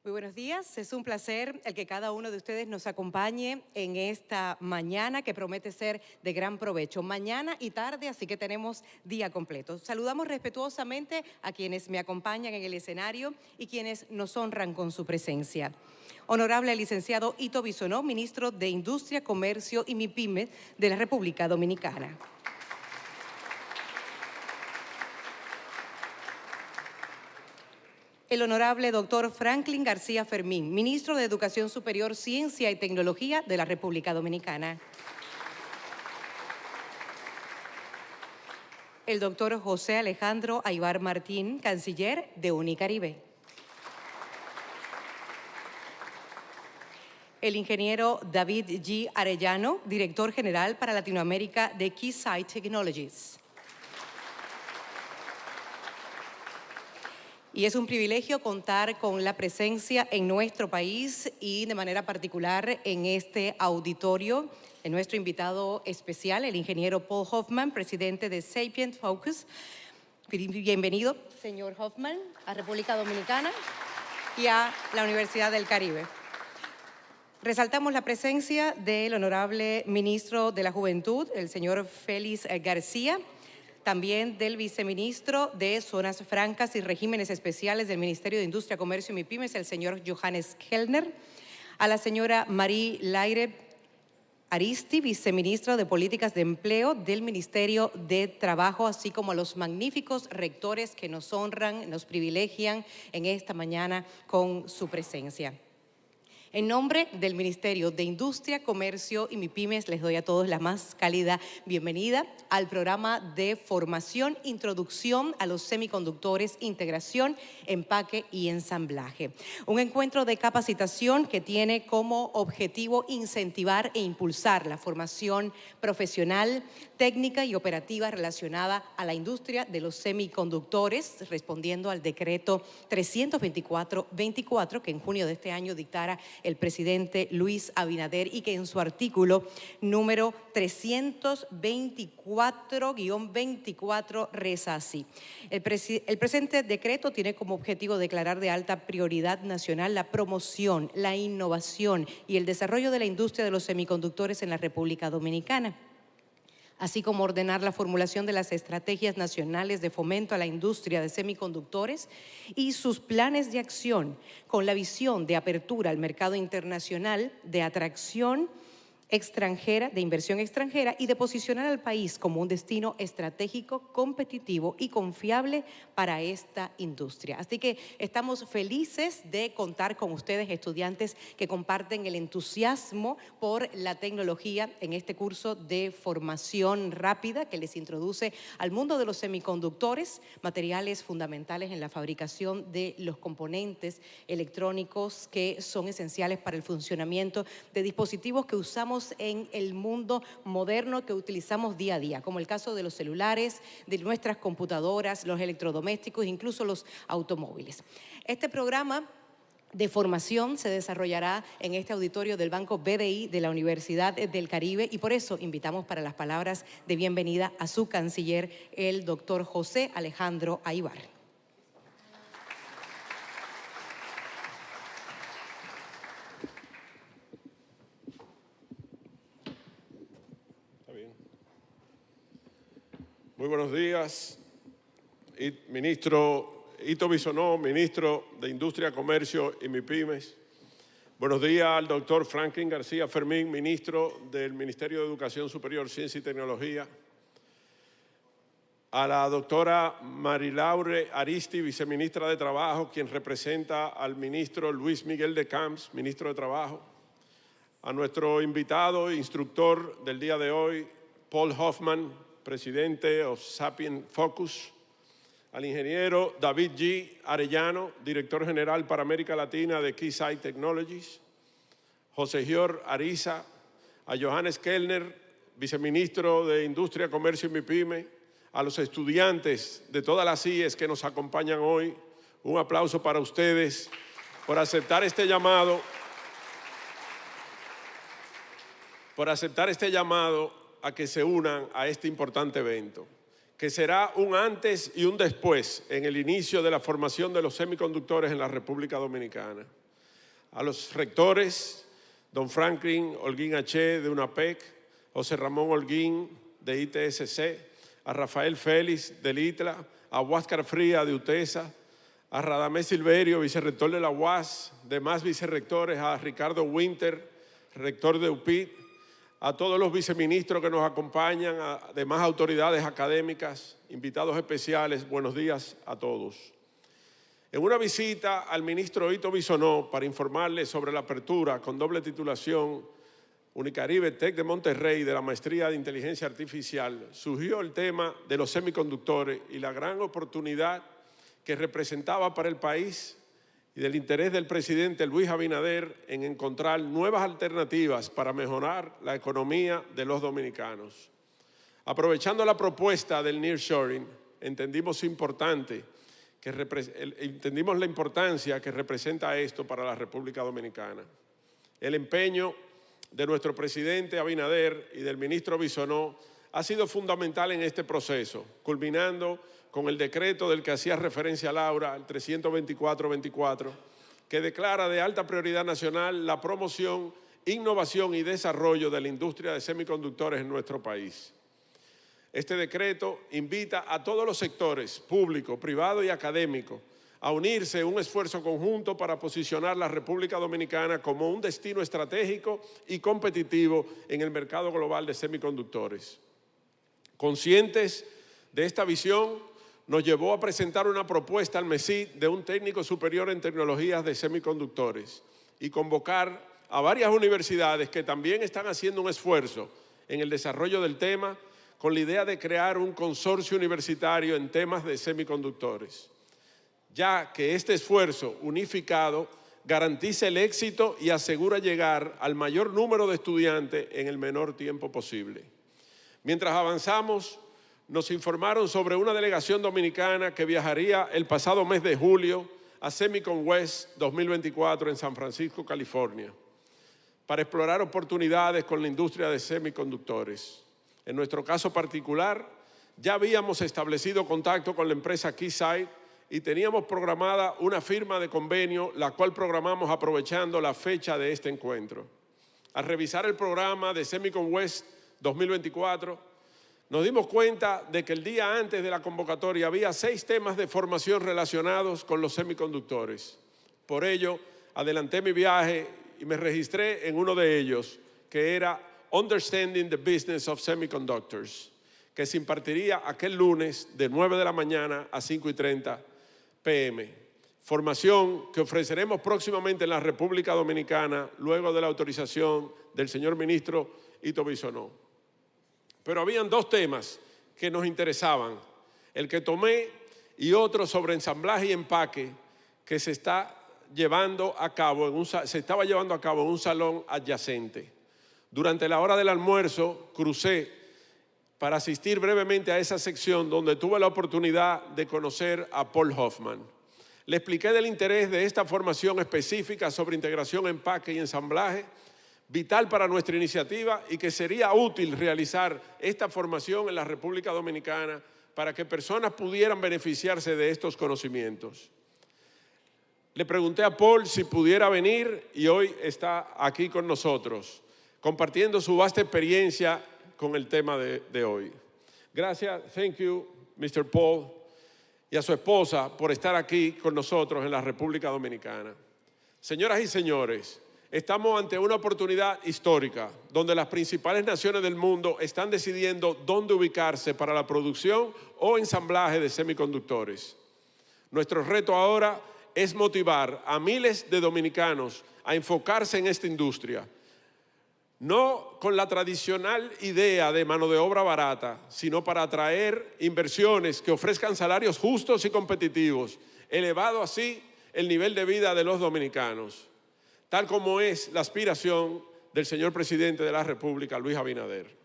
Muy buenos días, es un placer el que cada uno de ustedes nos acompañe en esta mañana que promete ser de gran provecho, mañana y tarde, así que tenemos día completo. Saludamos respetuosamente a quienes me acompañan en el escenario y quienes nos honran con su presencia. Honorable licenciado Ito Bisonó, ministro de Industria, Comercio y Mipymes de la República Dominicana. El honorable doctor Franklin García Fermín, ministro de Educación Superior, Ciencia y Tecnología de la República Dominicana. El doctor José Alejandro Aybar Martín, canciller de UNICARIBE. El ingeniero David G. Arellano, director general para Latinoamérica de Keysight Technologies. Y es un privilegio contar con la presencia en nuestro país y de manera particular en este auditorio de nuestro invitado especial, el ingeniero Paul Hoffman, presidente de Sapient Focus. Bienvenido, señor Hoffman, a República Dominicana y a la Universidad del Caribe. Resaltamos la presencia del honorable ministro de la Juventud, el señor Félix García, también del viceministro de Zonas Francas y Regímenes Especiales del Ministerio de Industria, Comercio y Mipymes, el señor Johannes Kellner, a la señora Marie Laire Aristi, viceministra de Políticas de Empleo del Ministerio de Trabajo, así como a los magníficos rectores que nos honran, nos privilegian en esta mañana con su presencia. En nombre del Ministerio de Industria, Comercio y Mipymes, les doy a todos la más cálida bienvenida al programa de formación, introducción a los semiconductores, integración, empaque y ensamblaje. Un encuentro de capacitación que tiene como objetivo incentivar e impulsar la formación profesional, técnica y operativa relacionada a la industria de los semiconductores, respondiendo al decreto 324-24 que en junio de este año dictara el presidente Luis Abinader y que en su artículo número 324-24 reza así. El presente decreto tiene como objetivo declarar de alta prioridad nacional la promoción, la innovación y el desarrollo de la industria de los semiconductores en la República Dominicana, así como ordenar la formulación de las estrategias nacionales de fomento a la industria de semiconductores y sus planes de acción con la visión de apertura al mercado internacional, de atracción extranjera, de inversión extranjera y de posicionar al país como un destino estratégico, competitivo y confiable para esta industria. Así que estamos felices de contar con ustedes, estudiantes que comparten el entusiasmo por la tecnología en este curso de formación rápida que les introduce al mundo de los semiconductores, materiales fundamentales en la fabricación de los componentes electrónicos que son esenciales para el funcionamiento de dispositivos que usamos en el mundo moderno, que utilizamos día a día, como el caso de los celulares, de nuestras computadoras, los electrodomésticos, incluso los automóviles. Este programa de formación se desarrollará en este auditorio del Banco BDI de la Universidad del Caribe y por eso invitamos para las palabras de bienvenida a su canciller, el doctor José Alejandro Aybar. Muy buenos días, ministro Ito Bisonó, ministro de Industria, Comercio y Mipymes. Buenos días al doctor Franklin García Fermín, ministro del Ministerio de Educación Superior, Ciencia y Tecnología. A la doctora Marie Laire Aristi, viceministra de Trabajo, quien representa al ministro Luis Miguel de Camps, ministro de Trabajo. A nuestro invitado, instructor del día de hoy, Paul Hoffman, presidente de Sapient Focus, al ingeniero David G. Arellano, director general para América Latina de Keysight Technologies, José Gior Ariza, a Johannes Kellner, viceministro de Industria, Comercio y Mipymes, a los estudiantes de todas las IES que nos acompañan hoy, un aplauso para ustedes por aceptar este llamado, a que se unan a este importante evento, que será un antes y un después en el inicio de la formación de los semiconductores en la República Dominicana. a los rectores, don Franklin Holguín H. de UNAPEC, José Ramón Holguín de ITSC, a Rafael Félix del ITLA, a Huáscar Fría de UTESA, a Radamés Silverio, vicerrector de la UAS, demás vicerrectores, a Ricardo Winter, rector de UPIT, a todos los viceministros que nos acompañan, a demás autoridades académicas, invitados especiales, buenos días a todos. En una visita al ministro Ito Bisonó para informarle sobre la apertura con doble titulación UNICARIBE TEC de Monterrey de la maestría de inteligencia artificial, surgió el tema de los semiconductores y la gran oportunidad que representaba para el país y del interés del presidente Luis Abinader en encontrar nuevas alternativas para mejorar la economía de los dominicanos. Aprovechando la propuesta del nearshoring, entendimos la importancia que representa esto para la República Dominicana. El empeño de nuestro presidente Abinader y del ministro Bisonó ha sido fundamental en este proceso, culminando con el decreto del que hacía referencia Laura, el 324-24, que declara de alta prioridad nacional la promoción, innovación y desarrollo de la industria de semiconductores en nuestro país. Este decreto invita a todos los sectores, público, privado y académico, a unirse en un esfuerzo conjunto para posicionar la República Dominicana como un destino estratégico y competitivo en el mercado global de semiconductores. Conscientes de esta visión, nos llevó a presentar una propuesta al MESID de un técnico superior en tecnologías de semiconductores y convocar a varias universidades que también están haciendo un esfuerzo en el desarrollo del tema con la idea de crear un consorcio universitario en temas de semiconductores, ya que este esfuerzo unificado garantiza el éxito y asegura llegar al mayor número de estudiantes en el menor tiempo posible. Mientras avanzamos, nos informaron sobre una delegación dominicana que viajaría el pasado mes de julio a Semicon West 2024 en San Francisco, California, para explorar oportunidades con la industria de semiconductores. En nuestro caso particular, ya habíamos establecido contacto con la empresa Keysight y teníamos programada una firma de convenio, la cual programamos aprovechando la fecha de este encuentro. Al revisar el programa de Semicon West 2024, nos dimos cuenta de que el día antes de la convocatoria había 6 temas de formación relacionados con los semiconductores. Por ello, adelanté mi viaje y me registré en uno de ellos, que era Understanding the Business of Semiconductors, que se impartiría aquel lunes de 9 de la mañana a 5:30 p.m. Formación que ofreceremos próximamente en la República Dominicana luego de la autorización del señor ministro Ito Bisonó. Pero habían 2 temas que nos interesaban, el que tomé y otro sobre ensamblaje y empaque que se estaba llevando a cabo en un salón adyacente. Durante la hora del almuerzo crucé para asistir brevemente a esa sección donde tuve la oportunidad de conocer a Paul Hoffman. Le expliqué del interés de esta formación específica sobre integración, empaque y ensamblaje, vital para nuestra iniciativa y que sería útil realizar esta formación en la República Dominicana para que personas pudieran beneficiarse de estos conocimientos. Le pregunté a Paul si pudiera venir y hoy está aquí con nosotros, compartiendo su vasta experiencia con el tema de hoy. Gracias, thank you, Mr. Paul, y a su esposa por estar aquí con nosotros en la República Dominicana. Señoras y señores, estamos ante una oportunidad histórica donde las principales naciones del mundo están decidiendo dónde ubicarse para la producción o ensamblaje de semiconductores. Nuestro reto ahora es motivar a miles de dominicanos a enfocarse en esta industria, no con la tradicional idea de mano de obra barata, sino para atraer inversiones que ofrezcan salarios justos y competitivos, elevando así el nivel de vida de los dominicanos, tal como es la aspiración del señor presidente de la República, Luis Abinader.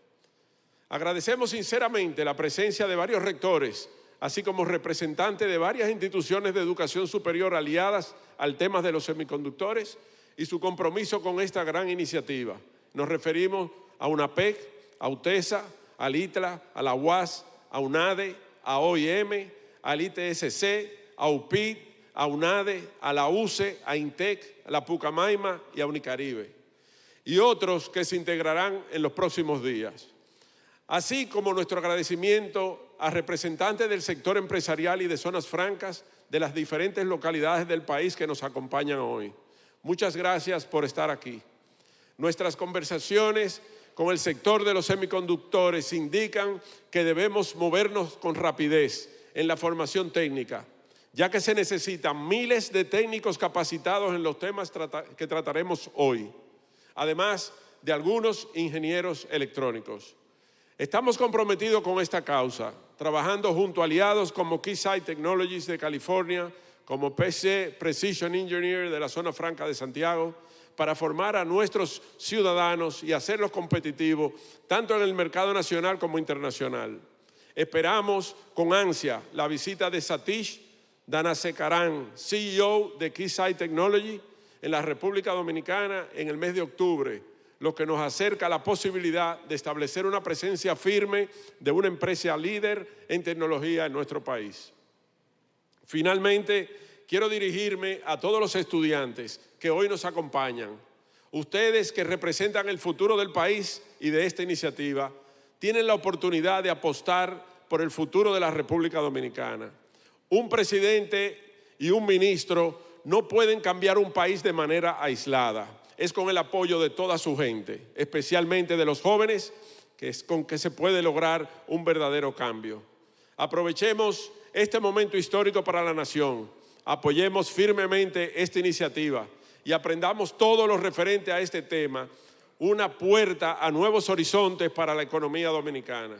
Agradecemos sinceramente la presencia de varios rectores, así como representantes de varias instituciones de educación superior aliadas al tema de los semiconductores y su compromiso con esta gran iniciativa. Nos referimos a UNAPEC, a UTESA, al ITLA, a la UAS, a UNADE, a OIM, al ITSC, a UPIT, a UNADE, a la UCE, a INTEC, a la Pucamaima y a UNICARIBE, y otros que se integrarán en los próximos días. Así como nuestro agradecimiento a representantes del sector empresarial y de zonas francas de las diferentes localidades del país que nos acompañan hoy. Muchas gracias por estar aquí. Nuestras conversaciones con el sector de los semiconductores indican que debemos movernos con rapidez en la formación técnica, ya que se necesitan miles de técnicos capacitados en los temas que trataremos hoy, además de algunos ingenieros electrónicos. Estamos comprometidos con esta causa, trabajando junto a aliados como Keysight Technologies de California, como PC Precision Engineer de la zona franca de Santiago, para formar a nuestros ciudadanos y hacerlos competitivos tanto en el mercado nacional como internacional. Esperamos con ansia la visita de Satish Dhanasekaran, CEO de Keysight Technology, en la República Dominicana en el mes de octubre, lo que nos acerca a la posibilidad de establecer una presencia firme de una empresa líder en tecnología en nuestro país. Finalmente, quiero dirigirme a todos los estudiantes que hoy nos acompañan. Ustedes que representan el futuro del país y de esta iniciativa, tienen la oportunidad de apostar por el futuro de la República Dominicana. Un presidente y un ministro no pueden cambiar un país de manera aislada. Es con el apoyo de toda su gente, especialmente de los jóvenes, que es con que se puede lograr un verdadero cambio. Aprovechemos este momento histórico para la nación, apoyemos firmemente esta iniciativa y aprendamos todo lo referente a este tema, una puerta a nuevos horizontes para la economía dominicana.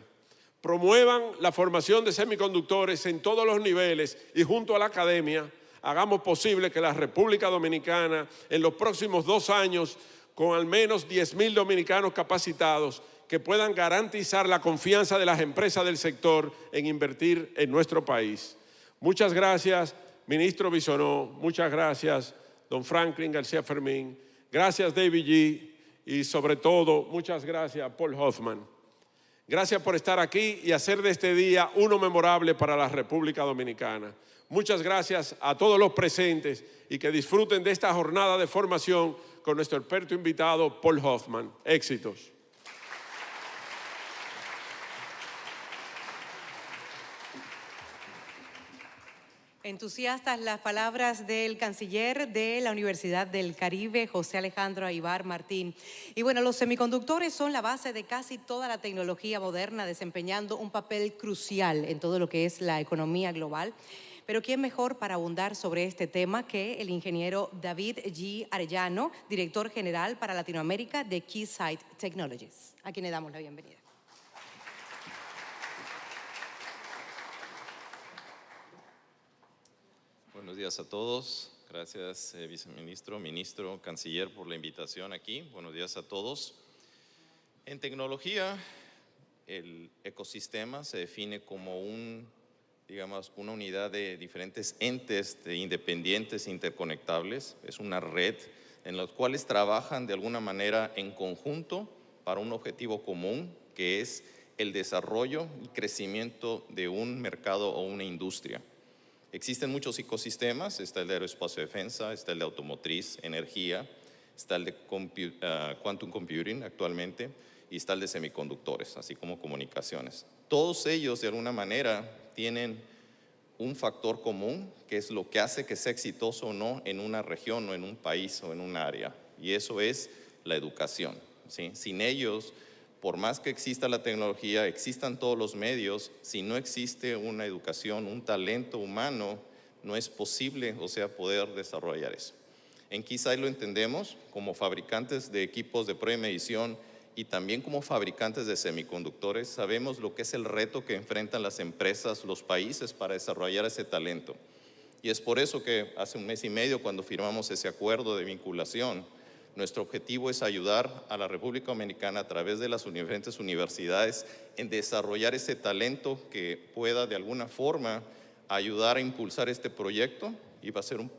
Promuevan la formación de semiconductores en todos los niveles y junto a la academia, hagamos posible que la República Dominicana en los próximos 2 años, con al menos 10.000 dominicanos capacitados, que puedan garantizar la confianza de las empresas del sector en invertir en nuestro país. Muchas gracias, ministro Bisonó, muchas gracias, don Franklin García Fermín, gracias David G. y sobre todo, muchas gracias Paul Hoffman. Gracias por estar aquí y hacer de este día uno memorable para la República Dominicana. Muchas gracias a todos los presentes y que disfruten de esta jornada de formación con nuestro experto invitado, Paul Hoffman. Éxitos. Entusiastas las palabras del canciller de la Universidad del Caribe, José Alejandro Aybar Martín. Y bueno, los semiconductores son la base de casi toda la tecnología moderna, desempeñando un papel crucial en todo lo que es la economía global. Pero ¿quién mejor para abundar sobre este tema que el ingeniero David G. Arellano, director general para Latinoamérica de Keysight Technologies, a quien le damos la bienvenida? Buenos días a todos. Gracias, viceministro, ministro, canciller, por la invitación aquí. Buenos días a todos. En tecnología, el ecosistema se define como una unidad de diferentes entes independientes interconectables. Es una red en la cual trabajan de alguna manera en conjunto para un objetivo común, que es el desarrollo y crecimiento de un mercado o una industria. Existen muchos ecosistemas, está el de aeroespacio y defensa, está el de automotriz, energía, está el de quantum computing actualmente y está el de semiconductores, así como comunicaciones. Todos ellos de alguna manera tienen un factor común, que es lo que hace que sea exitoso o no en una región o en un país o en un área, y eso es la educación, ¿sí? Sin ellos, por más que exista la tecnología, existan todos los medios, si no existe una educación, un talento humano, no es posible, poder desarrollar eso. En Keysight lo entendemos como fabricantes de equipos de prueba y medición y también como fabricantes de semiconductores. Sabemos lo que es el reto que enfrentan las empresas, los países para desarrollar ese talento. Y es por eso que hace 1 mes y medio, cuando firmamos ese acuerdo de vinculación, nuestro objetivo es ayudar a la República Dominicana a través de las diferentes universidades en desarrollar ese talento que pueda de alguna forma ayudar a impulsar este proyecto, y va a ser un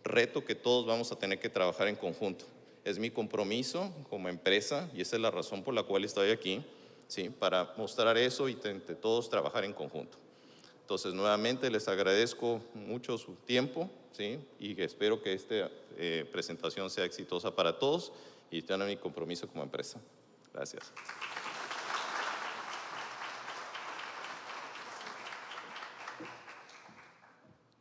reto que todos vamos a tener que trabajar en conjunto. Es mi compromiso como empresa y esa es la razón por la cual estoy aquí, ¿sí? Para mostrar eso y entre todos trabajar en conjunto. Entonces, nuevamente les agradezco mucho su tiempo ¿sí? Y espero que esta presentación sea exitosa para todos y tengan mi compromiso como empresa. Gracias.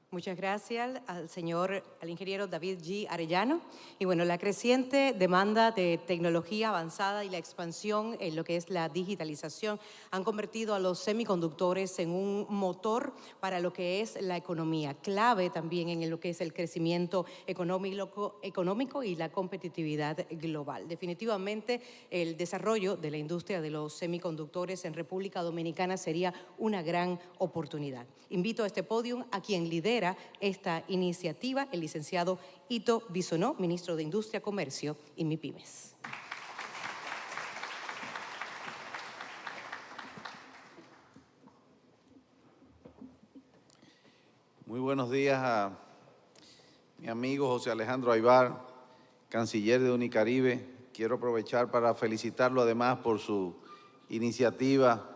Muchas gracias al ingeniero David G. Arellano. Y bueno, la creciente demanda de tecnología avanzada y la expansión en lo que es la digitalización han convertido a los semiconductores en un motor para lo que es la economía, clave también en lo que es el crecimiento económico y la competitividad global. Definitivamente el desarrollo de la industria de los semiconductores en República Dominicana sería una gran oportunidad. Invito a este podium a quien lidera esta iniciativa, el licenciado Ito Bisonó, ministro de Industria, Comercio y Mipymes. Muy buenos días a mi amigo José Alejandro Aybar, canciller de UNICARIBE. Quiero aprovechar para felicitarlo además por su iniciativa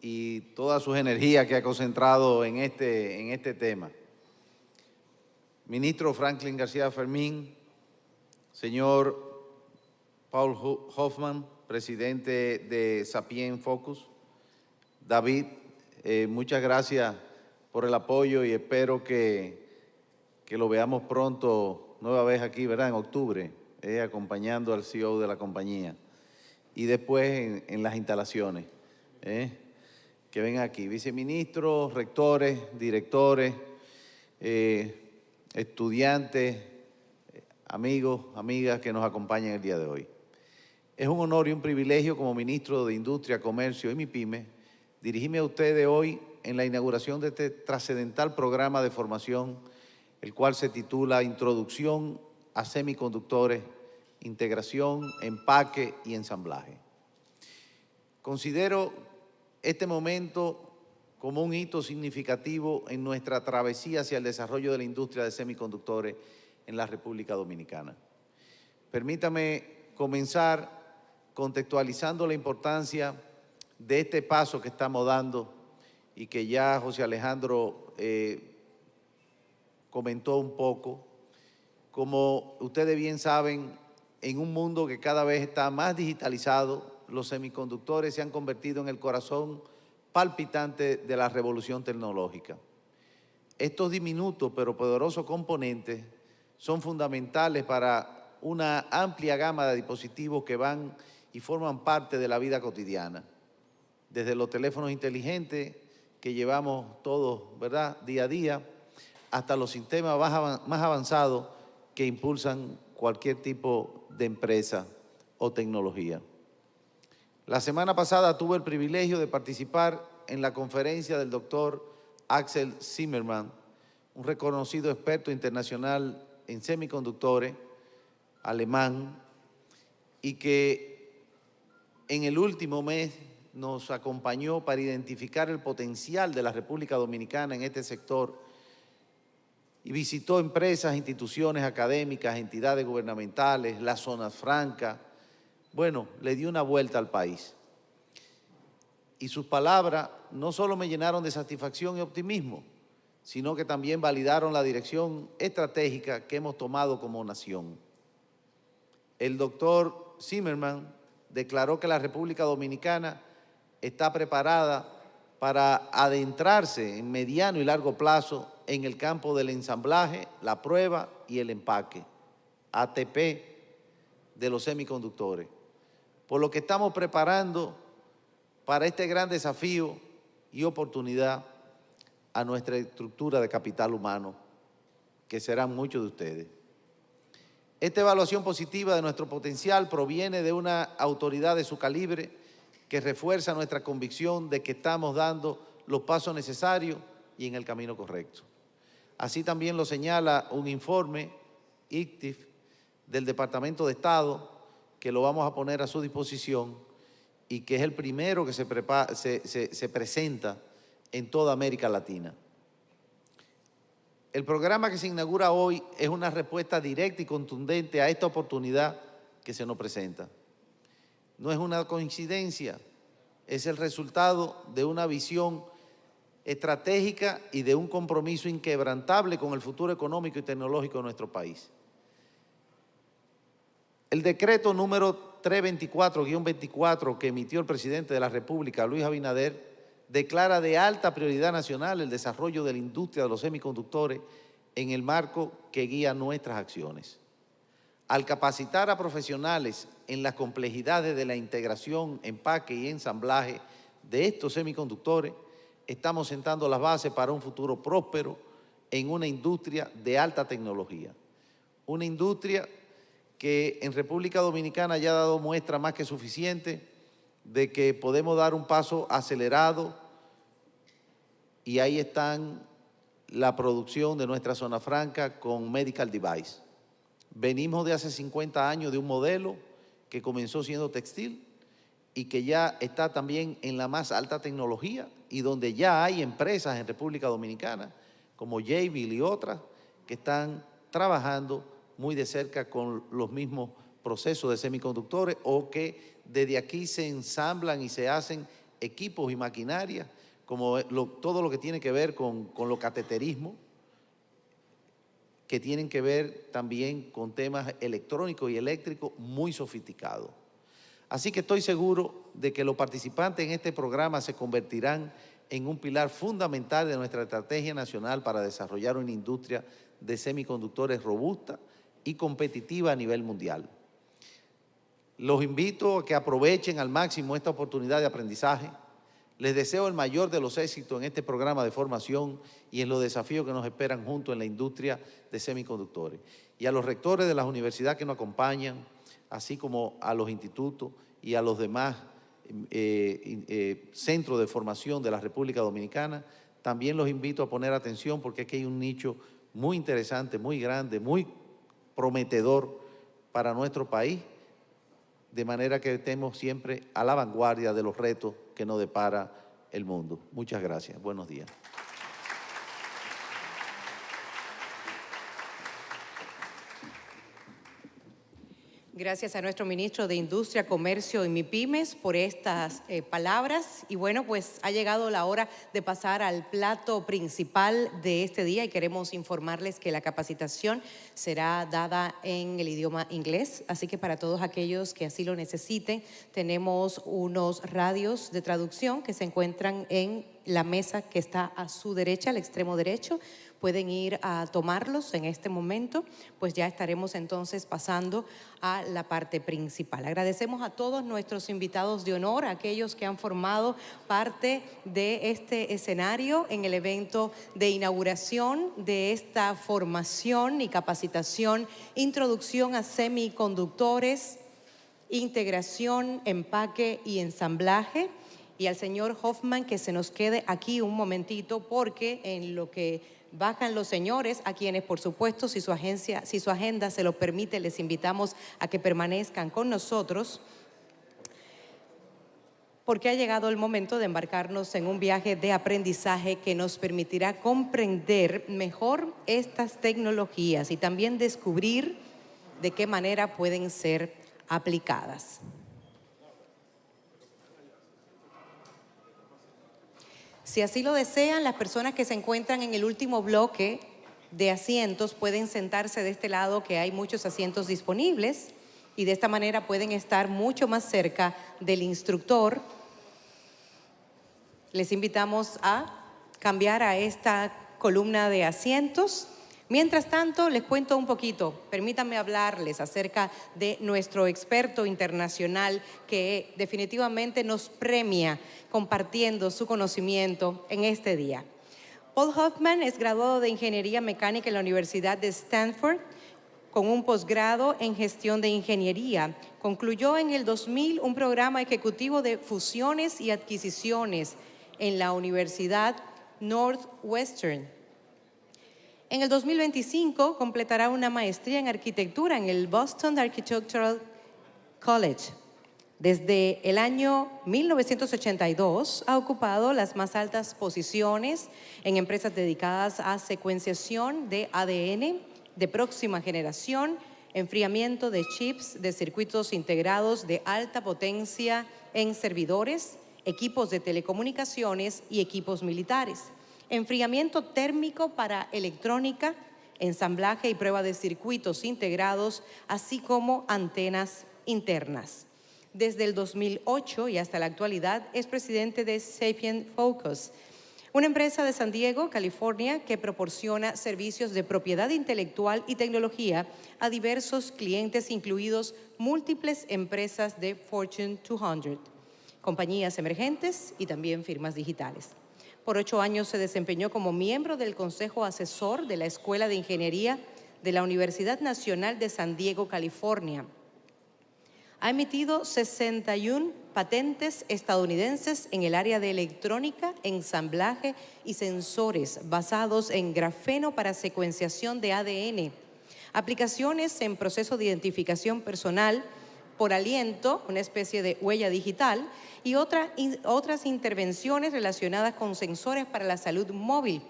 y todas sus energías que ha concentrado en este tema. Ministro Franklin García Fermín, señor Paul Hoffman, presidente de Sapien Focus, David, muchas gracias por el apoyo y espero que lo veamos pronto, nueva vez aquí, ¿verdad? En octubre, acompañando al CEO de la compañía. Y después en las instalaciones, que vengan aquí, viceministros, rectores, directores, estudiantes, amigos, amigas que nos acompañan el día de hoy. Es un honor y un privilegio como ministro de Industria, Comercio y Mipymes dirigirme a ustedes hoy en la inauguración de este trascendental programa de formación, el cual se titula Introducción a Semiconductores, Integración, Empaque y Ensamblaje. Considero este momento como un hito significativo en nuestra travesía hacia el desarrollo de la industria de semiconductores en la República Dominicana. Permítame comenzar contextualizando la importancia de este paso que estamos dando y que ya José Alejandro comentó un poco. Como ustedes bien saben, en un mundo que cada vez está más digitalizado, los semiconductores se han convertido en el corazón palpitante de la revolución tecnológica. Estos diminutos pero poderosos componentes son fundamentales para una amplia gama de dispositivos que van y forman parte de la vida cotidiana. Desde los teléfonos inteligentes que llevamos todos, ¿verdad?, día a día, hasta los sistemas más avanzados que impulsan cualquier tipo de empresa o tecnología. La semana pasada tuve el privilegio de participar en la conferencia del doctor Axel Zimmermann, un reconocido experto internacional en semiconductores, alemán, y que en el último mes nos acompañó para identificar el potencial de la República Dominicana en este sector y visitó empresas, instituciones académicas, entidades gubernamentales, las zonas francas. Bueno, le dio una vuelta al país. Y sus palabras no solo me llenaron de satisfacción y optimismo, sino que también validaron la dirección estratégica que hemos tomado como nación. El doctor Zimmermann declaró que la República Dominicana está preparada para adentrarse en mediano y largo plazo en el campo del ensamblaje, la prueba y el empaque, ATP, de los semiconductores. Por lo que estamos preparando para este gran desafío y oportunidad a nuestra estructura de capital humano, que serán muchos de ustedes. Esta evaluación positiva de nuestro potencial proviene de una autoridad de su calibre que refuerza nuestra convicción de que estamos dando los pasos necesarios y en el camino correcto. Así también lo señala un informe ICTIF del Departamento de Estado, que lo vamos a poner a su disposición y que es el primero que se presenta en toda América Latina. El programa que se inaugura hoy es una respuesta directa y contundente a esta oportunidad que se nos presenta. No es una coincidencia, es el resultado de una visión estratégica y de un compromiso inquebrantable con el futuro económico y tecnológico de nuestro país. El decreto número 324-24 que emitió el presidente de la República, Luis Abinader, declara de alta prioridad nacional el desarrollo de la industria de los semiconductores en el marco que guía nuestras acciones. Al capacitar a profesionales en las complejidades de la integración, empaque y ensamblaje de estos semiconductores, estamos sentando las bases para un futuro próspero en una industria de alta tecnología. Una industria que en República Dominicana ya ha dado muestra más que suficiente de que podemos dar un paso acelerado, y ahí están la producción de nuestra zona franca con medical device. Venimos de hace 50 años de un modelo que comenzó siendo textil y que ya está también en la más alta tecnología, y donde ya hay empresas en República Dominicana como Jabil y otras que están trabajando muy de cerca con los mismos procesos de semiconductores, o que desde aquí se ensamblan y se hacen equipos y maquinarias, como todo lo que tiene que ver con los cateterismos, que tienen que ver también con temas electrónicos y eléctricos muy sofisticados. Así que estoy seguro de que los participantes en este programa se convertirán en un pilar fundamental de nuestra estrategia nacional para desarrollar una industria de semiconductores robusta y competitiva a nivel mundial. Los invito a que aprovechen al máximo esta oportunidad de aprendizaje. Les deseo el mayor de los éxitos en este programa de formación y en los desafíos que nos esperan juntos en la industria de semiconductores. Y a los rectores de las universidades que nos acompañan, así como a los institutos y a los demás centros de formación de la República Dominicana, también los invito a poner atención, porque aquí hay un nicho muy interesante, muy grande, muy prometedor para nuestro país, de manera que estemos siempre a la vanguardia de los retos que nos depara el mundo. Muchas gracias. Buenos días. Gracias a nuestro ministro de Industria, Comercio y Mipymes por estas palabras. Y bueno, pues ha llegado la hora de pasar al plato principal de este día, y queremos informarles que la capacitación será dada en el idioma inglés. Así que para todos aquellos que así lo necesiten, tenemos unos radios de traducción que se encuentran en la mesa que está a su derecha, al extremo derecho. Pueden ir a tomarlos en este momento, pues ya estaremos entonces pasando a la parte principal. Agradecemos a todos nuestros invitados de honor, a aquellos que han formado parte de este escenario en el evento de inauguración de esta formación y capacitación, Introducción a Semiconductores, Integración, Empaque y Ensamblaje. Y al señor Hoffman que se nos quede aquí un momentito, porque en lo que bajan los señores, a quienes por supuesto si su agenda se lo permite, les invitamos a que permanezcan con nosotros, porque ha llegado el momento de embarcarnos en un viaje de aprendizaje que nos permitirá comprender mejor estas tecnologías y también descubrir de qué manera pueden ser aplicadas. Si así lo desean, las personas que se encuentran en el último bloque de asientos pueden sentarse de este lado, que hay muchos asientos disponibles, y de esta manera pueden estar mucho más cerca del instructor. Les invitamos a cambiar a esta columna de asientos. Mientras tanto, les cuento un poquito, permítanme hablarles acerca de nuestro experto internacional que definitivamente nos premia compartiendo su conocimiento en este día. Paul Hoffman es graduado de Ingeniería Mecánica en la Universidad de Stanford con un posgrado en Gestión de Ingeniería. Concluyó en el 2000 un programa ejecutivo de fusiones y adquisiciones en la Universidad Northwestern. En el 2025 completará una maestría en arquitectura en el Boston Architectural College. Desde el año 1982 ha ocupado las más altas posiciones en empresas dedicadas a secuenciación de ADN de próxima generación, enfriamiento de chips de circuitos integrados de alta potencia en servidores, equipos de telecomunicaciones y equipos militares, enfriamiento térmico para electrónica, ensamblaje y prueba de circuitos integrados, así como antenas internas. Desde el 2008 y hasta la actualidad es presidente de Sapient Focus, una empresa de San Diego, California, que proporciona servicios de propiedad intelectual y tecnología a diversos clientes, incluidos múltiples empresas de Fortune 200, compañías emergentes y también firmas digitales. Por 8 años se desempeñó como miembro del Consejo Asesor de la Escuela de Ingeniería de la Universidad Nacional de San Diego, California. Ha emitido 61 patentes estadounidenses en el área de electrónica, ensamblaje y sensores basados en grafeno para secuenciación de ADN, aplicaciones en proceso de identificación personal por aliento, una especie de huella digital, y otras intervenciones relacionadas con sensores para la salud móvil.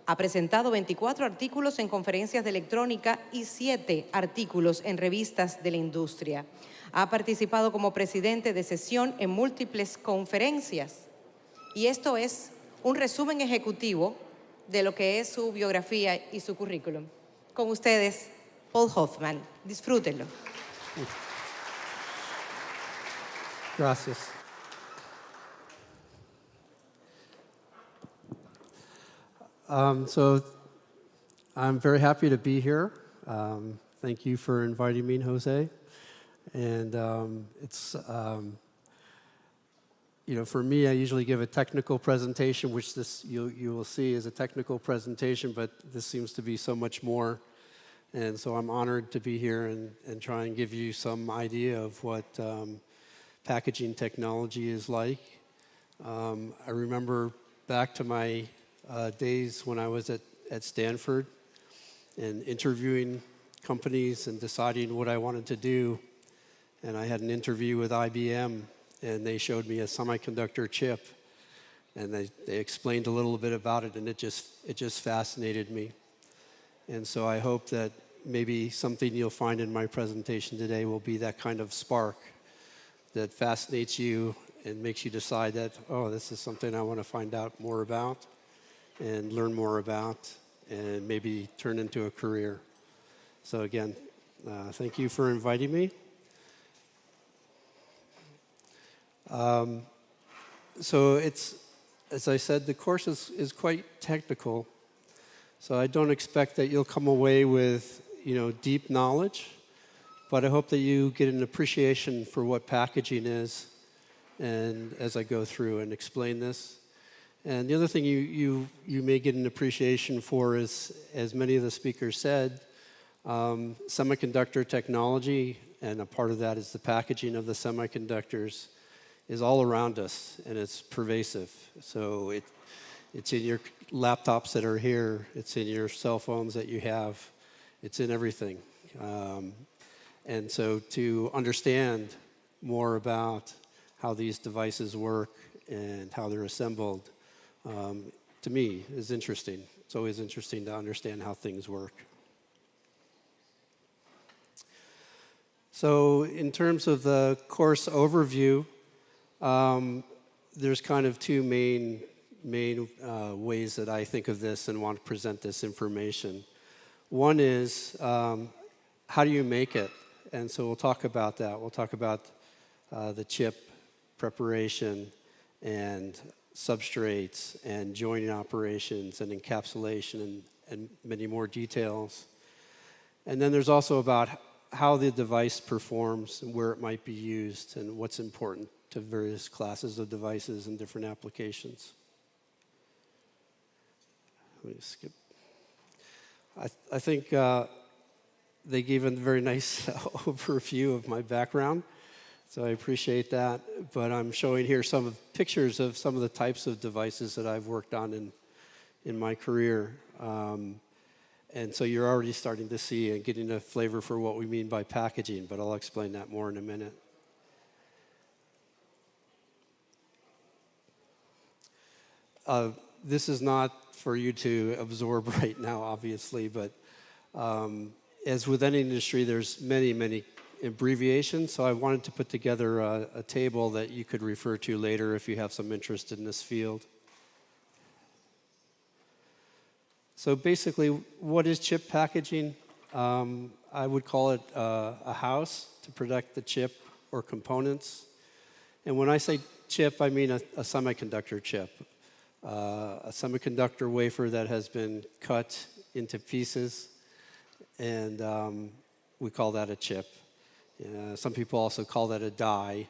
Ha presentado 24 artículos en conferencias de electrónica y 7 artículos en revistas de la industria. Ha participado como presidente de sesión en múltiples conferencias. Y esto es un resumen ejecutivo de lo que es su biografía y su currículum. Con ustedes, Paul Hoffman. Disfrútenlo. Gracias. So I'm very happy to be here. Thank you for inviting me, Jose. And for me, I usually give a technical presentation, which you will see is a technical presentation, but this seems to be so much more. And so I'm honored to be here and try and give you some idea of what packaging technology is like. I remember back to my days when I was at Stanford and interviewing companies and deciding what I wanted to do. And I had an interview with IBM, and they showed me a semiconductor chip, and they explained a little bit about it, and it just fascinated me. And so I hope that maybe something you'll find in my presentation today will be that kind of spark that fascinates you and makes you decide that, oh, this is something I want to find out more about and learn more about and maybe turn into a career. So again, thank you for inviting me. So it's, as I said, the course is quite technical. So I don't expect that you'll come away with, deep knowledge, but I hope that you get an appreciation for what packaging is, and as I go through and explain this. And the other thing you may get an appreciation for is, as many of the speakers said, semiconductor technology, and a part of that is the packaging of the semiconductors, is all around us, and it's pervasive. So it's in your laptops that are here, it's in your cell phones that you have, it's in everything. And so to understand more about how these devices work and how they're assembled, to me, is interesting. It's always interesting to understand how things work. So in terms of the course overview, there's kind of two main ways that I think of this and want to present this information. One is, how do you make it? And so we'll talk about that. We'll talk about the chip preparation and substrates and joining operations and encapsulation and many more details. And then there's also about how the device performs and where it might be used and what's important to various classes of devices and different applications. Let me skip. I think they gave a very nice overview of my background, so I appreciate that. But I'm showing here some pictures of some of the types of devices that I've worked on in my career. And so you're already starting to see and getting a flavor for what we mean by packaging, but I'll explain that more in a minute. This is not for you to absorb right now, obviously, but as with any industry, there's many abbreviation, so I wanted to put together a table that you could refer to later if you have some interest in this field. So basically, what is chip packaging? I would call it a house to protect the chip or components. And when I say chip, I mean a semiconductor chip. A semiconductor wafer that has been cut into pieces, and we call that a chip. Some people also call that a die.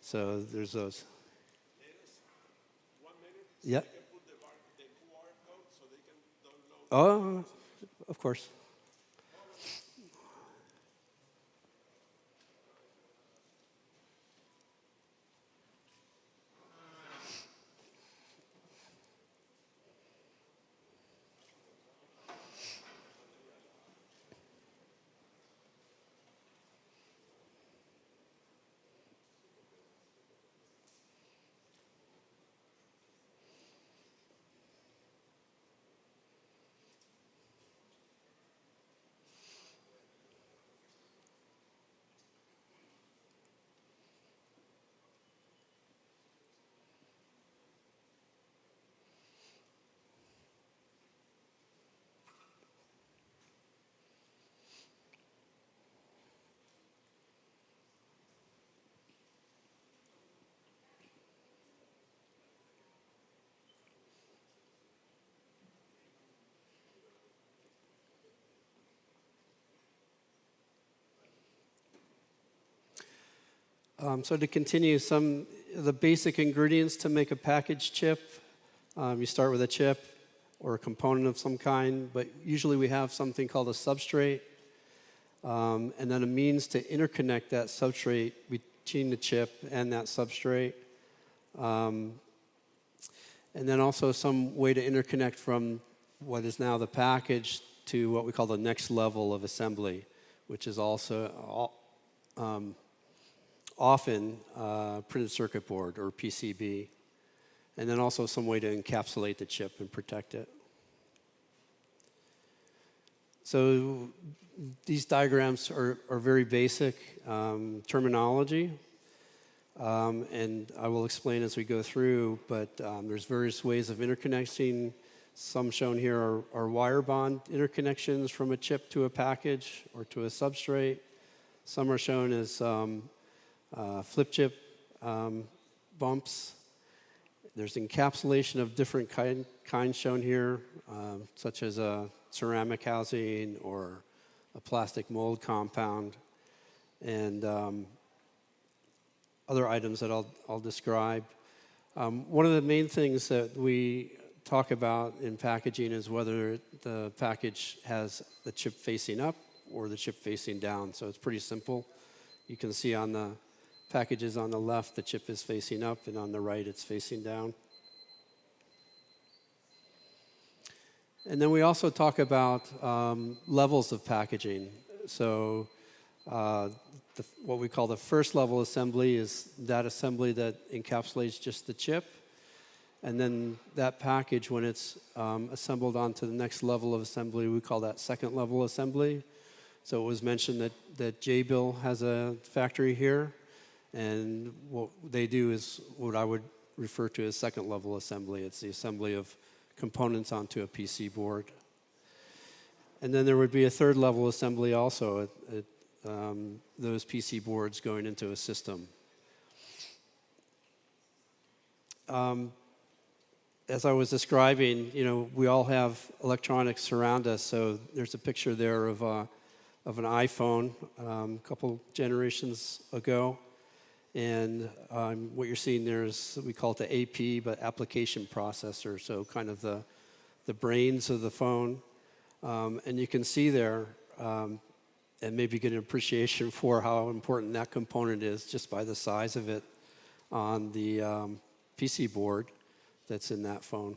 So there's those. 1 minute. Yep. I can put the QR code so they can download. Oh, of course. So to continue, some of the basic ingredients to make a packaged chip. You start with a chip or a component of some kind, but usually we have something called a substrate, and then a means to interconnect that substrate between the chip and that substrate. And then also some way to interconnect from what is now the package to what we call the next level of assembly, which is also often printed circuit board or PCB. And then also some way to encapsulate the chip and protect it. So these diagrams are very basic terminology, and I will explain as we go through, but there's various ways of interconnecting. Some shown here are wire bond interconnections from a chip to a package or to a substrate. Some are shown as flip chip bumps. There's encapsulation of different kinds shown here, such as a ceramic housing or a plastic mold compound, and other items that I'll describe. One of the main things that we talk about in packaging is whether the package has the chip facing up or the chip facing down. So it's pretty simple. You can see on the packages on the left, the chip is facing up, and on the right, it's facing down. And then we also talk about levels of packaging. So what we call the first level assembly is that assembly that encapsulates just the chip. And then that package, when it's assembled onto the next level of assembly, we call that second level assembly. So it was mentioned that J-Bill has a factory here. And what they do is what I would refer to as second level assembly. It's the assembly of components onto a PC board. And then there would be a third level assembly also, those PC boards going into a system. As I was describing, we all have electronics around us. So there's a picture there of an iPhone a couple generations ago. And what you're seeing there is, we call it the AP, but application processor, so kind of the brains of the phone. And you can see there, and maybe get an appreciation for how important that component is just by the size of it on the PC board that's in that phone.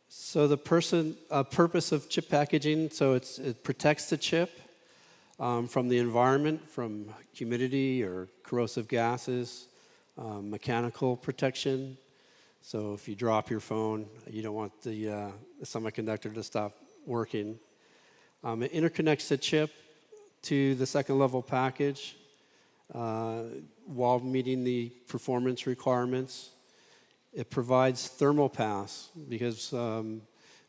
So the purpose of chip packaging, so it protects the chip from the environment, from humidity or corrosive gases, mechanical protection. So if you drop your phone, you don't want the semiconductor to stop working. It interconnects the chip to the second level package while meeting the performance requirements. It provides thermal pass because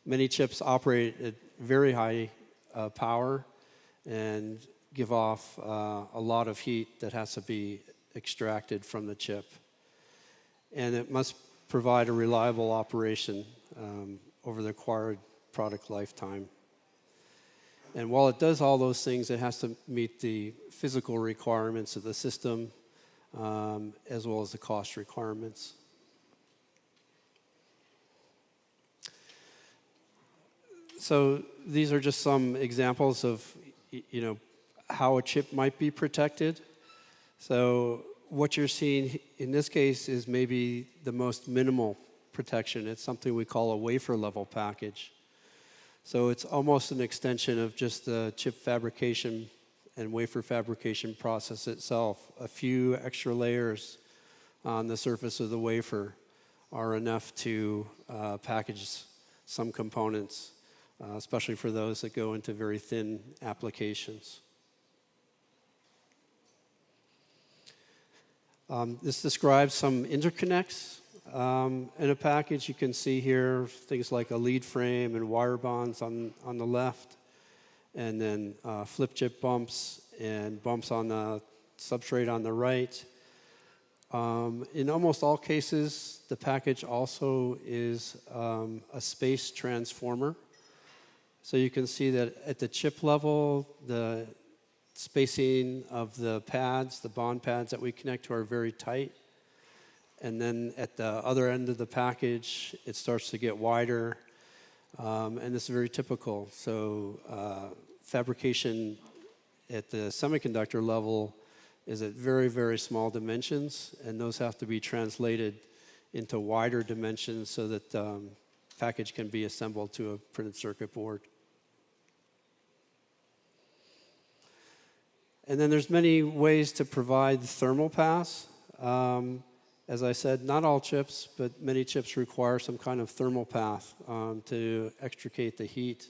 many chips operate at very high power and give off a lot of heat that has to be extracted from the chip. And it must provide a reliable operation over the required product lifetime. And while it does all those things, it has to meet the physical requirements of the system as well as the cost requirements. So these are just some examples of, how a chip might be protected. So what you're seeing in this case is maybe the most minimal protection. It's something we call a wafer level package. So it's almost an extension of just the chip fabrication and wafer fabrication process itself. A few extra layers on the surface of the wafer are enough to package some components, especially for those that go into very thin applications. This describes some interconnects in a package. You can see here things like a lead frame and wire bonds on the left, and then flip chip bumps and bumps on the substrate on the right. In almost all cases, the package also is a space transformer. So you can see that at the chip level, the spacing of the pads, the bond pads that we connect to, are very tight. And then at the other end of the package, it starts to get wider. And this is very typical. So fabrication at the semiconductor level is at very, very small dimensions, and those have to be translated into wider dimensions so that the package can be assembled to a printed circuit board. And then there's many ways to provide thermal pass. As I said, not all chips, but many chips require some kind of thermal path to extricate the heat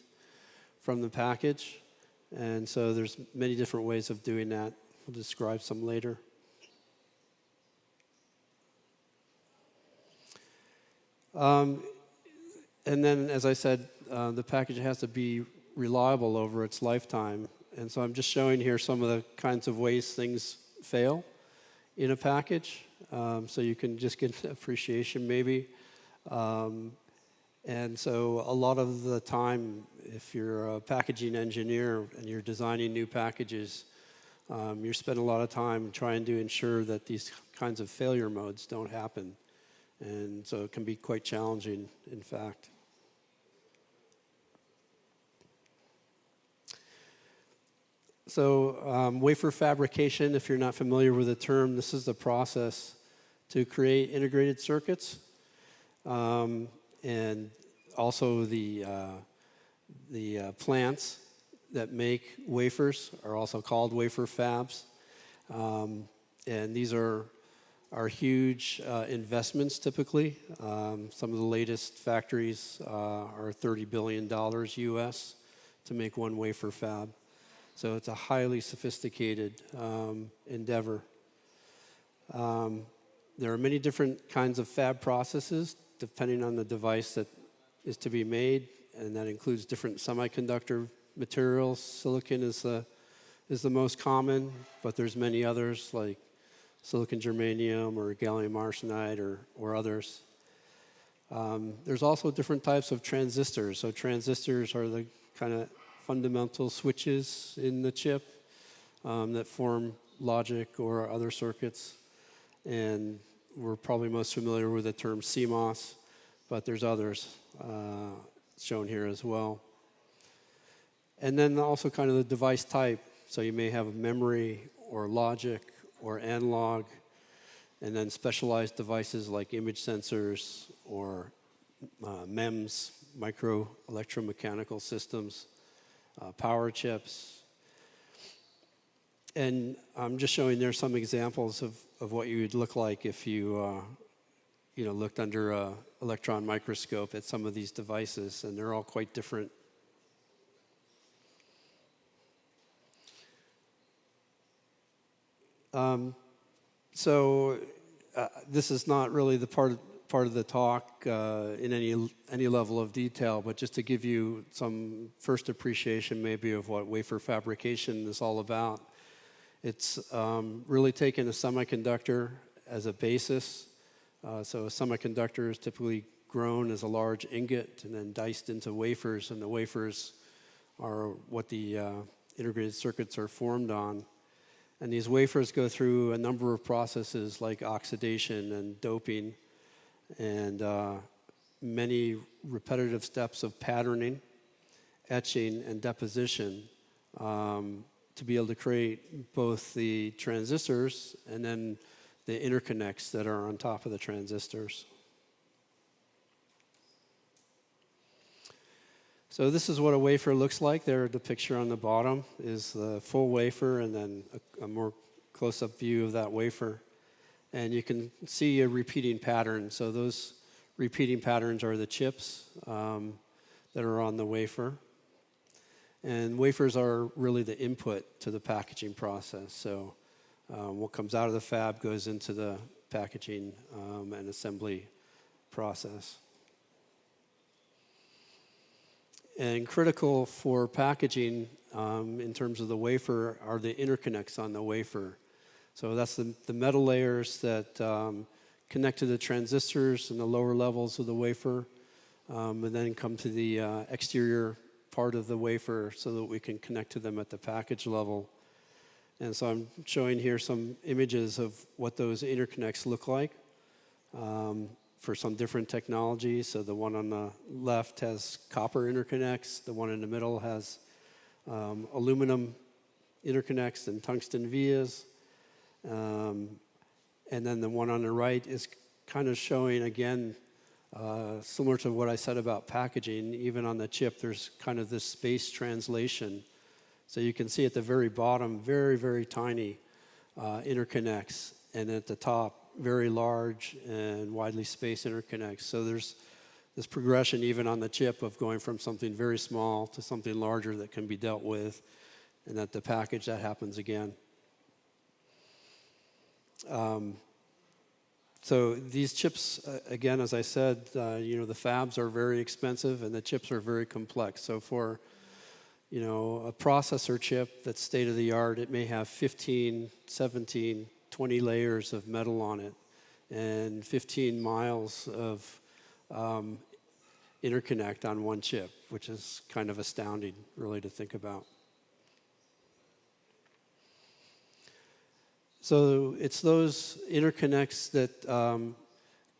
from the package. And so there's many different ways of doing that. We'll describe some later. And then, as I said, the package has to be reliable over its lifetime. And so I'm just showing here some of the kinds of ways things fail in a package. So you can just get an appreciation maybe. And so a lot of the time, if you're a packaging engineer and you're designing new packages, you spend a lot of time trying to ensure that these kinds of failure modes don't happen. And so it can be quite challenging, in fact. So wafer fabrication, if you're not familiar with the term, this is the process to create integrated circuits. And also the plants that make wafers are also called wafer fabs. And these are huge investments typically. Some of the latest factories are $30 billion US to make one wafer fab. So it's a highly sophisticated endeavor. There are many different kinds of fab processes depending on the device that is to be made, and that includes different semiconductor materials. Silicon is the most common, but there's many others like silicon germanium or gallium arsenide or others. There's also different types of transistors. So transistors are the kind of fundamental switches in the chip that form logic or other circuits. And we're probably most familiar with the term CMOS, but there's others shown here as well. And then also kind of the device type. So you may have a memory or logic or analog, and then specialized devices like image sensors or MEMS, micro electromechanical systems, power chips. And I'm just showing there some examples of what you would look like if you looked under an electron microscope at some of these devices, and they're all quite different. This is not really the part of the talk in any level of detail, but just to give you some first appreciation maybe of what wafer fabrication is all about. It's really taken a semiconductor as a basis. So a semiconductor is typically grown as a large ingot and then diced into wafers, and the wafers are what the integrated circuits are formed on. And these wafers go through a number of processes like oxidation and doping and many repetitive steps of patterning, etching, and deposition to be able to create both the transistors and then the interconnects that are on top of the transistors. So this is what a wafer looks like. There, the picture on the bottom is the full wafer, and then a more close-up view of that wafer. And you can see a repeating pattern. So those repeating patterns are the chips that are on the wafer. And wafers are really the input to the packaging process. So what comes out of the fab goes into the packaging and assembly process. And critical for packaging in terms of the wafer are the interconnects on the wafer. So that's the metal layers that connect to the transistors in the lower levels of the wafer and then come to the exterior part of the wafer so that we can connect to them at the package level. And so I'm showing here some images of what those interconnects look like for some different technologies. So the one on the left has copper interconnects. The one in the middle has aluminum interconnects and tungsten vias. And then the one on the right is kind of showing, again, similar to what I said about packaging, even on the chip, there's kind of this space translation. So you can see at the very bottom, very, very tiny interconnects, and at the top, very large and widely spaced interconnects. So there's this progression even on the chip of going from something very small to something larger that can be dealt with, and at the package, that happens again. So these chips, again, as I said, the fabs are very expensive and the chips are very complex. So for, a processor chip that's state-of-the-art, it may have 15, 17, 20 layers of metal on it and 15 miles of interconnect on one chip, which is kind of astounding, really, to think about. So it's those interconnects that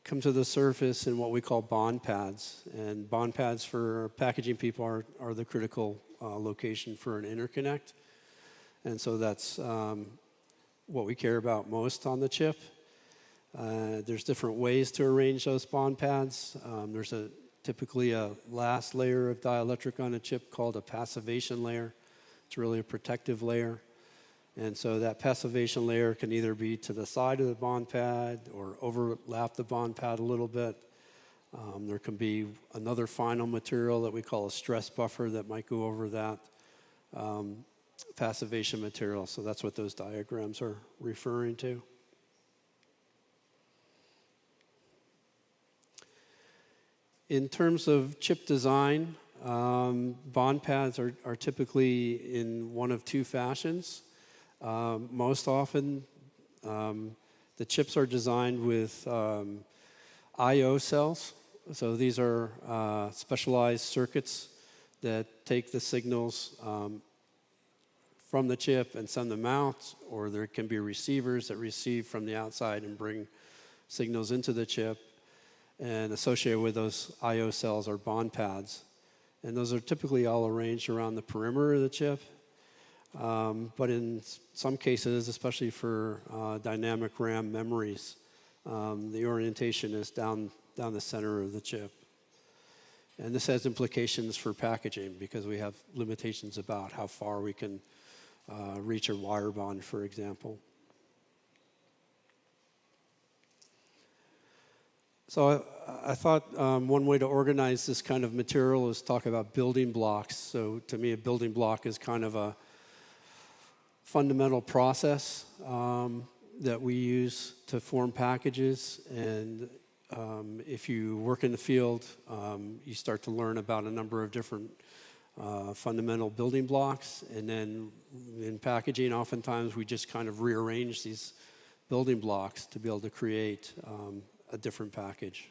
come to the surface in what we call bond pads. And bond pads for packaging people are the critical location for an interconnect. And so that's what we care about most on the chip. There's different ways to arrange those bond pads. There's typically a last layer of dielectric on a chip called a passivation layer. It's really a protective layer. And so that passivation layer can either be to the side of the bond pad or overlap the bond pad a little bit. There can be another final material that we call a stress buffer that might go over that passivation material. So that's what those diagrams are referring to. In terms of chip design, bond pads are typically in one of two fashions. Most often, the chips are designed with I/O cells. So these are specialized circuits that take the signals from the chip and send them out, or there can be receivers that receive from the outside and bring signals into the chip. And associated with those I/O cells are bond pads. And those are typically all arranged around the perimeter of the chip. But in some cases, especially for dynamic RAM memories, the orientation is down the center of the chip. And this has implications for packaging because we have limitations about how far we can reach a wire bond, for example. So I thought one way to organize this kind of material is talk about building blocks. So to me, a building block is kind of a fundamental process that we use to form packages. And if you work in the field, you start to learn about a number of different fundamental building blocks. And then in packaging, oftentimes we just kind of rearrange these building blocks to be able to create a different package.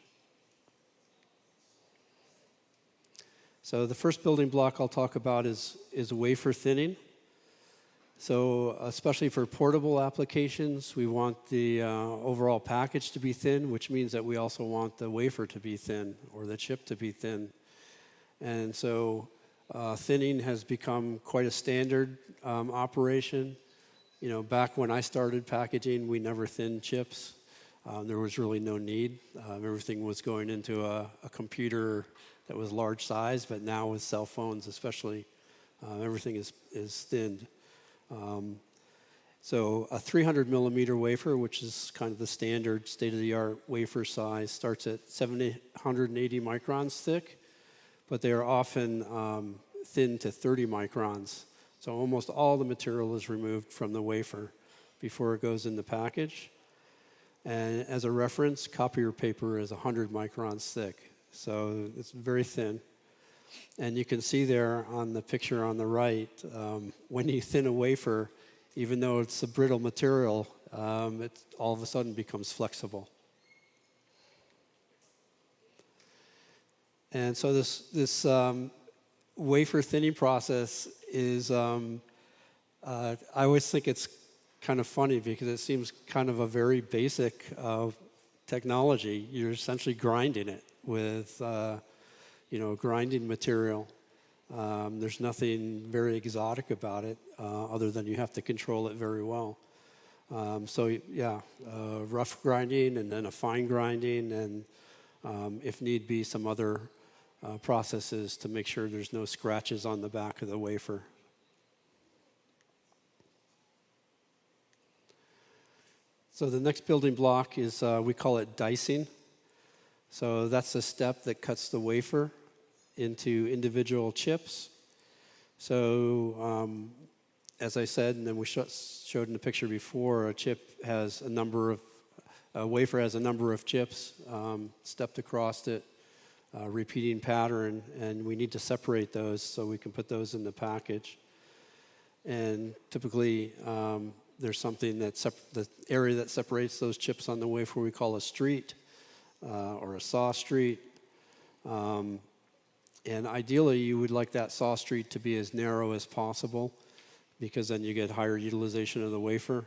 So the first building block I'll talk about is wafer thinning. So especially for portable applications, we want the overall package to be thin, which means that we also want the wafer to be thin or the chip to be thin. And so thinning has become quite a standard operation. You know, back when I started packaging, we never thinned chips. There was really no need. Everything was going into a computer that was large size, but now with cell phones especially, everything is thinned. So a 300 millimeter wafer, which is kind of the standard state-of-the-art wafer size, starts at 780 microns thick, but they are often thinned to 30 microns. So almost all the material is removed from the wafer before it goes in the package. And as a reference, copier paper is 100 microns thick. So it's very thin. And you can see there on the picture on the right, when you thin a wafer, even though it's a brittle material, it all of a sudden becomes flexible. And so this wafer thinning process is, I always think it's kind of funny because it seems kind of a very basic technology. You're essentially grinding it with grinding material. There's nothing very exotic about it other than you have to control it very well. Rough grinding and then a fine grinding and if need be some other processes to make sure there's no scratches on the back of the wafer. So the next building block is, we call it dicing. So that's the step that cuts the wafer into individual chips. So as I said, and then we showed in the picture before, a wafer has a number of chips stepped across it, repeating pattern, and we need to separate those so we can put those in the package. And typically, there's something the area that separates those chips on the wafer we call a street or a saw street. And ideally, you would like that saw street to be as narrow as possible because then you get higher utilization of the wafer.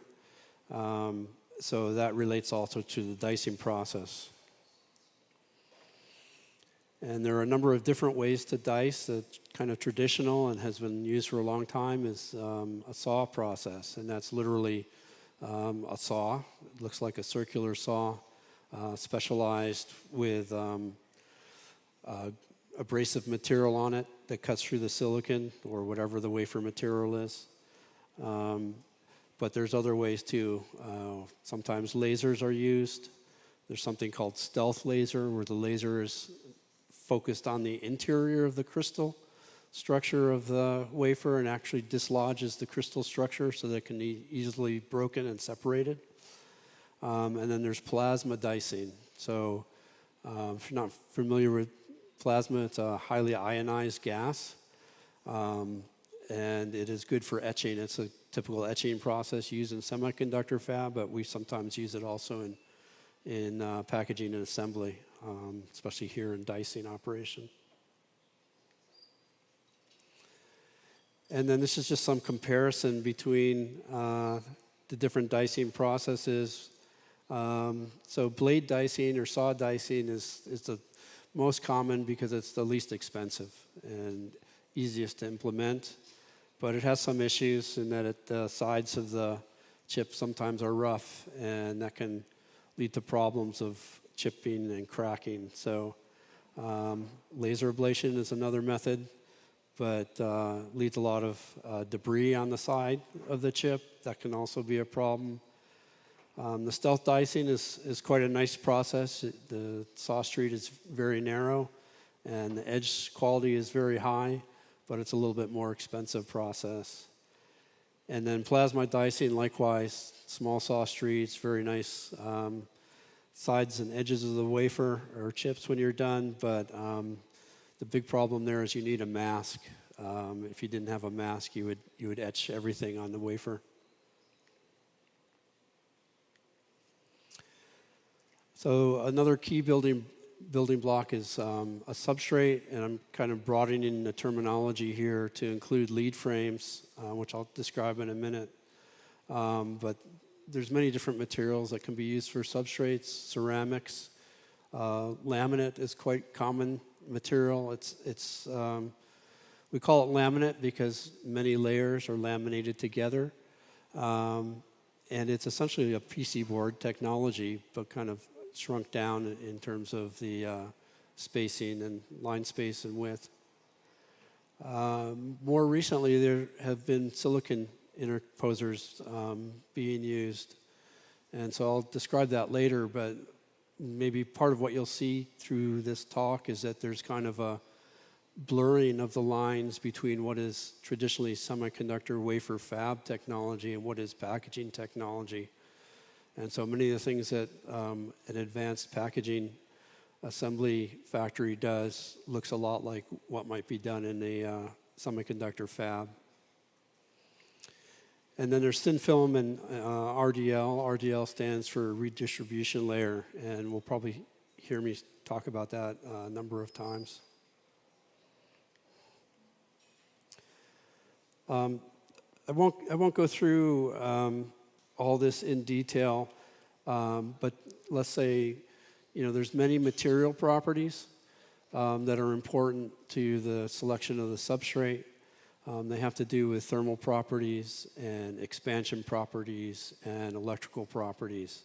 So that relates also to the dicing process. And there are a number of different ways to dice. The kind of traditional and has been used for a long time is a saw process. And that's literally a saw. It looks like a circular saw, specialized with abrasive material on it that cuts through the silicon or whatever the wafer material is. But there's other ways too. Sometimes lasers are used. There's something called stealth laser where the laser is focused on the interior of the crystal structure of the wafer and actually dislodges the crystal structure so that it can be easily broken and separated. And then there's plasma dicing. So if you're not familiar with plasma, it's a highly ionized gas. And it is good for etching. It's a typical etching process used in semiconductor fab, but we sometimes use it also in packaging and assembly, especially here in dicing operation. And then this is just some comparison between the different dicing processes. So blade dicing or saw dicing is the most common because it's the least expensive and easiest to implement. But it has some issues in that the sides of the chip sometimes are rough, and that can lead to problems of chipping and cracking. So laser ablation is another method, but leaves a lot of debris on the side of the chip. That can also be a problem. The stealth dicing is quite a nice process. The saw street is very narrow, and the edge quality is very high, but it's a little bit more expensive process. And then plasma dicing, likewise, small saw streets, very nice sides and edges of the wafer or chips when you're done, but the big problem there is you need a mask. If you didn't have a mask, you would etch everything on the wafer. So another key building block is a substrate, and I'm kind of broadening the terminology here to include lead frames, which I'll describe in a minute. But there's many different materials that can be used for substrates, ceramics. Laminate is quite common material. We call it laminate because many layers are laminated together. And it's essentially a PC board technology, but kind of shrunk down in terms of the spacing and line space and width. More recently, there have been silicon interposers being used. And so I'll describe that later, but maybe part of what you'll see through this talk is that there's kind of a blurring of the lines between what is traditionally semiconductor wafer fab technology and what is packaging technology. And so many of the things that an advanced packaging assembly factory does looks a lot like what might be done in a semiconductor fab. And then there's thin film and RDL. RDL stands for redistribution layer, and we'll probably hear me talk about that a number of times. I won't go through all this in detail, but let's say, there's many material properties that are important to the selection of the substrate. They have to do with thermal properties and expansion properties and electrical properties.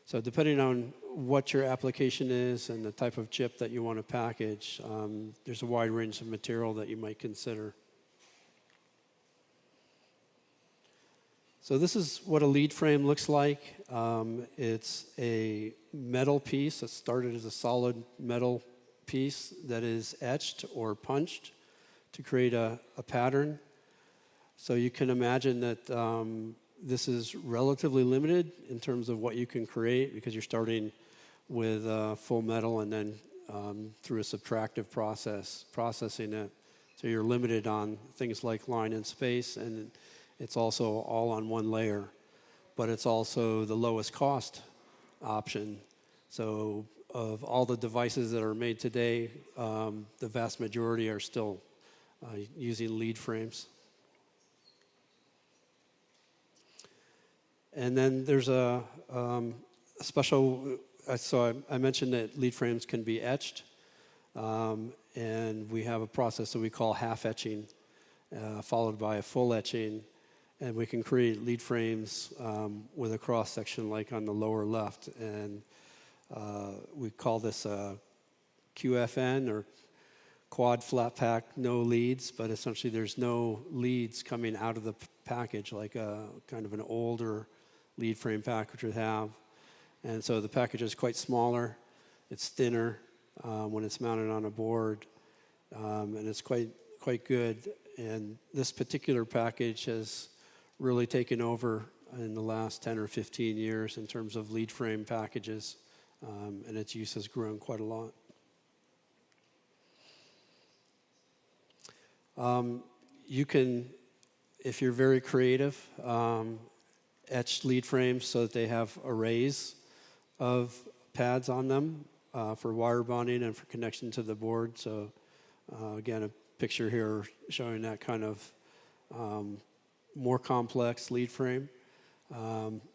So depending on what your application is and the type of chip that you want to package, there's a wide range of material that you might consider. So this is what a lead frame looks like. It's a metal piece that started as a solid metal piece that is etched or punched to create a pattern. So you can imagine that this is relatively limited in terms of what you can create because you're starting with full metal and then through a subtractive process, processing it. So you're limited on things like line and space, and it's also all on one layer, but it's also the lowest cost option. So of all the devices that are made today, the vast majority are still using lead frames. And then there's a special, so I mentioned that lead frames can be etched, and we have a process that we call half etching, followed by a full etching. And we can create lead frames with a cross section like on the lower left. And we call this QFN, or quad flat pack, no leads, but essentially there's no leads coming out of the package like a kind of an older lead frame package would have. And so the package is quite smaller, it's thinner when it's mounted on a board, and it's quite good. And this particular package has really taken over in the last 10 or 15 years in terms of lead frame packages, and its use has grown quite a lot. You can, if you're very creative, etch lead frames so that they have arrays of pads on them for wire bonding and for connection to the board. So again, a picture here showing that kind of more complex lead frame.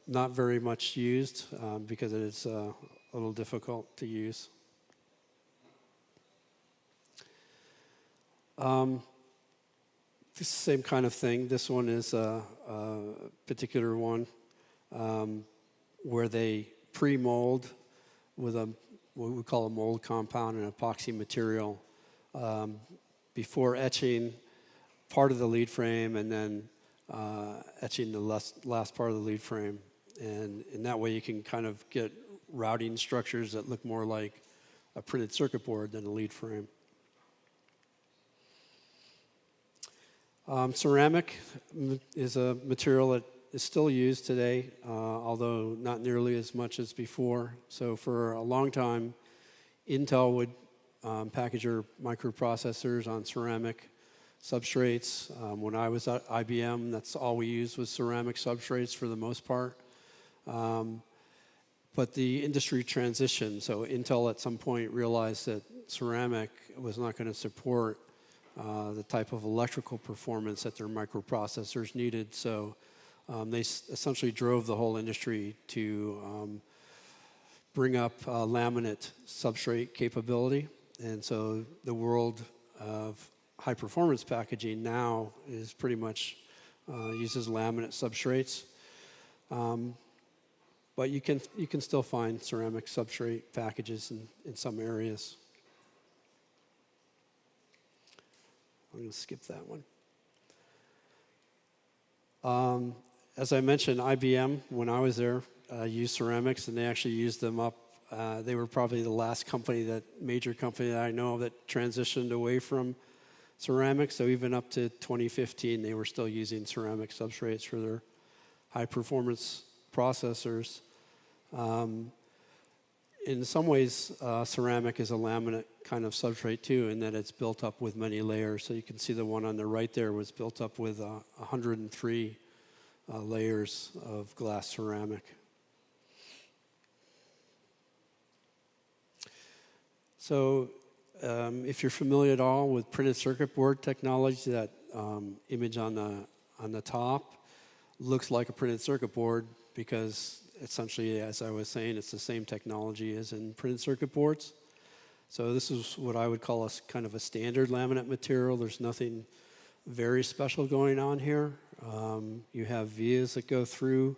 Not very much used because it is a little difficult to use. This same kind of thing. This one is a particular one where they pre-mold with what we call a mold compound and epoxy material before etching part of the lead frame and then etching the last part of the lead frame. And in that way you can kind of get routing structures that look more like a printed circuit board than a lead frame. Ceramic is a material that is still used today, although not nearly as much as before. So for a long time, Intel would package your microprocessors on ceramic substrates. When I was at IBM, that's all we used was ceramic substrates for the most part. But the industry transitioned, so Intel at some point realized that ceramic was not going to support the type of electrical performance that their microprocessors needed. So they essentially drove the whole industry to bring up laminate substrate capability. And so the world of high-performance packaging now is pretty much uses laminate substrates. But you can still find ceramic substrate packages in some areas. I'm going to skip that one. As I mentioned, IBM, when I was there, used ceramics, and they actually used them up. They were probably the last major company that I know of that transitioned away from ceramics. So even up to 2015, they were still using ceramic substrates for their high-performance processors. In some ways, ceramic is a laminate kind of substrate too, in that it's built up with many layers. So you can see the one on the right there was built up with 103 layers of glass ceramic. So if you're familiar at all with printed circuit board technology, that image on the top looks like a printed circuit board because essentially, as I was saying, it's the same technology as in printed circuit boards. So this is what I would call kind of a standard laminate material. There's nothing very special going on here. You have vias that go through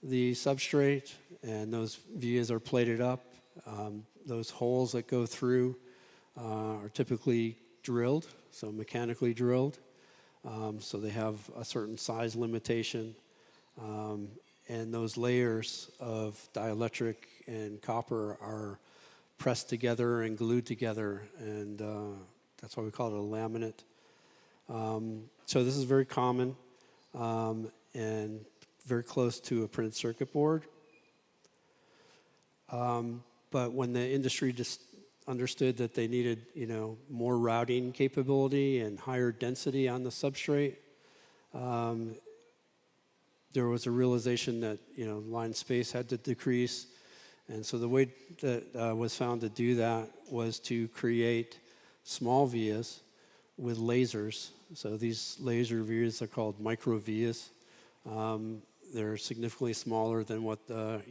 the substrate, and those vias are plated up. Those holes that go through are typically drilled, so mechanically drilled. So they have a certain size limitation. And those layers of dielectric and copper are pressed together and glued together, and that's why we call it a laminate. So this is very common and very close to a printed circuit board. But when the industry just understood that they needed, more routing capability and higher density on the substrate, there was a realization that line space had to decrease, and so the way that was found to do that was to create small vias with lasers. So these laser vias are called micro vias. They're significantly smaller than what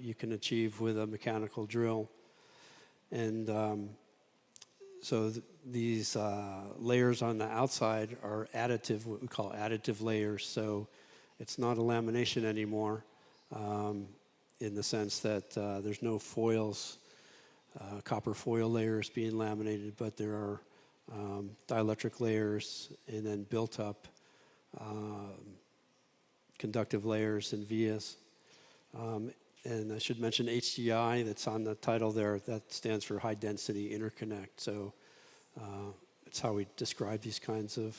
you can achieve with a mechanical drill, and so these layers on the outside are additive, what we call additive layers. So it's not a lamination anymore in the sense that there's no foils, copper foil layers being laminated, but there are dielectric layers and then built up conductive layers and vias. And I should mention HDI, that's on the title there, that stands for high density interconnect. So it's how we describe these kinds of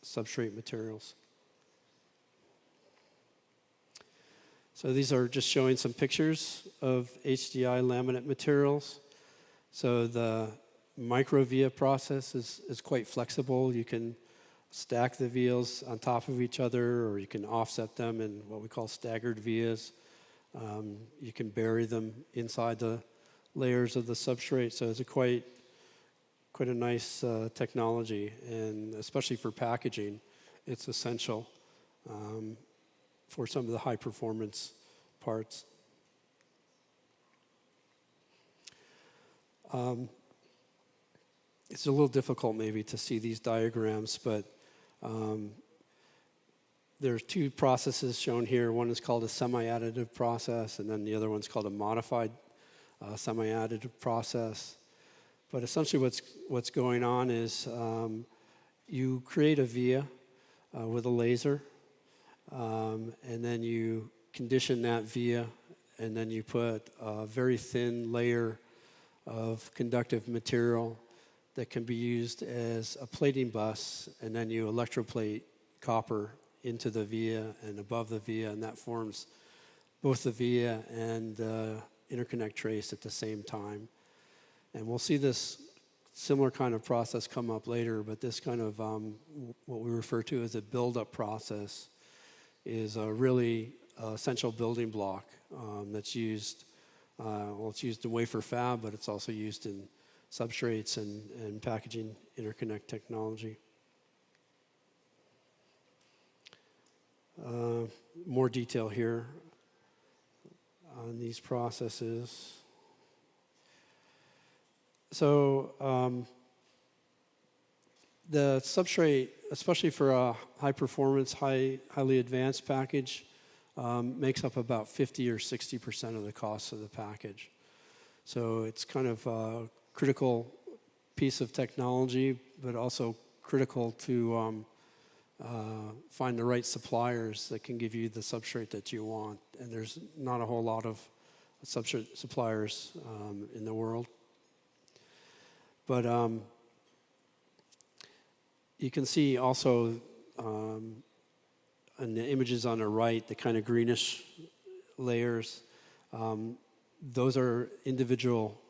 substrate materials. So these are just showing some pictures of HDI laminate materials. So the microvia process is quite flexible. You can stack the vias on top of each other, or you can offset them in what we call staggered vias. You can bury them inside the layers of the substrate. So it's quite a nice technology, and especially for packaging, it's essential for some of the high performance parts. It's a little difficult maybe to see these diagrams, but there are two processes shown here. One is called a semi-additive process, and then the other one's called a modified semi-additive process. But essentially what's going on is you create a via with a laser, and then you condition that via, and then you put a very thin layer of conductive material that can be used as a plating bus, and then you electroplate copper into the via and above the via, and that forms both the via and the interconnect trace at the same time. And we'll see this similar kind of process come up later, but this kind of what we refer to as a build-up process is a really essential building block that's used, well, it's used in wafer fab, but it's also used in substrates and packaging interconnect technology. More detail here on these processes. So the substrate, especially for a high-performance, highly advanced package, makes up about 50 or 60% of the cost of the package. So it's kind of a critical piece of technology, but also critical to find the right suppliers that can give you the substrate that you want. And there's not a whole lot of substrate suppliers in the world. But you can see also in the images on the right, the kind of greenish layers, those are individual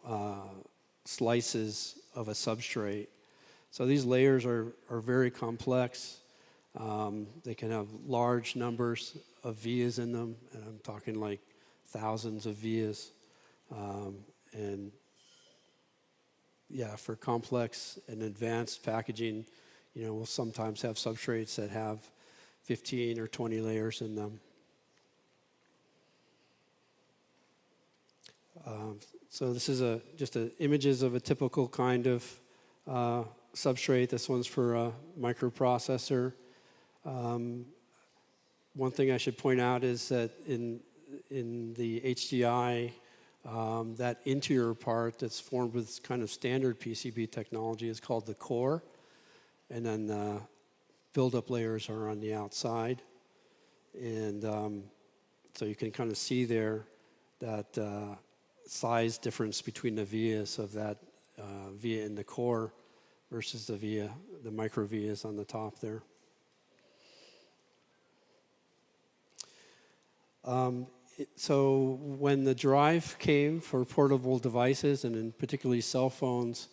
slices of a substrate. So these layers are very complex. They can have large numbers of vias in them, and I'm talking like thousands of vias. And yeah, for complex and advanced packaging, you know, we'll sometimes have substrates that have 15 or 20 layers in them. So this is just images of a typical kind of substrate. This one's for a microprocessor. One thing I should point out is that in the HDI, that interior part that's formed with kind of standard PCB technology is called the core, and then the build-up layers are on the outside. And so you can kind of see there that size difference between the vias of that via in the core versus the micro vias on the top there. So when the drive came for portable devices, and in particularly cell phones,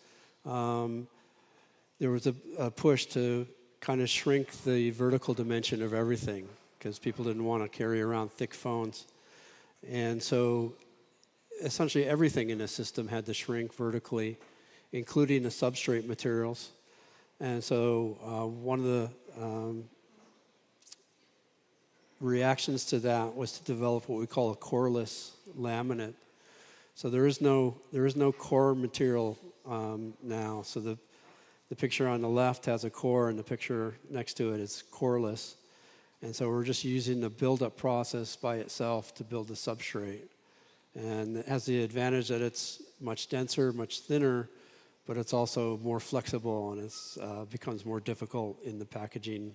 there was a push to kind of shrink the vertical dimension of everything because people didn't want to carry around thick phones. And so essentially everything in the system had to shrink vertically, including the substrate materials. And so one of the reactions to that was to develop what we call a coreless laminate. So there is no core material now. So the picture on the left has a core, and the picture next to it is coreless. And so we're just using the build-up process by itself to build the substrate. And it has the advantage that it's much denser, much thinner, but it's also more flexible, and it becomes more difficult in the packaging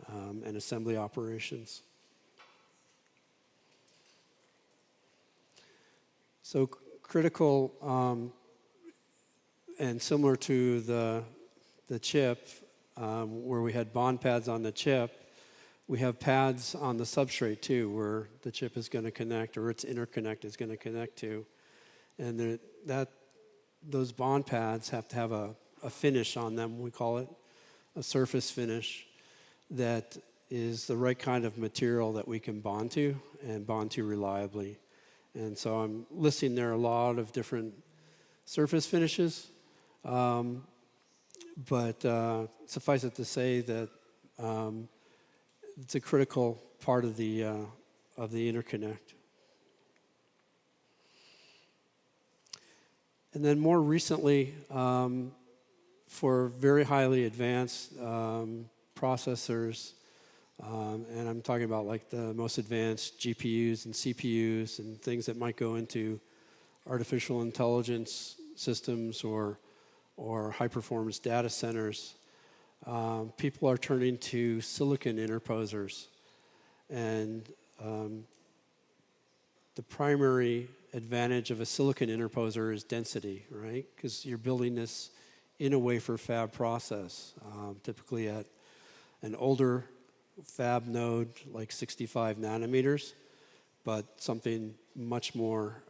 and assembly operations. So critical and similar to the chip, where we had bond pads on the chip, we have pads on the substrate too, where the chip is going to connect, or its interconnect is going to connect to. And those bond pads have to have a finish on them. We call it a surface finish that is the right kind of material that we can bond to and bond to reliably. And so I'm listing there a lot of different surface finishes, but suffice it to say that it's a critical part of the interconnect. And then more recently, for very highly advanced processors, and I'm talking about like the most advanced GPUs and CPUs and things that might go into artificial intelligence systems or high-performance data centers, people are turning to silicon interposers. And the primary advantage of a silicon interposer is density, right? Because you're building this in a wafer fab process, typically at an older fab node like 65 nanometers, but something much more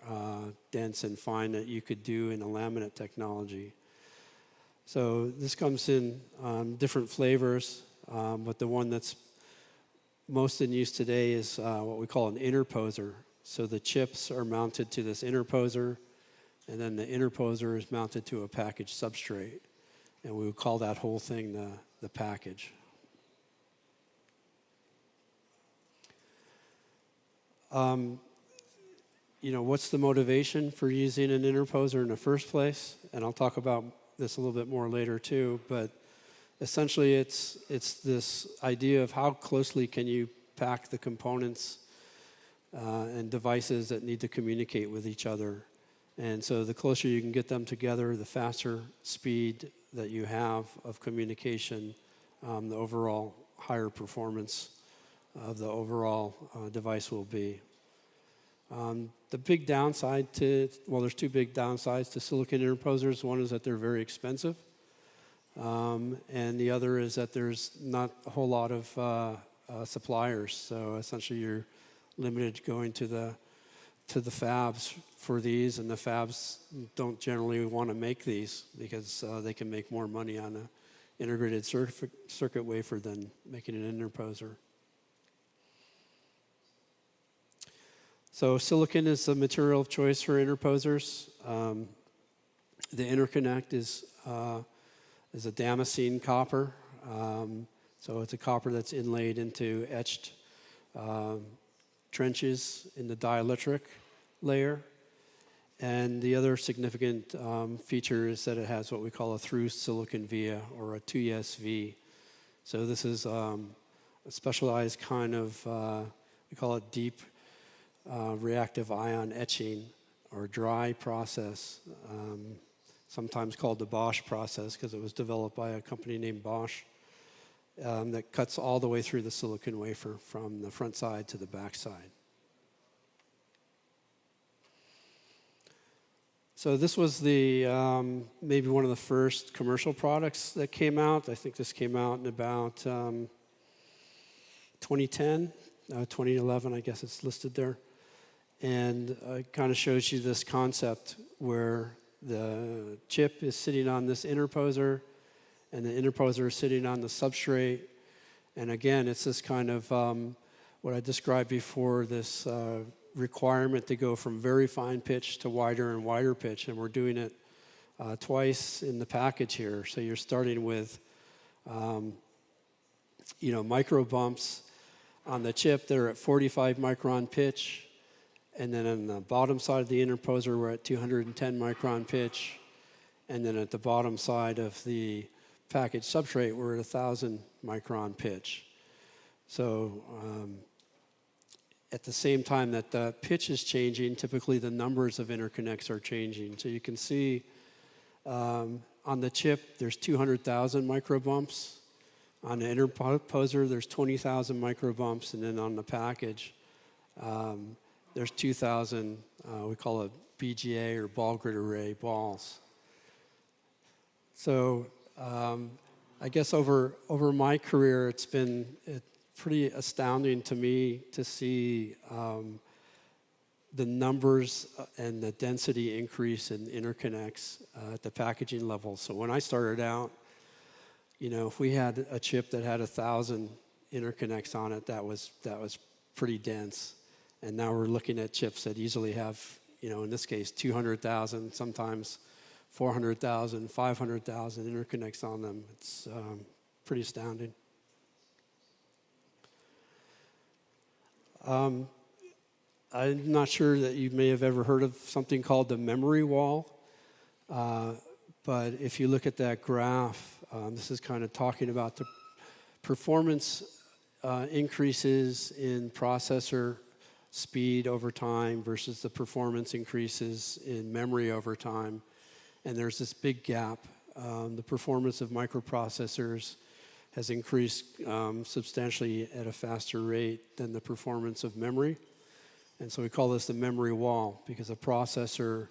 dense and fine that you could do in a laminate technology. So this comes in different flavors, but the one that's most in use today is what we call an interposer. So the chips are mounted to this interposer, and then the interposer is mounted to a package substrate. And we would call that whole thing the package. You know, what's the motivation for using an interposer in the first place? And I'll talk about this a little bit more later too, but essentially it's this idea of how closely can you pack the components and devices that need to communicate with each other. And so the closer you can get them together, the faster speed that you have of communication, the overall higher performance of the overall device will be. The big downside to, well, there's two big downsides to silicon interposers. One is that they're very expensive, and the other is that there's not a whole lot of suppliers. So essentially you're limited to going to the fabs for these, and the fabs don't generally want to make these because they can make more money on an integrated circuit wafer than making an interposer. So silicon is the material of choice for interposers. The interconnect is a damascene copper. So it's a copper that's inlaid into etched trenches in the dielectric layer. And the other significant feature is that it has what we call a through silicon via, or a 2ESV. So this is a specialized kind of, we call it deep reactive ion etching, or dry process, sometimes called the Bosch process because it was developed by a company named Bosch, that cuts all the way through the silicon wafer from the front side to the back side. So this was the maybe one of the first commercial products that came out. I think this came out in about 2010, 2011, I guess it's listed there. And it kind of shows you this concept where the chip is sitting on this interposer, and the interposer is sitting on the substrate. And again, it's this kind of what I described before, this requirement to go from very fine pitch to wider and wider pitch, and we're doing it twice in the package here. So you're starting with micro bumps on the chip that are at 45 micron pitch, and then on the bottom side of the interposer we're at 210 micron pitch, and then at the bottom side of the package substrate we're at 1,000 micron pitch. So at the same time that the pitch is changing, typically the numbers of interconnects are changing. So you can see on the chip there's 200,000 microbumps. On the interposer there's 20,000 microbumps, and then on the package there's 2,000, we call it BGA or ball grid array balls. So I guess over my career it's been pretty astounding to me to see the numbers and the density increase in interconnects at the packaging level. So when I started out, if we had a chip that had 1,000 interconnects on it, that was pretty dense. And now we're looking at chips that easily have, in this case, 200,000, sometimes 400,000, 500,000 interconnects on them. It's pretty astounding. I'm not sure that you may have ever heard of something called the memory wall, but if you look at that graph, this is kind of talking about the performance increases in processor speed over time versus the performance increases in memory over time. And there's this big gap. The performance of microprocessors has increased substantially at a faster rate than the performance of memory. And so we call this the memory wall, because a processor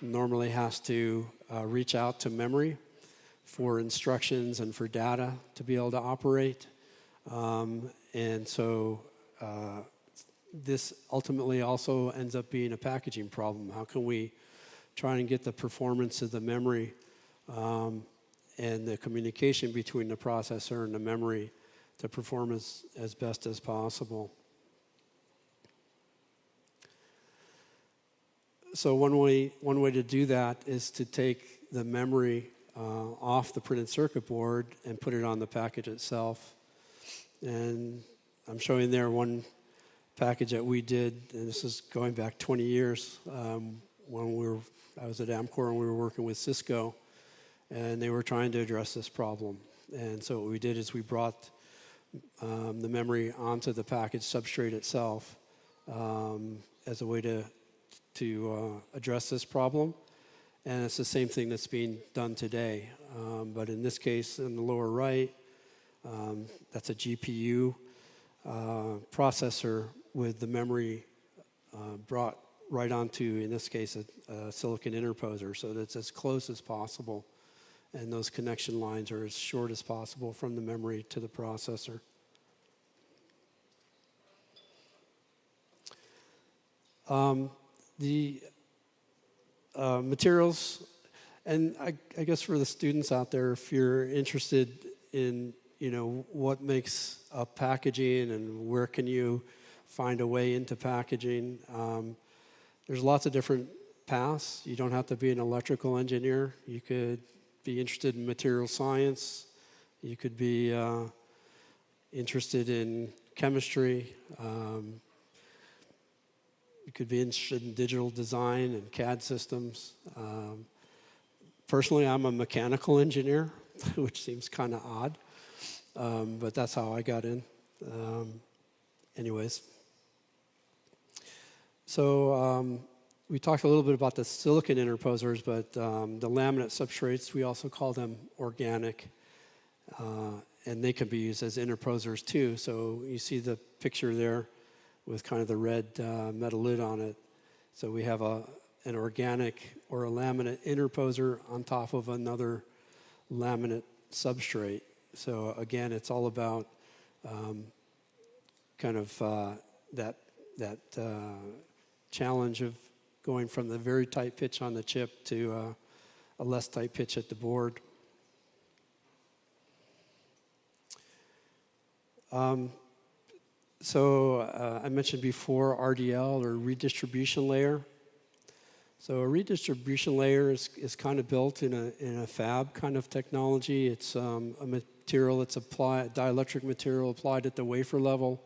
normally has to reach out to memory for instructions and for data to be able to operate. And so this ultimately also ends up being a packaging problem. How can we try and get the performance of the memory and the communication between the processor and the memory to perform as best as possible? So one way to do that is to take the memory off the printed circuit board and put it on the package itself. And I'm showing there one package that we did, and this is going back 20 years when I was at Amcor and we were working with Cisco, and they were trying to address this problem. And so what we did is we brought the memory onto the package substrate itself as a way to address this problem. And it's the same thing that's being done today. But in this case, in the lower right, that's a GPU processor with the memory brought right onto, in this case, a silicon interposer, so that it's as close as possible. And those connection lines are as short as possible from the memory to the processor. The materials, and I guess for the students out there, if you're interested in, what makes up packaging and where can you find a way into packaging, there's lots of different paths. You don't have to be an electrical engineer. You could be interested in material science. You could be interested in chemistry. You could be interested in digital design and CAD systems. Personally, I'm a mechanical engineer, which seems kind of odd, but that's how I got in. Anyways. So we talked a little bit about the silicon interposers, but the laminate substrates, we also call them organic, and they can be used as interposers too. So you see the picture there with kind of the red metal lid on it. So we have an organic or a laminate interposer on top of another laminate substrate. So again, it's all about kind of that challenge of going from the very tight pitch on the chip to a less tight pitch at the board. So I mentioned before RDL, or redistribution layer. So a redistribution layer is kind of built in a fab kind of technology. It's a material that's applied, dielectric material applied at the wafer level,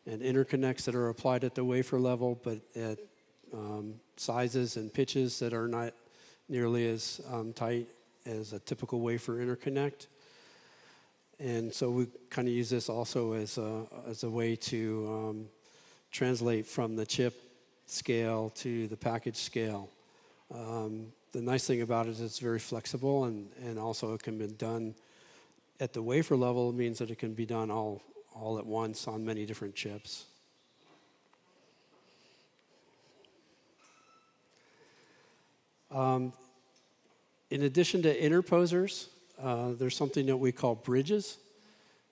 and interconnects that are applied at the wafer level, but at sizes and pitches that are not nearly as tight as a typical wafer interconnect. And so we kind of use this also as a way to translate from the chip scale to the package scale. The nice thing about it is it's very flexible, and also it can be done at the wafer level. It means that it can be done all at once on many different chips. In addition to interposers, there's something that we call bridges.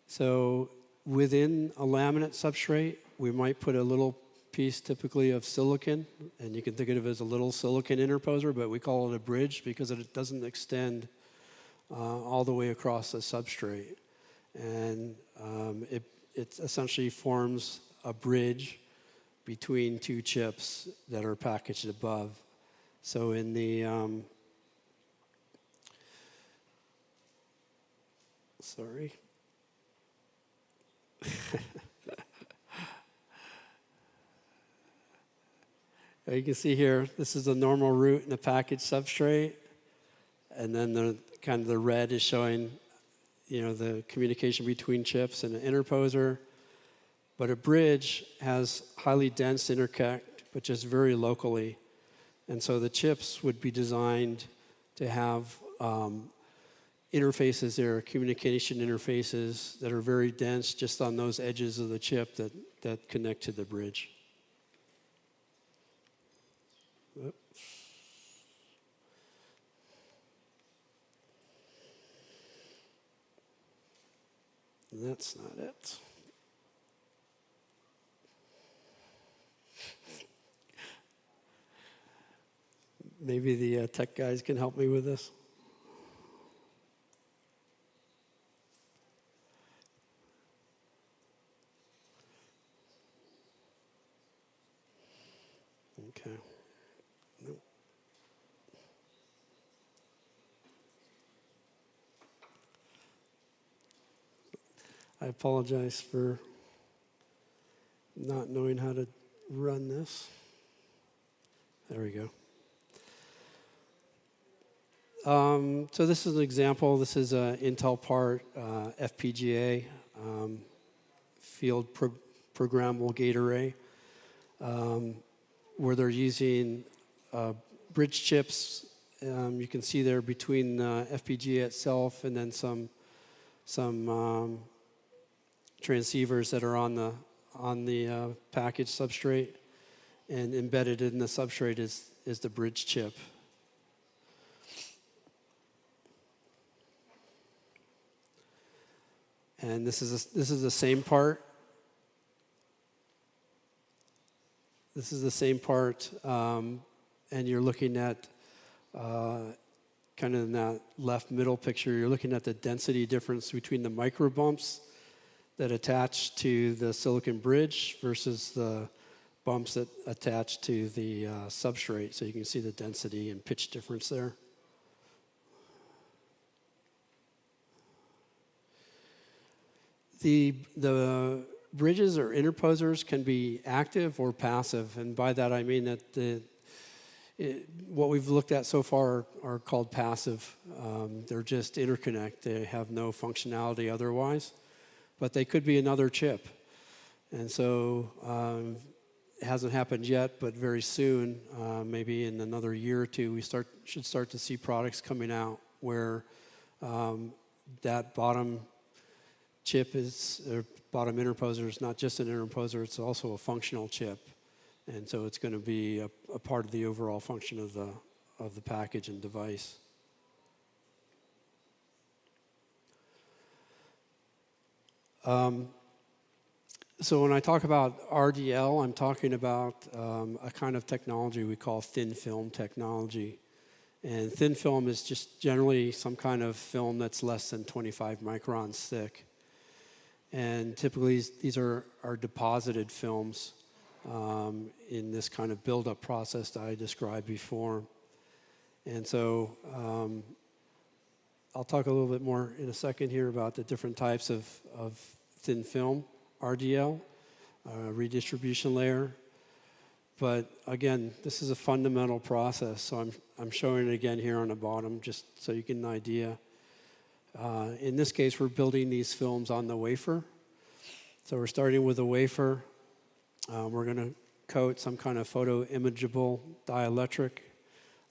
So within a laminate substrate, we might put a little piece typically of silicon, and you can think of it as a little silicon interposer, but we call it a bridge because it doesn't extend all the way across the substrate. And it essentially forms a bridge between two chips that are packaged above. So in the sorry. You can see here, this is a normal route in a package substrate, and then the red is showing, the communication between chips and an interposer. But a bridge has highly dense interconnect, but just very locally. And so the chips would be designed to have interfaces there, communication interfaces that are very dense just on those edges of the chip that connect to the bridge. Oops. That's not it. maybe the tech guys can help me with this. Okay. Nope. I apologize for not knowing how to run this. There we go. So this is an example. This is an Intel part, FPGA, field programmable gate array, where they're using bridge chips. You can see there between the FPGA itself and then some transceivers that are on the package substrate, and embedded in the substrate is the bridge chip. And this is the same part. This is the same part, and you're looking at kind of in that left middle picture. You're looking at the density difference between the micro bumps that attach to the silicon bridge versus the bumps that attach to the substrate. So you can see the density and pitch difference there. The bridges or interposers can be active or passive, and by that I mean that what we've looked at so far are called passive. They're just interconnect. They have no functionality otherwise, but they could be another chip. And so it hasn't happened yet, but very soon, maybe in another year or two, we should start to see products coming out where that bottom chip or bottom interposer is not just an interposer, it's also a functional chip. And so it's going to be a part of the overall function of the package and device. So when I talk about RDL, I'm talking about a kind of technology we call thin film technology. And thin film is just generally some kind of film that's less than 25 microns thick. And typically these are deposited films in this kind of build-up process that I described before. And so I'll talk a little bit more in a second here about the different types of thin film, RDL, redistribution layer. But again, this is a fundamental process, so I'm showing it again here on the bottom just so you get an idea. In this case, we're building these films on the wafer. So we're starting with a wafer. We're going to coat some kind of photo-imageable dielectric.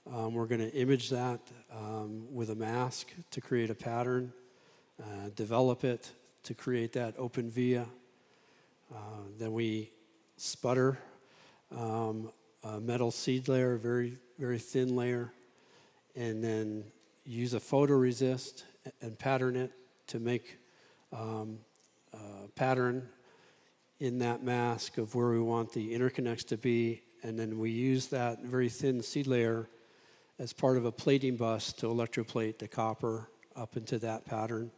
We're going to image that with a mask to create a pattern, develop it to create that open via. Then we sputter a metal seed layer, a very, very thin layer, and then use a photoresist and pattern it to make a pattern in that mask of where we want the interconnects to be, and then we use that very thin seed layer as part of a plating bus to electroplate the copper up into that pattern.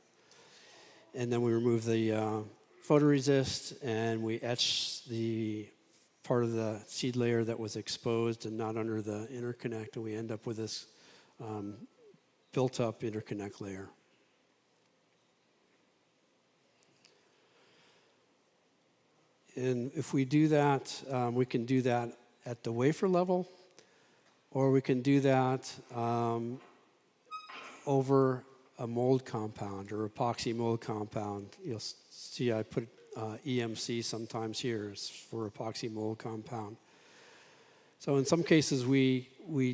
And then we remove the photoresist and we etch the part of the seed layer that was exposed and not under the interconnect, and we end up with this built-up interconnect layer. And if we do that, we can do that at the wafer level, or we can do that over a mold compound or epoxy mold compound. You'll see I put EMC sometimes here for epoxy mold compound. So in some cases, we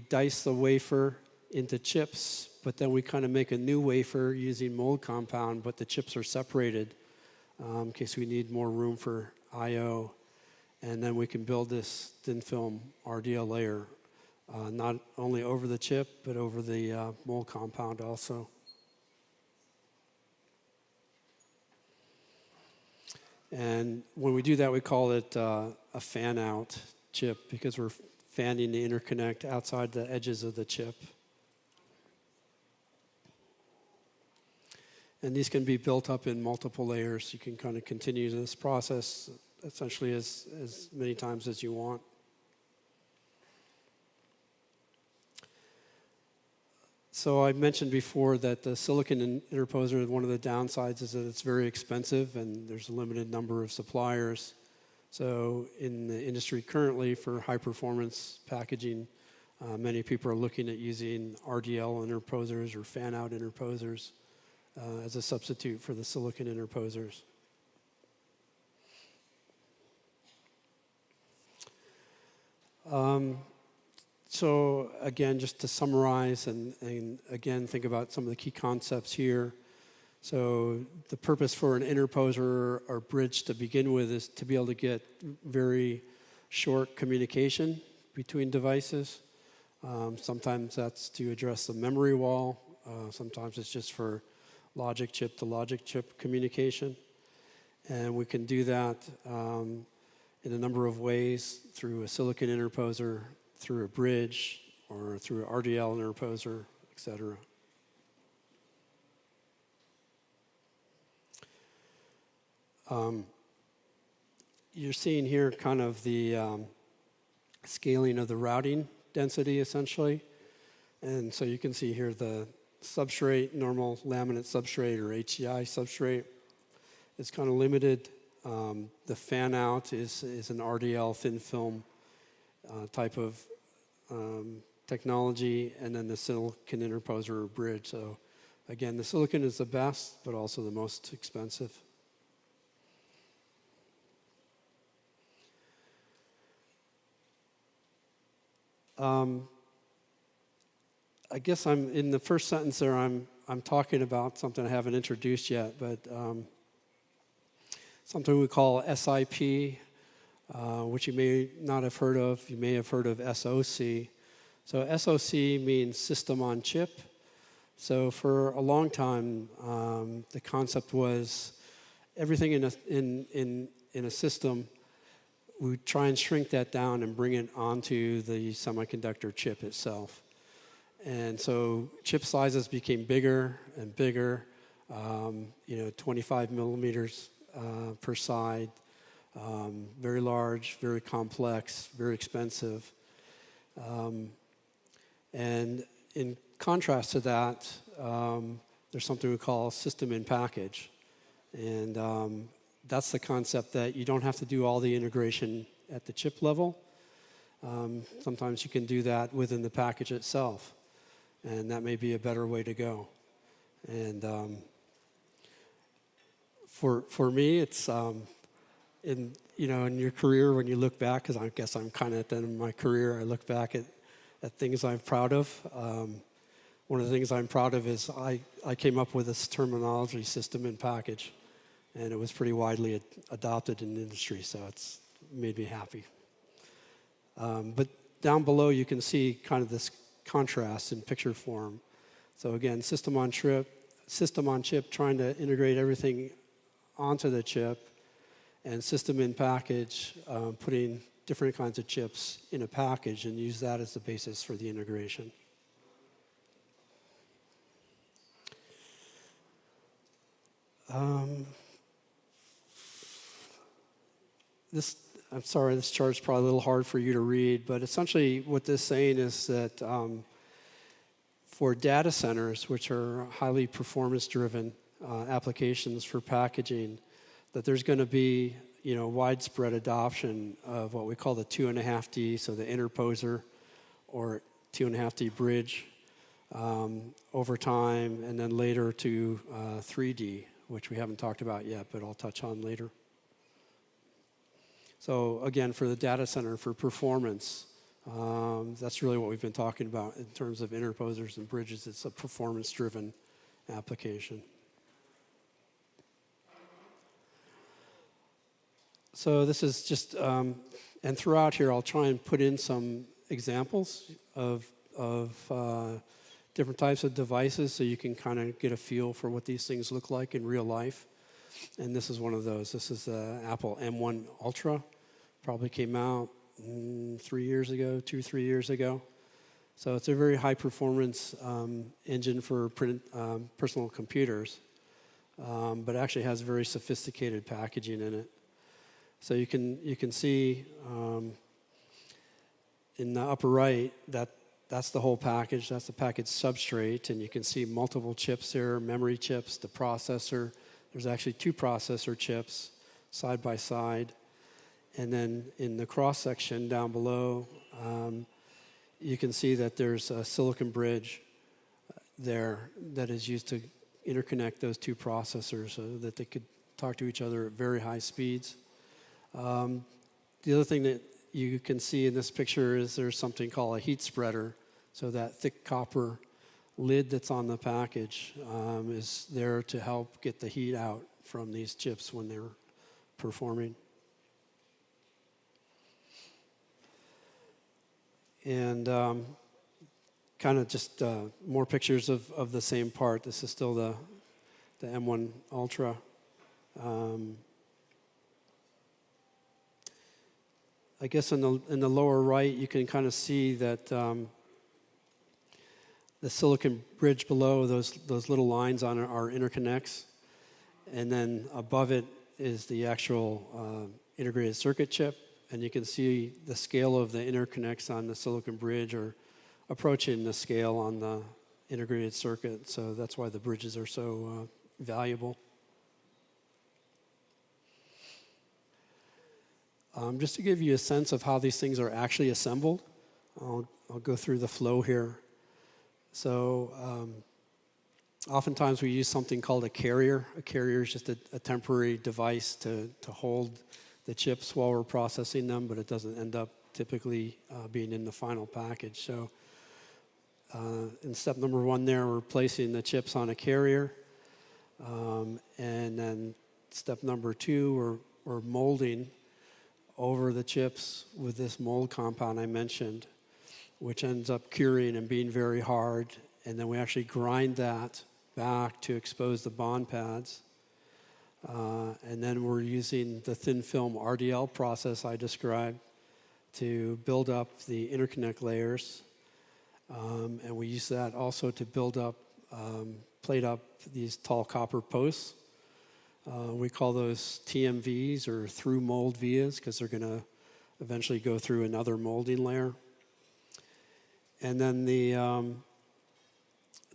dice the wafer into chips, but then we kind of make a new wafer using mold compound, but the chips are separated in case we need more room for I/O, and then we can build this thin film RDL layer, not only over the chip, but over the mold compound also. And when we do that, we call it a fan-out chip because we're fanning the interconnect outside the edges of the chip. And these can be built up in multiple layers. You can kind of continue this process essentially as many times as you want. So I mentioned before that the silicon interposer, one of the downsides is that it's very expensive and there's a limited number of suppliers. So in the industry currently for high performance packaging, many people are looking at using RDL interposers or fan out interposers as a substitute for the silicon interposers. So again, just to summarize and again think about some of the key concepts here. So the purpose for an interposer or bridge to begin with is to be able to get very short communication between devices. Sometimes that's to address the memory wall. Sometimes it's just for logic chip to logic chip communication. And we can do that in a number of ways, through a silicon interposer, through a bridge, or through an RDL interposer, etc. You're seeing here kind of the scaling of the routing density, essentially. And so you can see here the substrate, normal laminate substrate or HDI substrate is kind of limited. The fan out is an RDL thin film type of technology, and then the silicon interposer or bridge. So again, the silicon is the best, but also the most expensive. I guess I'm in the first sentence there. I'm talking about something I haven't introduced yet, but something we call SIP, which you may not have heard of. You may have heard of SOC. So SOC means system on chip. So for a long time, the concept was everything in a system, we try and shrink that down and bring it onto the semiconductor chip itself. And so chip sizes became bigger and bigger, 25 millimeters per side, very large, very complex, very expensive. And in contrast to that, there's something we call system in package. And that's the concept that you don't have to do all the integration at the chip level. Sometimes you can do that within the package itself. And that may be a better way to go. And for me, it's in your career, when you look back, because I guess I'm kind of at the end of my career, I look back at things I'm proud of. One of the things I'm proud of is I came up with this terminology, system in package, and it was pretty widely adopted in the industry, so it's made me happy. But down below, you can see kind of this contrast in picture form. So again, system on chip, trying to integrate everything onto the chip, and system in package, putting different kinds of chips in a package and use that as the basis for the integration. I'm sorry, this chart's probably a little hard for you to read, but essentially what this is saying is that for data centers, which are highly performance-driven applications for packaging, that there's going to be widespread adoption of what we call the 2.5D, so the interposer or 2.5D bridge over time, and then later to 3D, which we haven't talked about yet, but I'll touch on later. So again, for the data center, for performance, that's really what we've been talking about in terms of interposers and bridges. It's a performance-driven application. So this is just, and throughout here, I'll try and put in some examples of different types of devices so you can kind of get a feel for what these things look like in real life. And this is one of those. This is the Apple M1 Ultra. Probably came out 3 years ago, 2-3 years ago. So it's a very high performance engine for personal computers, but actually has very sophisticated packaging in it. So you can see in the upper right that's the whole package. That's the package substrate, and you can see multiple chips there, memory chips, the processor. There's actually 2 processor chips side by side. And then in the cross section down below, you can see that there's a silicon bridge there that is used to interconnect those 2 processors so that they could talk to each other at very high speeds. The other thing that you can see in this picture is there's something called a heat spreader. So that thick copper lid that's on the package is there to help get the heat out from these chips when they're performing. And kind of just more pictures of the same part. This is still the M1 Ultra. I guess in the lower right, you can kind of see that the silicon bridge below, those little lines on it are interconnects. And then above it is the actual integrated circuit chip. And you can see the scale of the interconnects on the silicon bridge are approaching the scale on the integrated circuit. So that's why the bridges are so valuable. Just to give you a sense of how these things are actually assembled, I'll go through the flow here. So oftentimes we use something called a carrier. A carrier is just a temporary device to hold the chips while we're processing them, but it doesn't end up typically being in the final package. So in step number 1 there, we're placing the chips on a carrier. And then step number 2, we're molding over the chips with this mold compound I mentioned, which ends up curing and being very hard. And then we actually grind that back to expose the bond pads. And then we're using the thin film RDL process I described to build up the interconnect layers. And we use that also to build up, plate up these tall copper posts. We call those TMVs or through mold vias because they're going to eventually go through another molding layer. And then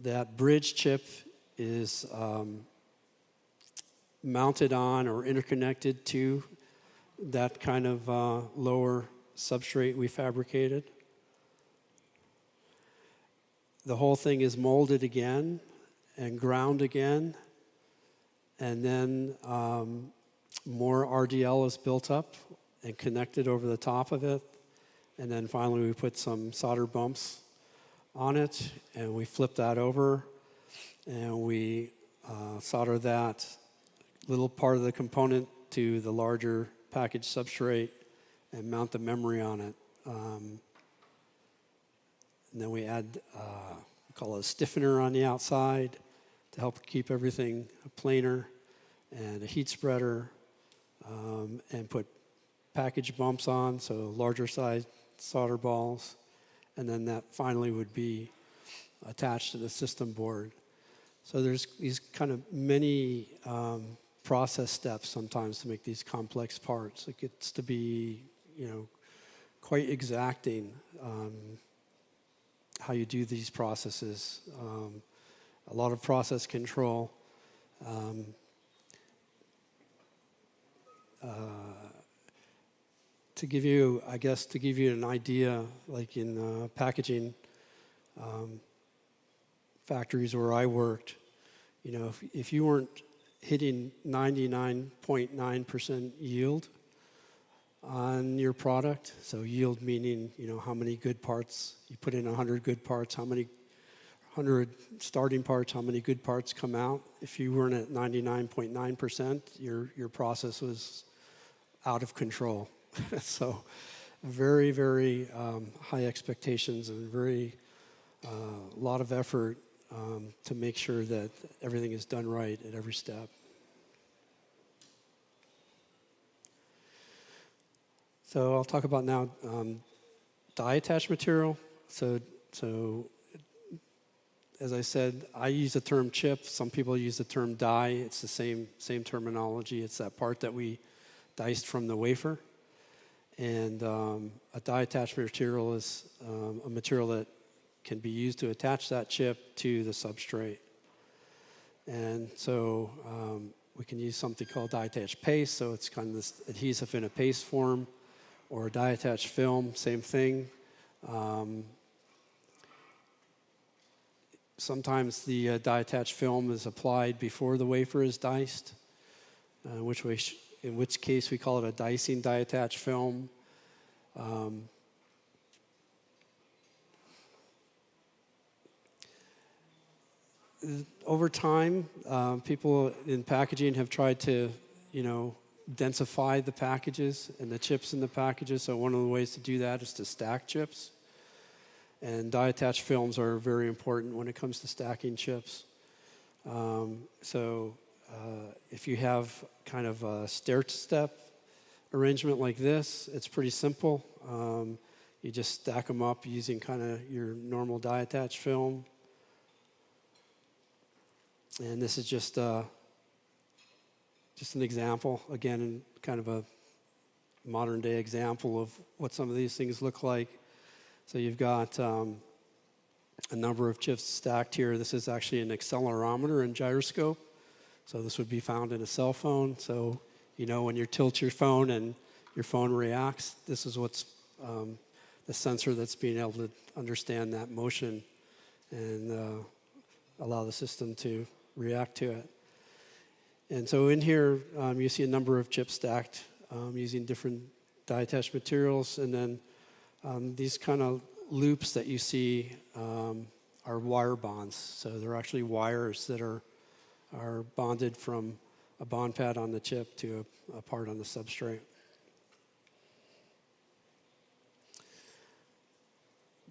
that bridge chip is mounted on or interconnected to that kind of lower substrate we fabricated. The whole thing is molded again and ground again. And then more RDL is built up and connected over the top of it. And then finally we put some solder bumps on it and we flip that over and we solder that little part of the component to the larger package substrate and mount the memory on it. And then we add, we call it a stiffener on the outside to help keep everything planar, and a heat spreader, and put package bumps on, so larger size solder balls, and then that finally would be attached to the system board. So there's these kind of many process steps sometimes to make these complex parts. It gets to be, quite exacting how you do these processes. A lot of process control. To give you an idea, like in packaging factories where I worked, if you weren't hitting 99.9% yield on your product, so yield meaning, how many good parts, you put in 100 good parts, how many 100 starting parts, how many good parts come out. If you weren't at 99.9%, your process was out of control. So very, very high expectations and very lot of effort to make sure that everything is done right at every step. So I'll talk about now die attach material. So as I said, I use the term chip. Some people use the term die. It's the same terminology. It's that part that we diced from the wafer. And a die attach material is a material that can be used to attach that chip to the substrate. And so we can use something called die attach paste. So it's kind of this adhesive in a paste form, or a die attach film, same thing. Sometimes the die attach film is applied before the wafer is diced, in which case we call it a dicing die attach film. Over time, people in packaging have tried to, densify the packages and the chips in the packages. So one of the ways to do that is to stack chips. And die attach films are very important when it comes to stacking chips. If you have kind of a stair-step arrangement like this, it's pretty simple. You just stack them up using kind of your normal die attach film. And this is just an example, again, kind of a modern day example of what some of these things look like. So you've got a number of chips stacked here. This is actually an accelerometer and gyroscope. So this would be found in a cell phone. So, when you tilt your phone and your phone reacts, this is what's the sensor that's being able to understand that motion and allow the system to react to it. And so in here, you see a number of chips stacked using different die attach materials. And then these kind of loops that you see are wire bonds. So they're actually wires that are bonded from a bond pad on the chip to a part on the substrate.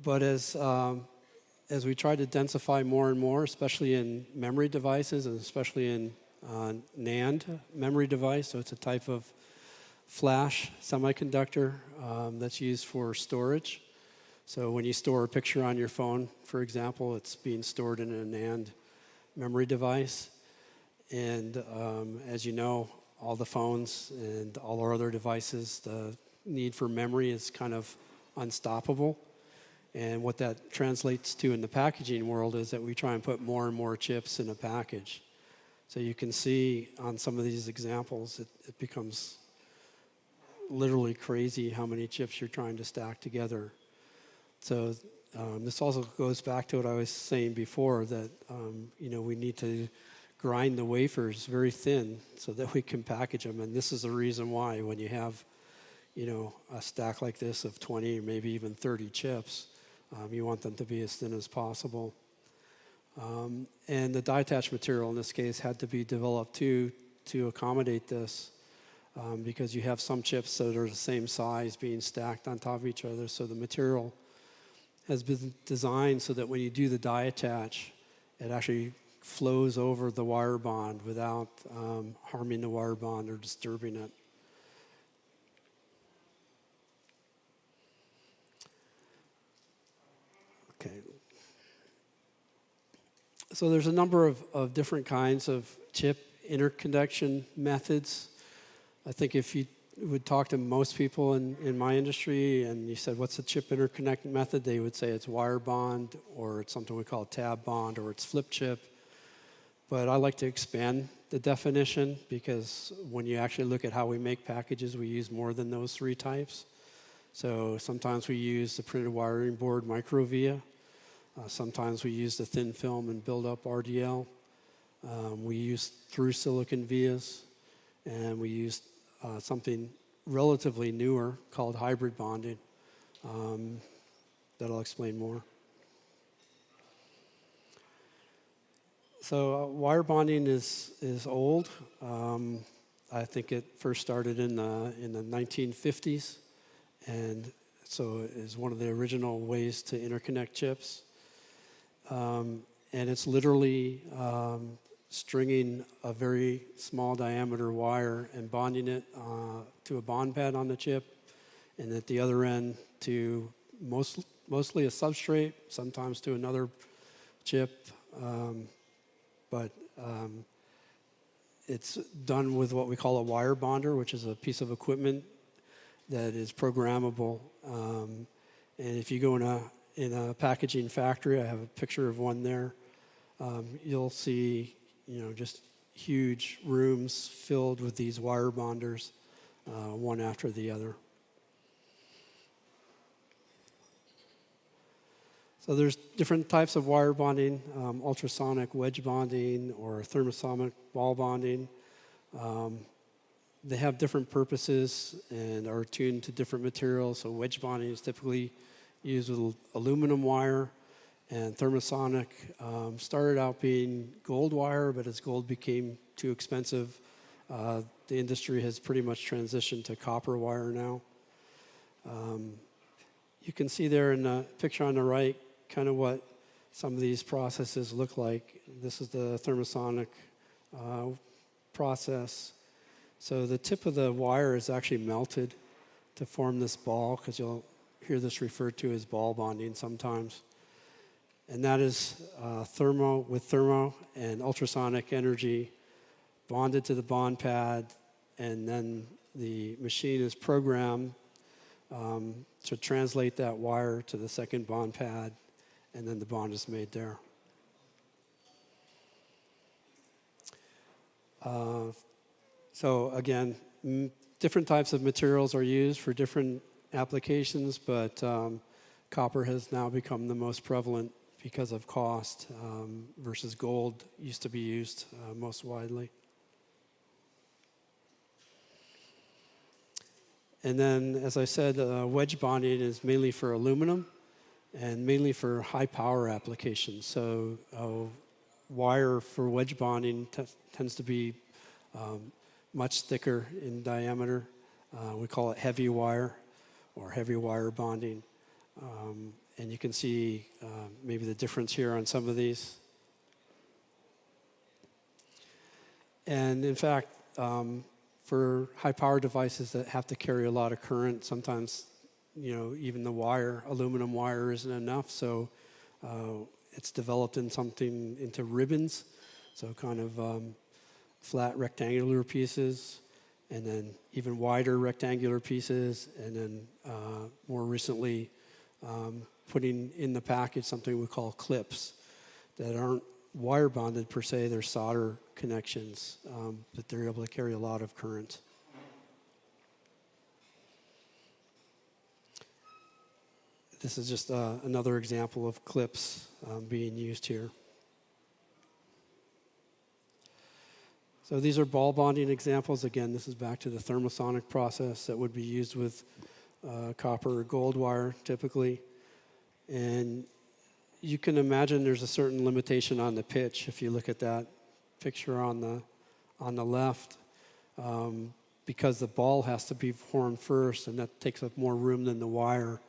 But as we try to densify more and more, especially in memory devices and especially in NAND memory device, so it's a type of flash semiconductor that's used for storage. So when you store a picture on your phone, for example, it's being stored in a NAND memory device. And as you know, all the phones and all our other devices, the need for memory is kind of unstoppable. And what that translates to in the packaging world is that we try and put more and more chips in a package. So you can see on some of these examples, it becomes literally crazy how many chips you're trying to stack together. So this also goes back to what I was saying before, that we need to grind the wafers very thin so that we can package them. And this is the reason why when you have, a stack like this of 20 or maybe even 30 chips, you want them to be as thin as possible. And the die attach material in this case had to be developed to accommodate this because you have some chips that are the same size being stacked on top of each other. So the material has been designed so that when you do the die attach, it actually flows over the wire bond without harming the wire bond or disturbing it. Okay. So there's a number of different kinds of chip interconnection methods. I think if you would talk to most people in my industry and you said, what's a chip interconnect method? They would say it's wire bond, or it's something we call tab bond, or it's flip chip. But I like to expand the definition because when you actually look at how we make packages, we use more than those three types. So sometimes we use the printed wiring board microvia. Sometimes we use the thin film and build up RDL. We use through silicon vias, and we use something relatively newer called hybrid bonding that I'll explain more. So wire bonding is old. I think it first started in the 1950s, and so it is one of the original ways to interconnect chips. And it's literally stringing a very small diameter wire and bonding it to a bond pad on the chip, and at the other end to mostly a substrate, sometimes to another chip, but it's done with what we call a wire bonder, which is a piece of equipment that is programmable. And if you go in a packaging factory, I have a picture of one there, you'll see, just huge rooms filled with these wire bonders, one after the other. So there's different types of wire bonding, ultrasonic wedge bonding or thermosonic ball bonding. They have different purposes and are tuned to different materials. So wedge bonding is typically used with aluminum wire, and thermosonic started out being gold wire, but as gold became too expensive, the industry has pretty much transitioned to copper wire now. You can see there in the picture on the right kind of what some of these processes look like. This is the thermosonic process. So the tip of the wire is actually melted to form this ball, because you'll hear this referred to as ball bonding sometimes. And that is thermo and ultrasonic energy bonded to the bond pad, and then the machine is programmed to translate that wire to the second bond pad, and then the bond is made there. So again, different types of materials are used for different applications, but copper has now become the most prevalent because of cost, versus gold used to be used most widely. And then, as I said, wedge bonding is mainly for aluminum and mainly for high power applications. So wire for wedge bonding tends to be much thicker in diameter. We call it heavy wire or heavy wire bonding. And you can see maybe the difference here on some of these. And in fact, for high power devices that have to carry a lot of current, sometimes, even the wire, aluminum wire, isn't enough. So it's developed into ribbons. So kind of flat rectangular pieces, and then even wider rectangular pieces, and then more recently putting in the package something we call clips that aren't wire bonded per se, they're solder connections, but they're able to carry a lot of current. This is just another example of clips being used here. So these are ball bonding examples. Again, this is back to the thermosonic process that would be used with copper or gold wire typically. And you can imagine there's a certain limitation on the pitch if you look at that picture on the left, because the ball has to be formed first, and that takes up more room than the wire.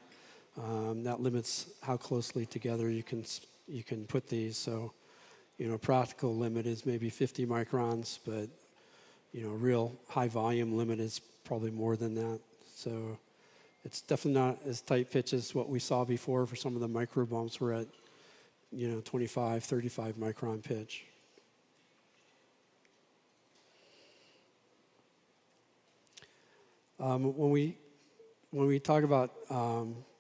That limits how closely together you can put these. So, practical limit is maybe 50 microns, but real high volume limit is probably more than that. So it's definitely not as tight pitch as what we saw before for some of the micro bumps. We're at 25, 35 micron pitch. When we talk about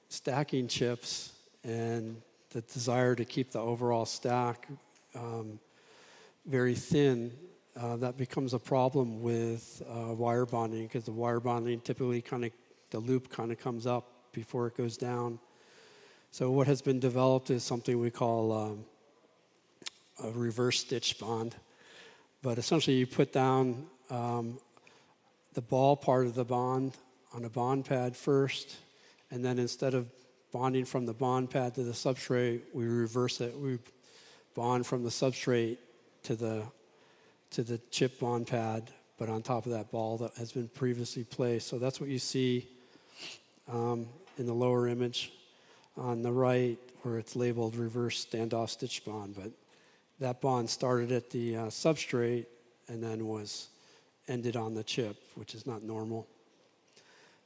stacking chips and the desire to keep the overall stack very thin, that becomes a problem with wire bonding, because the wire bonding typically the loop comes up before it goes down. So what has been developed is something we call a reverse stitch bond. But essentially you put down the ball part of the bond on a bond pad first, and then instead of bonding from the bond pad to the substrate, we reverse it. We bond from the substrate to the chip bond pad, but on top of that ball that has been previously placed. So that's what you see in the lower image on the right, where it's labeled reverse standoff stitch bond. But that bond started at the substrate and then was ended on the chip, which is not normal.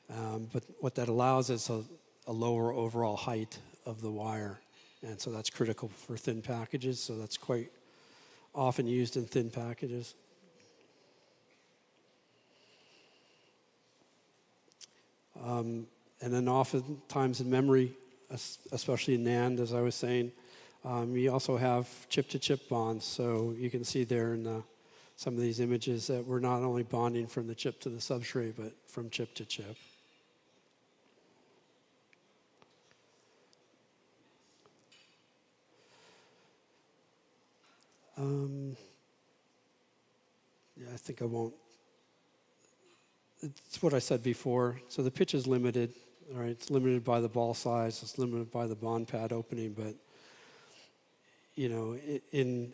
But what that allows is a lower overall height of the wire. And so that's critical for thin packages, so that's quite often used in thin packages. And then oftentimes in memory, especially in NAND, as I was saying, you also have chip-to-chip bonds. So you can see there in some of these images that we're not only bonding from the chip to the substrate, but from chip to chip. Yeah, I think I won't. It's what I said before. So the pitch is limited, all right? It's limited by the ball size. It's limited by the bond pad opening. But, you know, in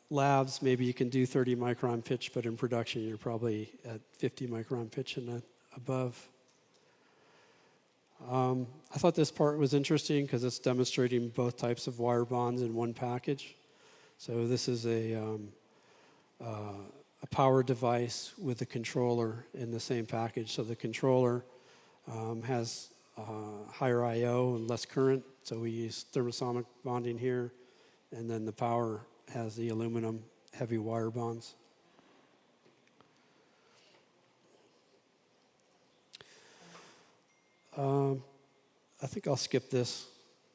labs, maybe you can do 30 micron pitch, but in production, you're probably at 50 micron pitch and above. I thought this part was interesting because it's demonstrating both types of wire bonds in one package. So this is a power device with a controller in the same package. So the controller has higher I/O and less current. So we use thermosonic bonding here, and then the power has the aluminum heavy wire bonds. I think I'll skip this.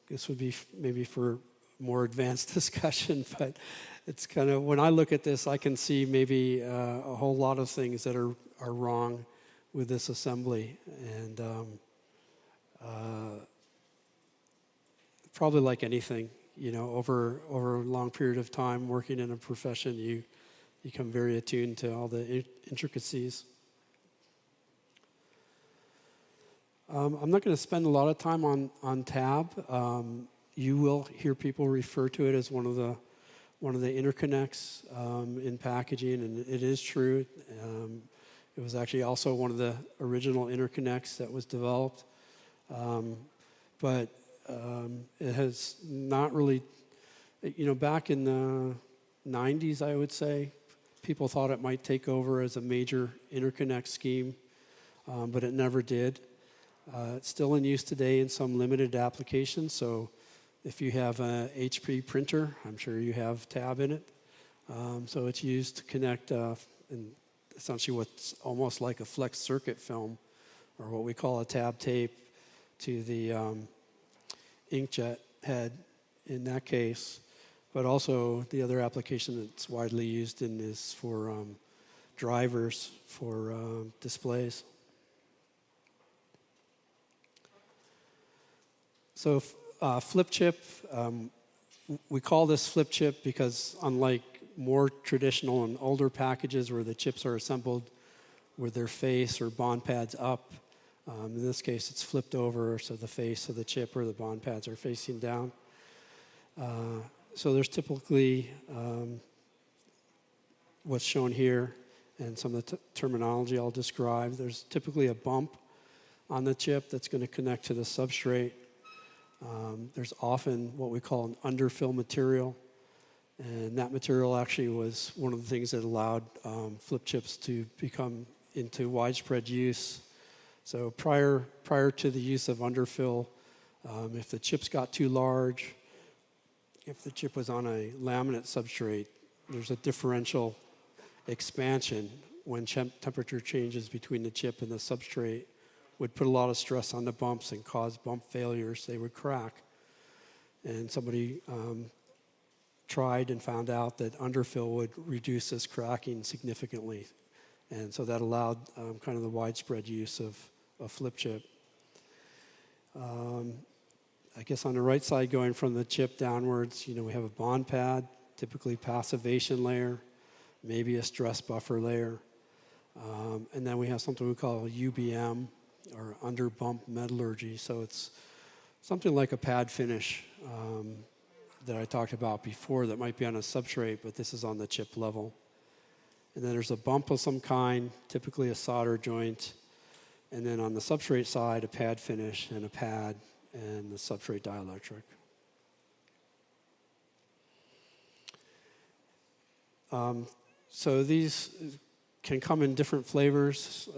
This would be maybe for more advanced discussion, but it's kind of, when I look at this, I can see maybe a whole lot of things that are wrong with this assembly. And probably like anything, you know, over a long period of time working in a profession, you become very attuned to all the intricacies. I'm not going to spend a lot of time on tab. You will hear people refer to it as one of the interconnects in packaging, and it is true. It was actually also one of the original interconnects that was developed, but it has not really, you know, back in the 90s, I would say, people thought it might take over as a major interconnect scheme, but it never did. It's still in use today in some limited applications. So if you have an HP printer, I'm sure you have tab in it. So it's used to connect in essentially what's almost like a flex circuit film, or what we call a tab tape, to the inkjet head in that case. But also the other application that's widely used in is for drivers for displays. So flip chip, we call this flip chip because unlike more traditional and older packages where the chips are assembled with their face or bond pads up, in this case it's flipped over, so the face of the chip or the bond pads are facing down. So there's typically what's shown here and some of the terminology I'll describe. There's typically a bump on the chip that's going to connect to the substrate. There's often what we call an underfill material, and that material actually was one of the things that allowed flip chips to become into widespread use. So prior to the use of underfill, if the chips got too large, if the chip was on a laminate substrate, there's a differential expansion when temperature changes between the chip and the substrate would put a lot of stress on the bumps and cause bump failures. They would crack. And somebody tried and found out that underfill would reduce this cracking significantly. And so that allowed kind of the widespread use of flip chip. I guess on the right side, going from the chip downwards, you know, we have a bond pad, typically passivation layer, maybe a stress buffer layer. And then we have something we call UBM, or under bump metallurgy. So it's something like a pad finish that I talked about before that might be on a substrate, but this is on the chip level. And then there's a bump of some kind, typically a solder joint. And then on the substrate side, a pad finish and a pad and the substrate dielectric. So these can come in different flavors.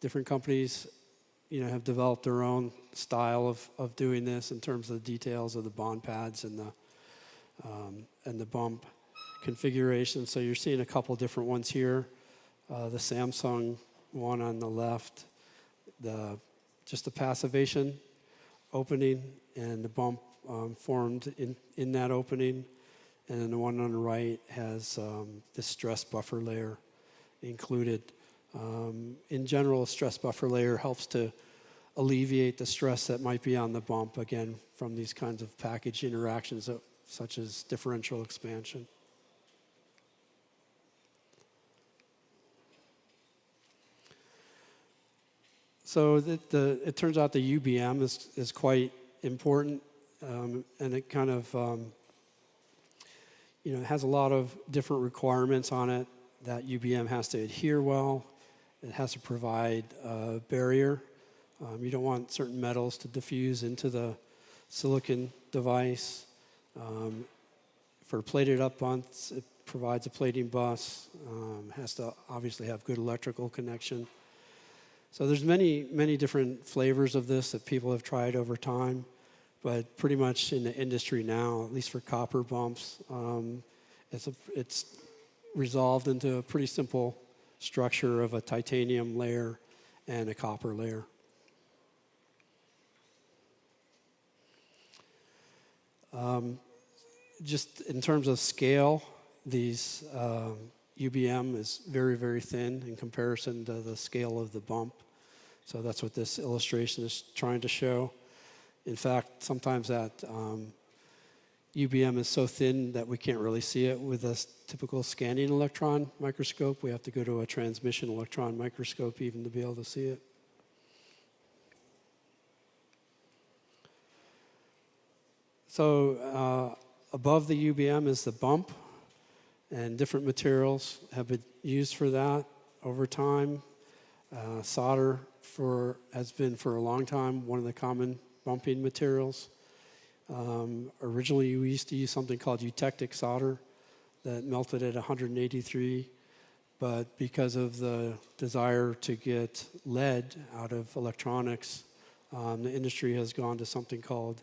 Different companies, have developed their own style of doing this in terms of the details of the bond pads and the bump configuration. So you're seeing a couple different ones here. The Samsung one on the left, just the passivation opening and the bump formed in that opening. And then the one on the right has the stress buffer layer included. In general, a stress buffer layer helps to alleviate the stress that might be on the bump, again, from these kinds of package interactions such as differential expansion. So it turns out the UBM is quite important, and it kind of, it has a lot of different requirements on it. That UBM has to adhere well. It has to provide a barrier. You don't want certain metals to diffuse into the silicon device. For plated up bunts, it provides a plating bus. Has to obviously have good electrical connection. So there's many different flavors of this that people have tried over time, but pretty much in the industry now, at least for copper bumps, it's resolved into a pretty simple structure of a titanium layer and a copper layer. Just in terms of scale, these UBM is very, very thin in comparison to the scale of the bump. So that's what this illustration is trying to show. In fact, sometimes that UBM is so thin that we can't really see it with a typical scanning electron microscope. We have to go to a transmission electron microscope even to be able to see it. So above the UBM is the bump, and different materials have been used for that over time. Solder has been for a long time one of the common bumping materials. Originally, we used to use something called eutectic solder that melted at 183, but because of the desire to get lead out of electronics, the industry has gone to something called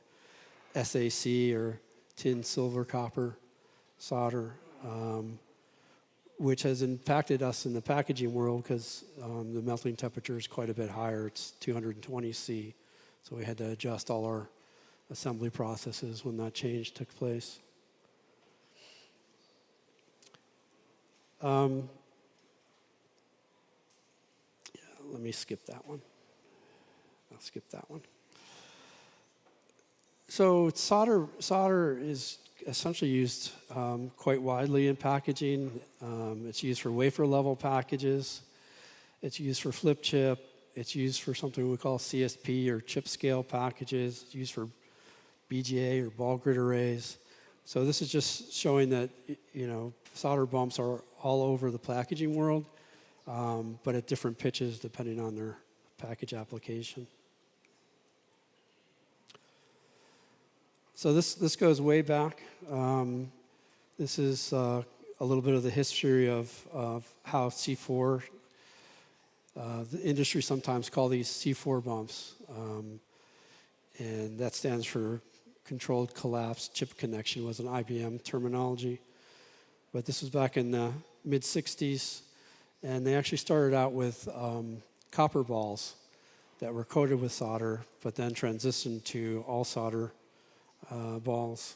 SAC, or tin, silver, copper solder, which has impacted us in the packaging world because the melting temperature is quite a bit higher. It's 220 C, so we had to adjust all our assembly processes when that change took place. Let me skip that one. I'll skip that one. So solder is essentially used quite widely in packaging. It's used for wafer level packages. It's used for flip chip. It's used for something we call CSP, or chip scale packages. It's used for BGA or ball grid arrays. So this is just showing that solder bumps are all over the packaging world, but at different pitches depending on their package application. So this goes way back. This is a little bit of the history of how C4, the industry sometimes call these C4 bumps, and that stands for controlled collapse chip connection, was an IBM terminology. But this was back in the mid-60s, and they actually started out with copper balls that were coated with solder, but then transitioned to all solder balls.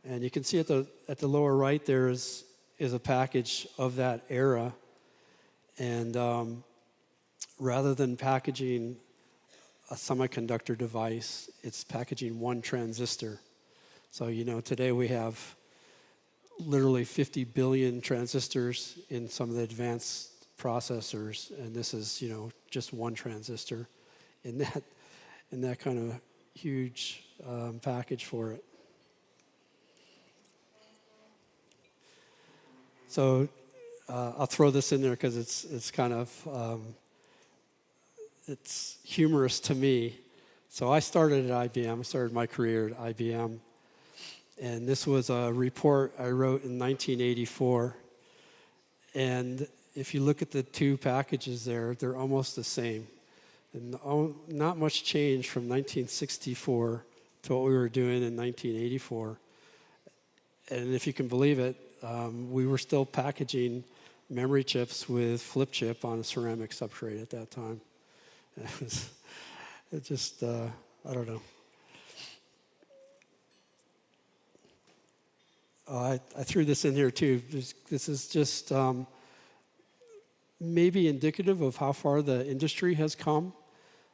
And you can see at the lower right there is a package of that era, and rather than packaging a semiconductor device, it's packaging one transistor. So today we have literally 50 billion transistors in some of the advanced processors, and this is just one transistor in that kind of huge package for it. So I'll throw this in there because it's kind of it's humorous to me. So I started at IBM. I started my career at IBM, and this was a report I wrote in 1984. And if you look at the two packages there, they're almost the same. And not much change from 1964 to what we were doing in 1984. And if you can believe it, we were still packaging memory chips with flip chip on a ceramic substrate at that time. It just, I don't know. I threw this in here too. This is just maybe indicative of how far the industry has come,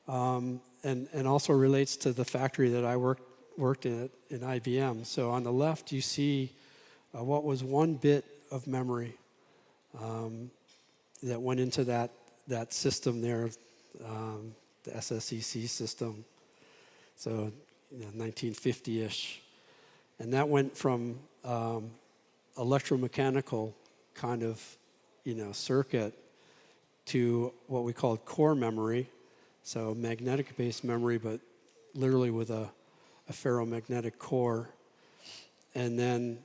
and also relates to the factory that I worked in IBM. So on the left, you see what was 1 bit of memory that went into that system there, the SSEC system. So 1950-ish. And that went from electromechanical kind of, circuit to what we called core memory. So magnetic-based memory, but literally with a ferromagnetic core. And then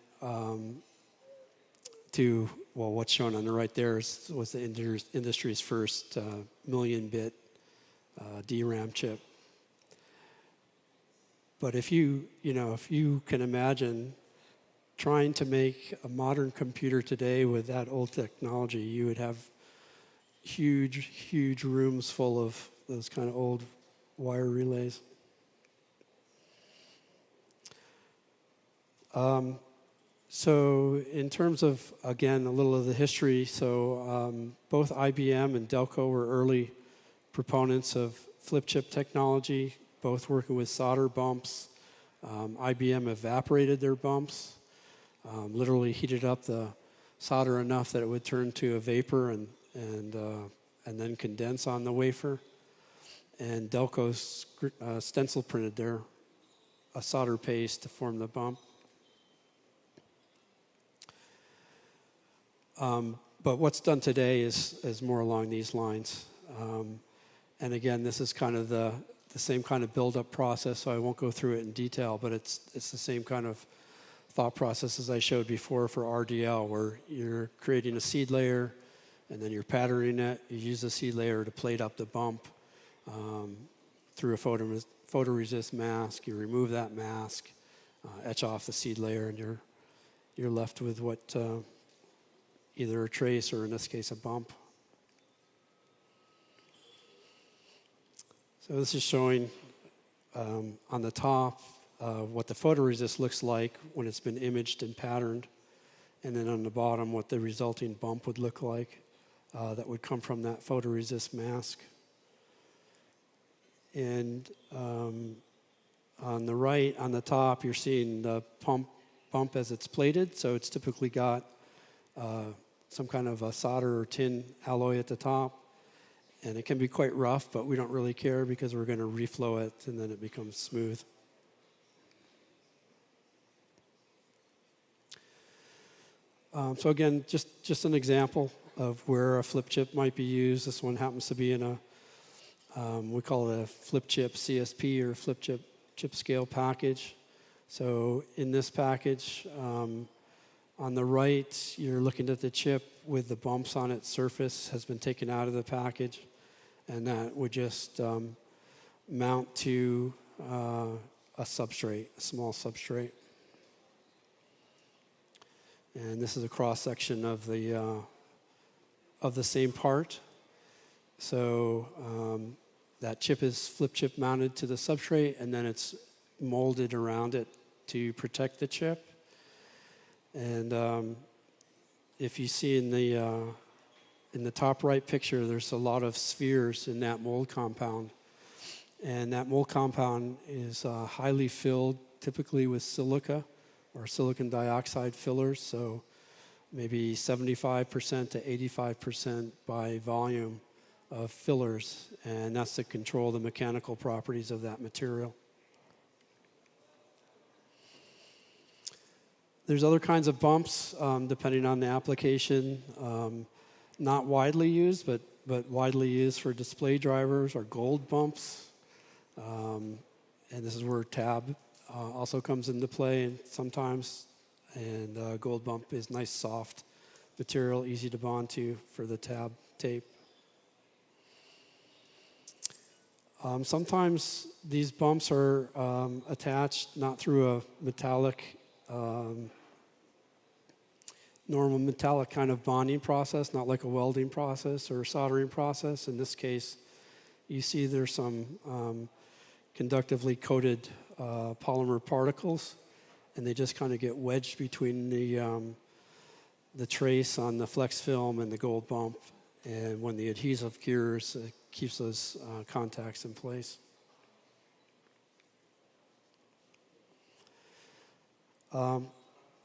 to, well, what's shown on the right there was the industry's first million-bit DRAM chip. But if you can imagine trying to make a modern computer today with that old technology, you would have huge, huge rooms full of those kind of old wire relays. So in terms of, again, a little of the history, so both IBM and Delco were early proponents of flip chip technology, both working with solder bumps. IBM evaporated their bumps, literally heated up the solder enough that it would turn to a vapor and then condense on the wafer. And Delco stencil printed a solder paste to form the bump. But what's done today is more along these lines. And again, this is kind of the same kind of build-up process, so I won't go through it in detail, but it's the same kind of thought process as I showed before for RDL, where you're creating a seed layer, and then you're patterning it. You use the seed layer to plate up the bump through a photoresist mask. You remove that mask, etch off the seed layer, and you're left with what either a trace or, in this case, a bump. So this is showing on the top what the photoresist looks like when it's been imaged and patterned, and then on the bottom what the resulting bump would look like that would come from that photoresist mask. And on the right, on the top, you're seeing the bump as it's plated, so it's typically got some kind of a solder or tin alloy at the top. And it can be quite rough, but we don't really care because we're going to reflow it and then it becomes smooth. So again, just an example of where a flip chip might be used. This one happens to be in we call it a flip chip CSP or flip chip scale package. So in this package, on the right, you're looking at the chip with the bumps on its surface has been taken out of the package, and that would just mount to a substrate, a small substrate. And this is a cross-section of the same part. So that chip is flip chip mounted to the substrate, and then it's molded around it to protect the chip. And if you see in the top right picture, there's a lot of spheres in that mold compound. And that mold compound is highly filled, typically with silica or silicon dioxide fillers, so maybe 75% to 85% by volume of fillers, and that's to control the mechanical properties of that material. There's other kinds of bumps, depending on the application, not widely used, but widely used for display drivers are gold bumps. And this is where tab also comes into play sometimes. And gold bump is nice, soft material, easy to bond to for the tab tape. Sometimes these bumps are attached not through a metallic, normal metallic kind of bonding process, not like a welding process or a soldering process. In this case, you see there's some conductively coated polymer particles, and they just kind of get wedged between the trace on the flex film and the gold bump. And when the adhesive cures, it keeps those contacts in place.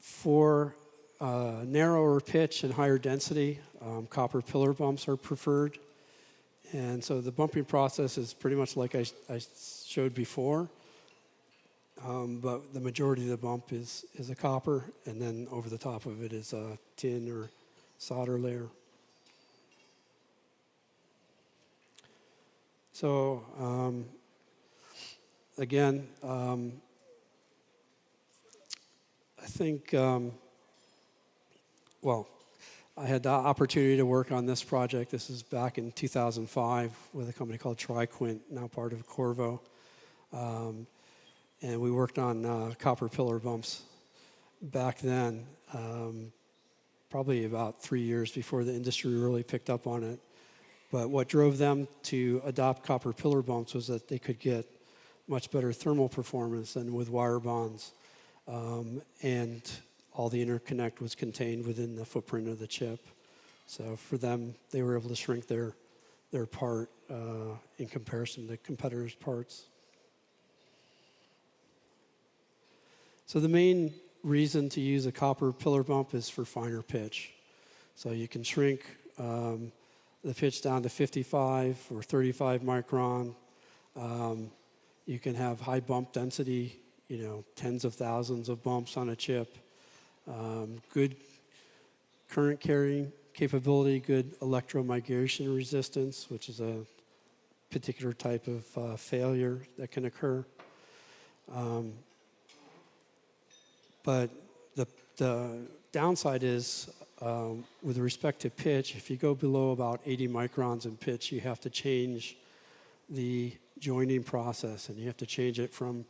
For narrower pitch and higher density, copper pillar bumps are preferred. And so the bumping process is pretty much like I showed before, but the majority of the bump is a copper, and then over the top of it is a tin or solder layer. So again, I think, well, I had the opportunity to work on this project. This is back in 2005 with a company called TriQuint, now part of Corvo. And we worked on copper pillar bumps back then, probably about 3 years before the industry really picked up on it. But what drove them to adopt copper pillar bumps was that they could get much better thermal performance than with wire bonds. And all the interconnect was contained within the footprint of the chip. So for them, they were able to shrink their part in comparison to competitors' parts. So the main reason to use a copper pillar bump is for finer pitch. So you can shrink the pitch down to 55 or 35 micron. You can have high bump density, tens of thousands of bumps on a chip. Good current carrying capability, good electromigration resistance, which is a particular type of failure that can occur. But the downside is, with respect to pitch, if you go below about 80 microns in pitch, you have to change the joining process, and you have to change it from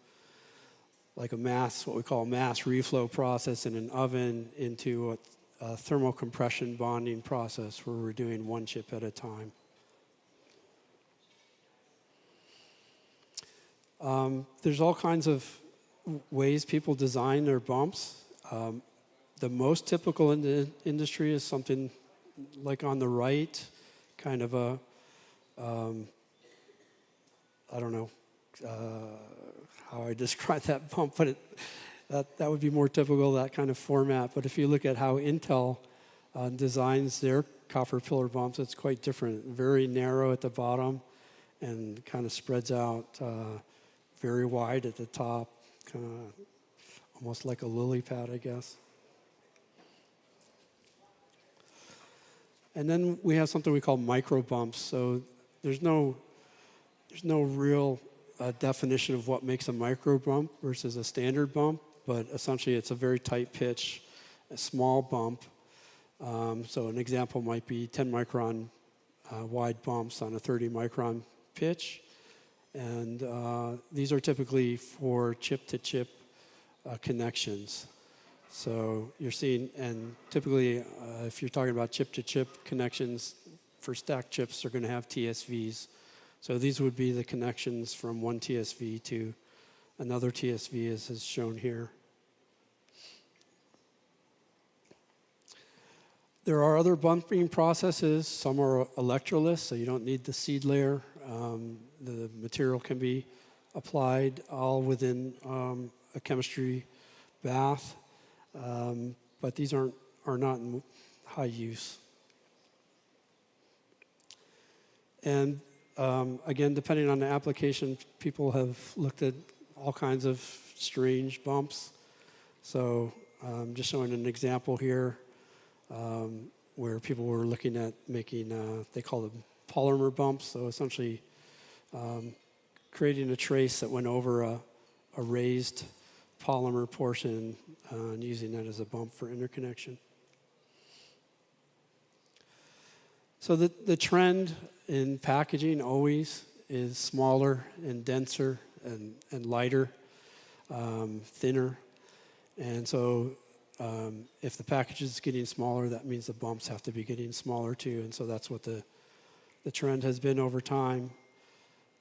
like what we call a mass reflow process in an oven into a thermal compression bonding process where we're doing one chip at a time. There's all kinds of ways people design their bumps. The most typical in the industry is something like on the right, kind of a, I don't know how I describe that bump, but that would be more typical, that kind of format. But if you look at how Intel designs their copper pillar bumps, it's quite different. Very narrow at the bottom and kind of spreads out very wide at the top, kind of almost like a lily pad, I guess. And then we have something we call micro bumps. So there's no real definition of what makes a micro bump versus a standard bump, but essentially it's a very tight pitch, a small bump. So an example might be 10 micron wide bumps on a 30 micron pitch. And these are typically for chip-to-chip connections. So you're seeing, and typically if you're talking about chip-to-chip connections for stacked chips, they're going to have TSVs. So these would be the connections from one TSV to another TSV, as is shown here. There are other bumping processes. Some are electroless, so you don't need the seed layer. The material can be applied all within a chemistry bath, but these are not in high use. And again, depending on the application, people have looked at all kinds of strange bumps. So I'm just showing an example here where people were looking at making, they call them polymer bumps. So essentially creating a trace that went over a raised polymer. polymer portion and using that as a bump for interconnection. So the trend in packaging always is smaller and denser and lighter, thinner. And so if the package is getting smaller, that means the bumps have to be getting smaller too. And so that's what the trend has been over time.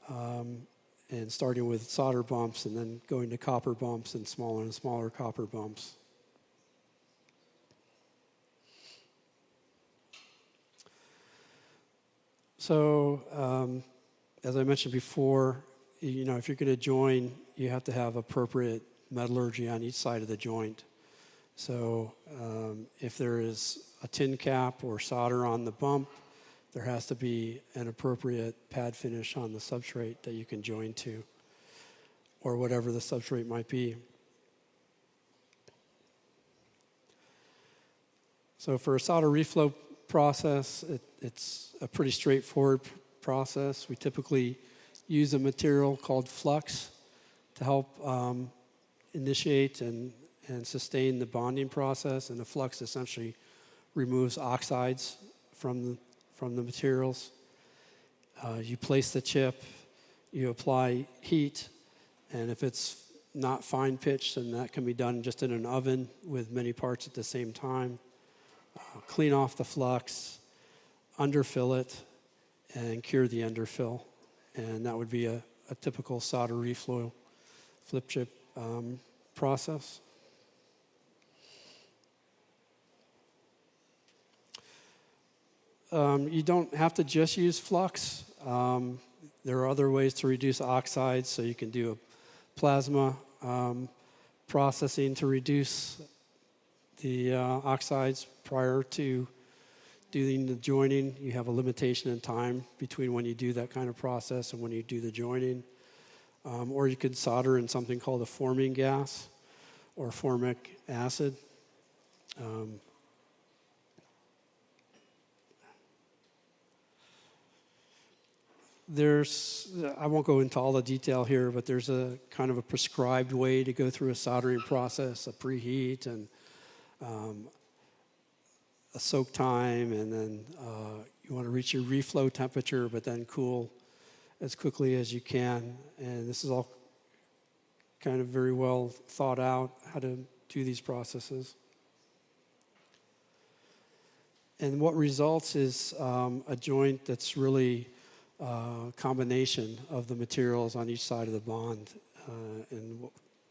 And starting with solder bumps and then going to copper bumps and smaller copper bumps. So, as I mentioned before, you know, if you're going to join, you have to have appropriate metallurgy on each side of the joint. So, if there is a tin cap or solder on the bump, there has to be an appropriate pad finish on the substrate that you can join to, or whatever the substrate might be. So for a solder reflow process, it's a pretty straightforward process. We typically use a material called flux to help initiate and sustain the bonding process, and the flux essentially removes oxides from the materials. You place the chip, you apply heat, and if it's not fine pitched, then that can be done just in an oven with many parts at the same time. Clean off the flux, underfill it, and cure the underfill. And that would be a typical solder reflow flip chip process. You don't have to just use flux. There are other ways to reduce oxides, so you can do a plasma processing to reduce the oxides prior to doing the joining. You have a limitation in time between when you do that kind of process and when you do the joining. Or you could solder in something called a forming gas or formic acid. I won't go into all the detail here, but there's a kind of a prescribed way to go through a soldering process, a preheat and a soak time, and then you want to reach your reflow temperature, but then cool as quickly as you can. And this is all kind of very well thought out, how to do these processes. And what results is a joint that's really a combination of the materials on each side of the bond. And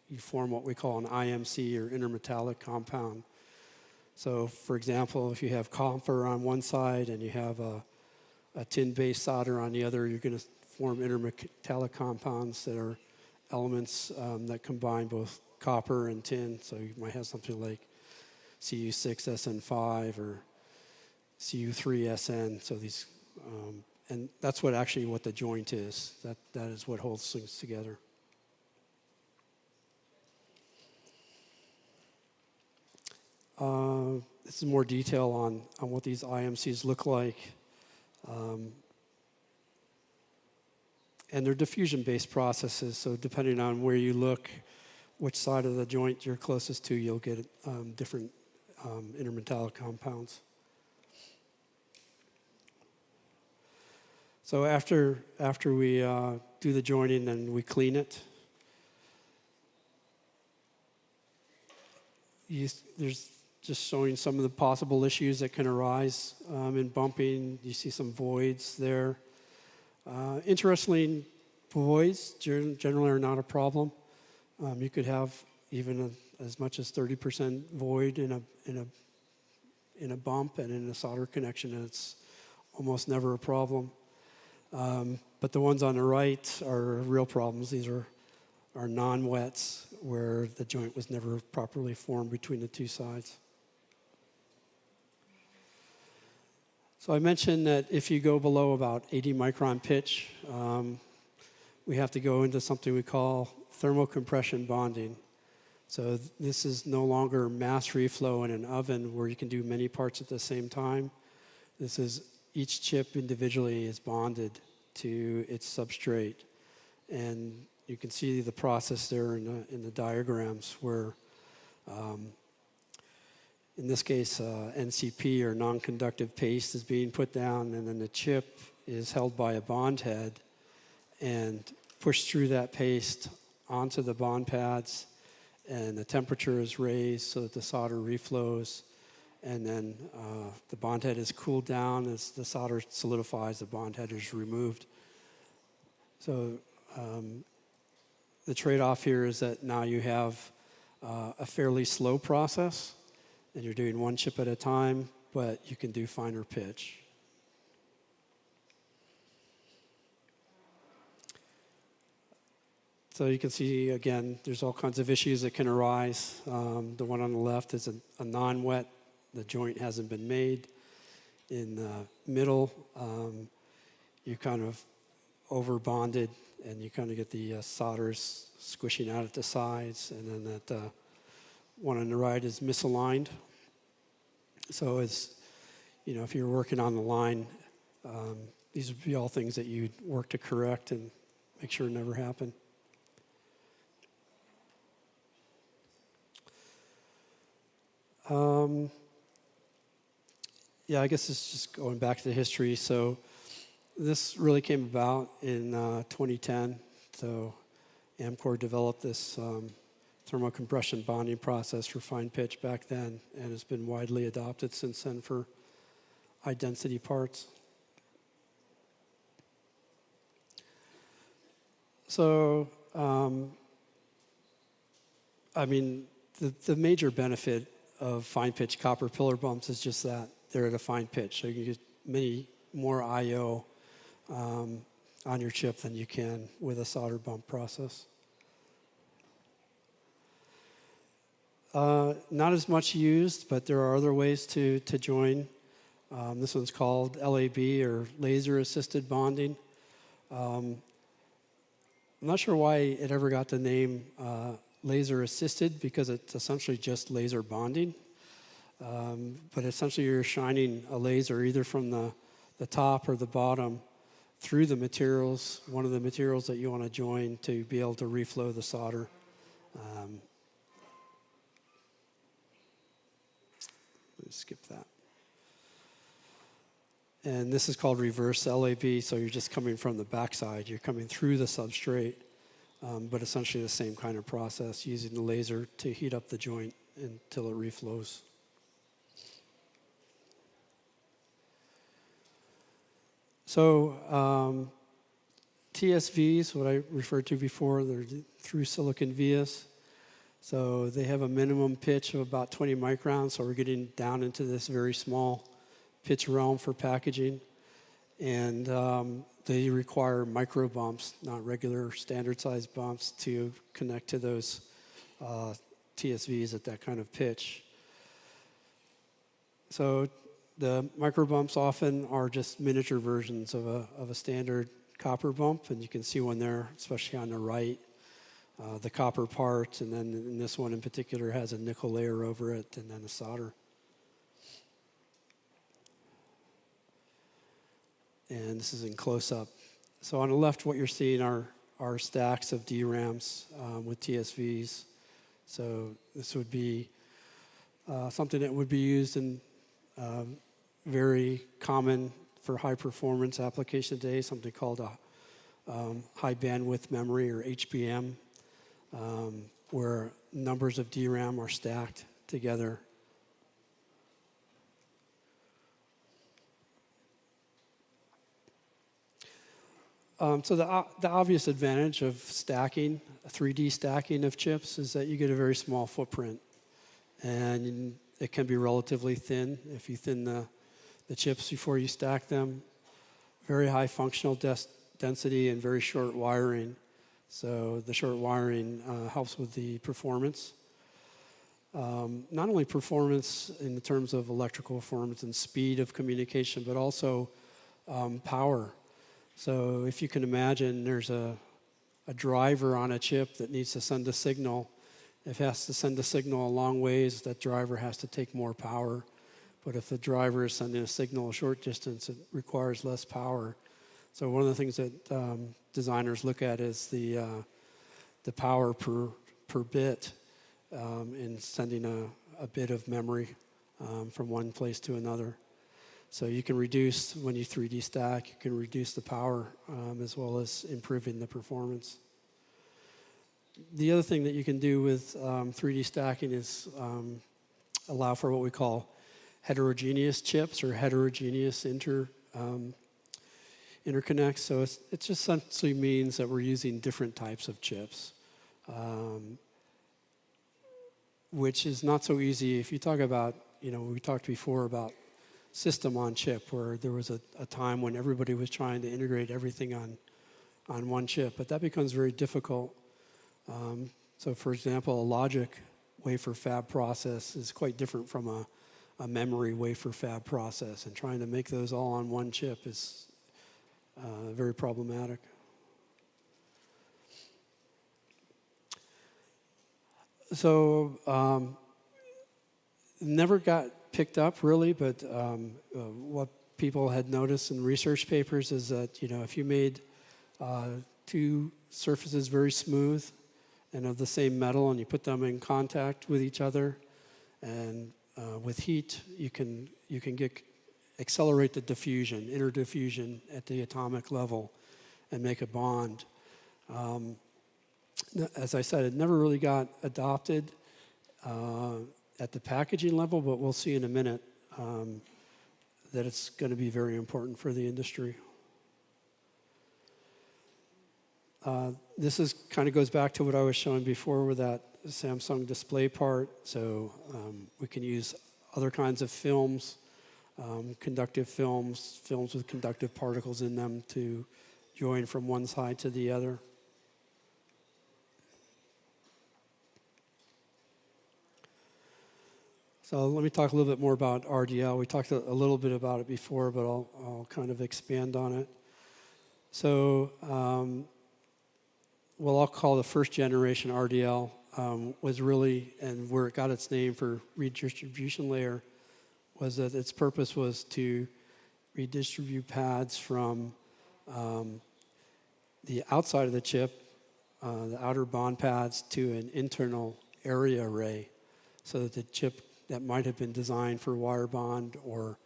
you form what we call an IMC, or intermetallic compound. So, for example, if you have copper on one side and you have a tin-based solder on the other, you're going to form intermetallic compounds that are elements that combine both copper and tin. So you might have something like Cu6SN5 or Cu3SN. So these, and that's what the joint is. That is what holds things together. This is more detail on what these IMCs look like. And they're diffusion-based processes, so depending on where you look, which side of the joint you're closest to, you'll get different intermetallic compounds. So after we do the joining, then we clean it. There's just showing some of the possible issues that can arise in bumping. You see some voids there. Interestingly, voids generally are not a problem. You could have even as much as 30% void in a bump, and in a solder connection, and it's almost never a problem. But the ones on the right are real problems. These are non-wets where the joint was never properly formed between the two sides. So I mentioned that if you go below about 80 micron pitch, we have to go into something we call thermocompression bonding. So this is no longer mass reflow in an oven where you can do many parts at the same time. This is each chip individually is bonded to its substrate. And you can see the process there in the diagrams where in this case, NCP or non-conductive paste is being put down, and then the chip is held by a bond head and pushed through that paste onto the bond pads, and the temperature is raised so that the solder reflows, and then the bond head is cooled down. As the solder solidifies, the bond head is removed. So the trade-off here is that now you have a fairly slow process, and you're doing one chip at a time, but you can do finer pitch. So you can see, again, there's all kinds of issues that can arise. The one on the left is a non-wet. The joint hasn't been made. In the middle, you kind of over-bonded, and you kind of get the solders squishing out at the sides. And then that one on the right is misaligned. So it's, if you're working on the line, these would be all things that you'd work to correct and make sure it never happen. Yeah, I guess it's just going back to the history. So this really came about in 2010. So Amcor developed this thermocompression bonding process for fine pitch back then, and it's been widely adopted since then for high density parts. So, the major benefit of fine pitch copper pillar bumps is just that they're at a fine pitch. So you can get many more I/O on your chip than you can with a solder bump process. Not as much used, but there are other ways to join. This one's called LAB, or laser assisted bonding. I'm not sure why it ever got the name laser assisted, because it's essentially just laser bonding. But essentially you're shining a laser either from the top or the bottom through the materials, one of the materials that you want to join, to be able to reflow the solder. Let's skip that. And this is called reverse LAB, so you're just coming from the backside. You're coming through the substrate, but essentially the same kind of process, using the laser to heat up the joint until it reflows. So TSVs, what I referred to before, they're through silicon vias. So they have a minimum pitch of about 20 microns, so we're getting down into this very small pitch realm for packaging. And they require micro bumps, not regular standard size bumps, to connect to those TSVs at that kind of pitch. So the micro bumps often are just miniature versions of a standard copper bump, and you can see one there, especially on the right. The copper part, and then in this one in particular has a nickel layer over it, and then a solder. And this is in close-up. So on the left, what you're seeing are stacks of DRAMs with TSVs. So this would be something that would be used in very common for high-performance application today, something called a high bandwidth memory, or HBM. Where numbers of DRAM are stacked together. So the obvious advantage of stacking, 3D stacking of chips, is that you get a very small footprint. And it can be relatively thin if you thin the chips before you stack them. Very high functional density and very short wiring. So the short wiring helps with the performance. Not only performance in terms of electrical performance and speed of communication, but also power. So if you can imagine, there's a driver on a chip that needs to send a signal. If it has to send a signal a long ways, that driver has to take more power. But if the driver is sending a signal a short distance, it requires less power. So one of the things that designers look at is the power per bit in sending a bit of memory from one place to another. So you can reduce, when you 3D stack, you can reduce the power as well as improving the performance. The other thing that you can do with 3D stacking is allow for what we call heterogeneous chips or heterogeneous interconnects. So it just essentially means that we're using different types of chips, which is not so easy. If you talk about, we talked before about system on chip, where there was a time when everybody was trying to integrate everything on one chip, but that becomes very difficult. So for example, a logic wafer fab process is quite different from a memory wafer fab process, and trying to make those all on one chip is very problematic. So never got picked up really, but what people had noticed in research papers is that, if you made two surfaces very smooth and of the same metal, and you put them in contact with each other, and with heat, you can accelerate the diffusion, interdiffusion at the atomic level, and make a bond. As I said, it never really got adopted at the packaging level, but we'll see in a minute that it's going to be very important for the industry. This is kind of goes back to what I was showing before with that Samsung display part. So we can use other kinds of films, conductive films with conductive particles in them to join from one side to the other. So let me talk a little bit more about RDL. We talked a little bit about it before, but I'll kind of expand on it. So what I'll call the first generation RDL was really, and where it got its name for redistribution layer, was that its purpose was to redistribute pads from the outside of the chip, the outer bond pads, to an internal area array, so that the chip that might have been designed for wire bond, or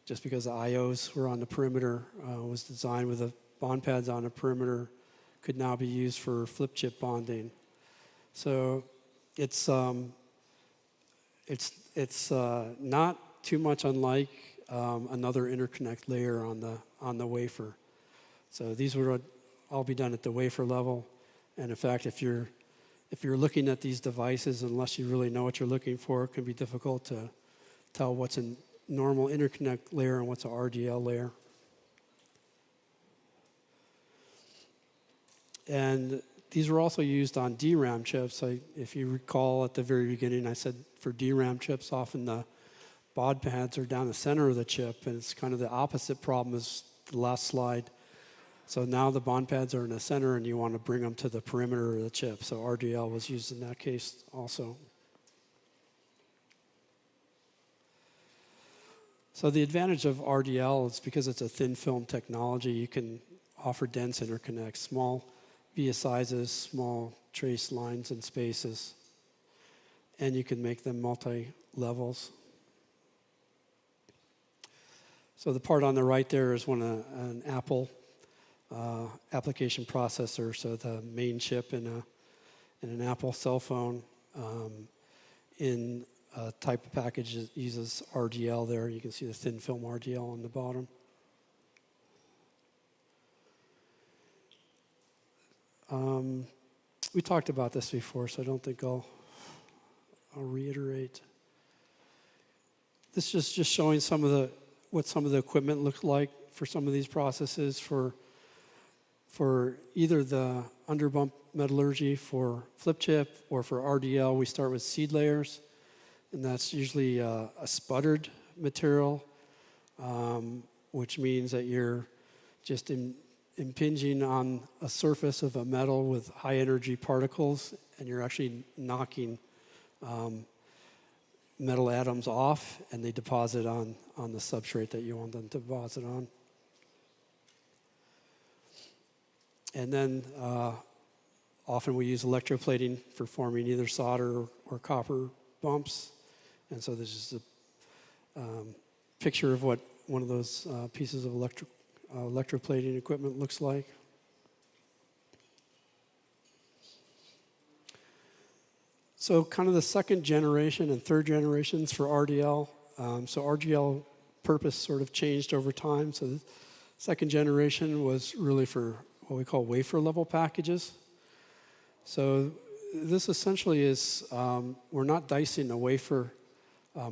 just because the IOs were on the perimeter, was designed with the bond pads on the perimeter, could now be used for flip chip bonding. So it's not too much unlike another interconnect layer on the wafer. So these would all be done at the wafer level. And in fact, if you're looking at these devices, unless you really know what you're looking for, it can be difficult to tell what's a normal interconnect layer and what's an RDL layer. And these were also used on DRAM chips. If you recall at the very beginning, I said for DRAM chips, often the baud pads are down the center of the chip, and it's kind of the opposite problem as the last slide. So now the bond pads are in the center, and you want to bring them to the perimeter of the chip. So RDL was used in that case also. So the advantage of RDL is because it's a thin film technology, you can offer dense interconnects, small via sizes, small trace lines and spaces, and you can make them multi-levels. So the part on the right there is an Apple application processor, so the main chip in an Apple cell phone in a type of package that uses RDL there. You can see the thin film RDL on the bottom. We talked about this before, so I don't think I'll reiterate. This is just showing what some of the equipment looked like for some of these processes for either the underbump metallurgy for flip chip or for RDL. We start with seed layers, and that's usually a sputtered material, which means that you're just impinging on a surface of a metal with high energy particles, and you're actually knocking metal atoms off, and they deposit on the substrate that you want them to deposit on. And then often we use electroplating for forming either solder or copper bumps. And so there's just picture of what one of those pieces of electroplating equipment looks like. So kind of the second generation and third generations for RDL. So RDL purpose sort of changed over time. So the second generation was really for what we call wafer level packages. So this essentially is, we're not dicing a wafer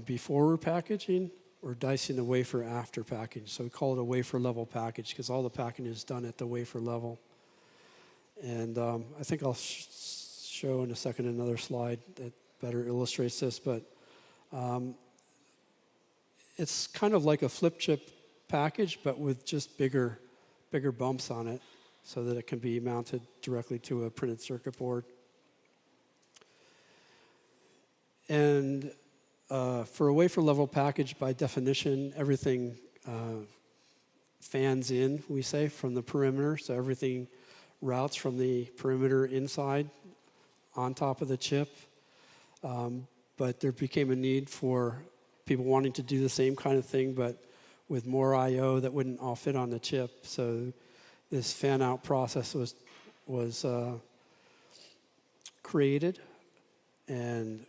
before we're packaging, we're dicing the wafer after package. So we call it a wafer level package because all the packing is done at the wafer level. And I think I'll show in a second another slide that better illustrates this, but it's kind of like a flip chip package, but with just bigger bumps on it so that it can be mounted directly to a printed circuit board. And for a wafer level package, by definition, everything fans in, we say, from the perimeter. So everything routes from the perimeter inside on top of the chip. But there became a need for people wanting to do the same kind of thing, but with more I/O that wouldn't all fit on the chip. So this fan-out process was created, and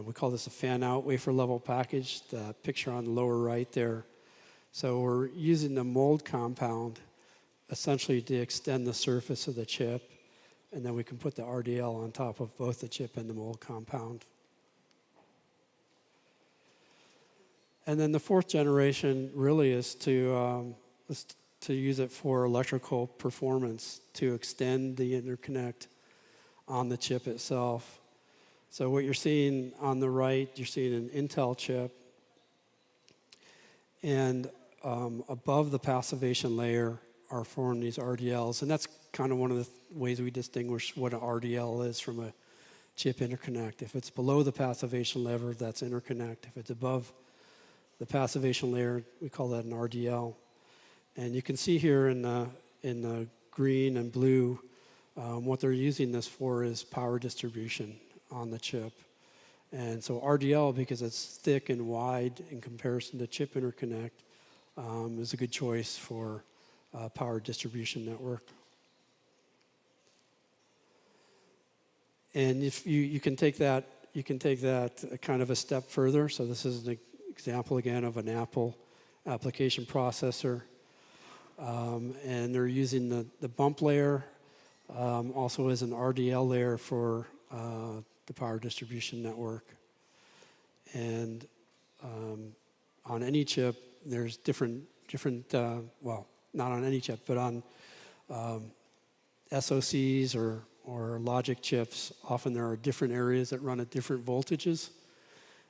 we call this a fan-out wafer-level package, the picture on the lower right there. So we're using the mold compound essentially to extend the surface of the chip, and then we can put the RDL on top of both the chip and the mold compound. And then the fourth generation really is to use it for electrical performance, to extend the interconnect on the chip itself. So what you're seeing on the right, you're seeing an Intel chip. And above the passivation layer are formed these RDLs. And that's kind of one of the ways we distinguish what an RDL is from a chip interconnect. If it's below the passivation layer, that's interconnect. If it's above the passivation layer, we call that an RDL. And you can see here in the green and blue, what they're using this for is power distribution on the chip. And so RDL, because it's thick and wide in comparison to chip interconnect, is a good choice for power distribution network. And if you can take that kind of a step further. So this is an example again of an Apple application processor. And they're using the bump layer also as an RDL layer for the power distribution network. And on any chip, there's different well, not on any chip, but on SoCs or logic chips, often there are different areas that run at different voltages.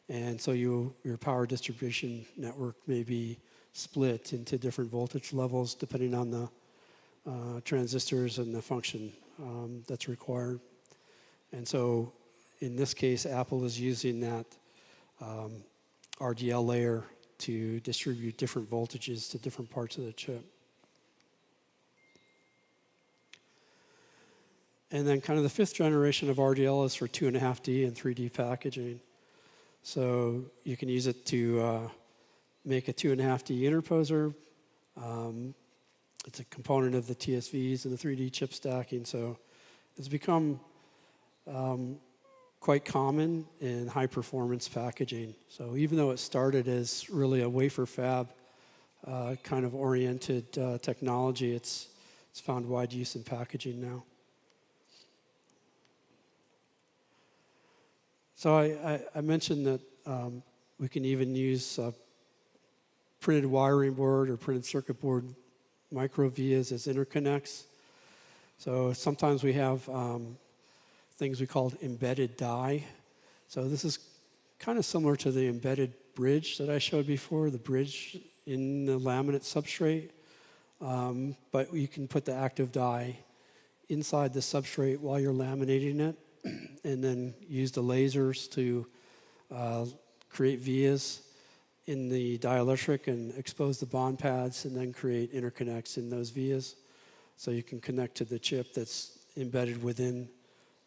And so your power distribution network may be split into different voltage levels depending on the transistors and the function that's required. And so in this case, Apple is using that RDL layer to distribute different voltages to different parts of the chip. And then kind of the fifth generation of RDL is for 2.5D and 3D packaging. So you can use it to make a 2.5D interposer. It's a component of the TSVs and the 3D chip stacking. So it's become quite common in high performance packaging. So even though it started as really a wafer fab kind of oriented technology, it's found wide use in packaging now. So I mentioned that we can even use printed wiring board or printed circuit board micro vias as interconnects. So sometimes we have things we call embedded die. So this is kind of similar to the embedded bridge that I showed before, the bridge in the laminate substrate. But you can put the active die inside the substrate while you're laminating it, and then use the lasers to create vias in the dielectric and expose the bond pads and then create interconnects in those vias. So you can connect to the chip that's embedded within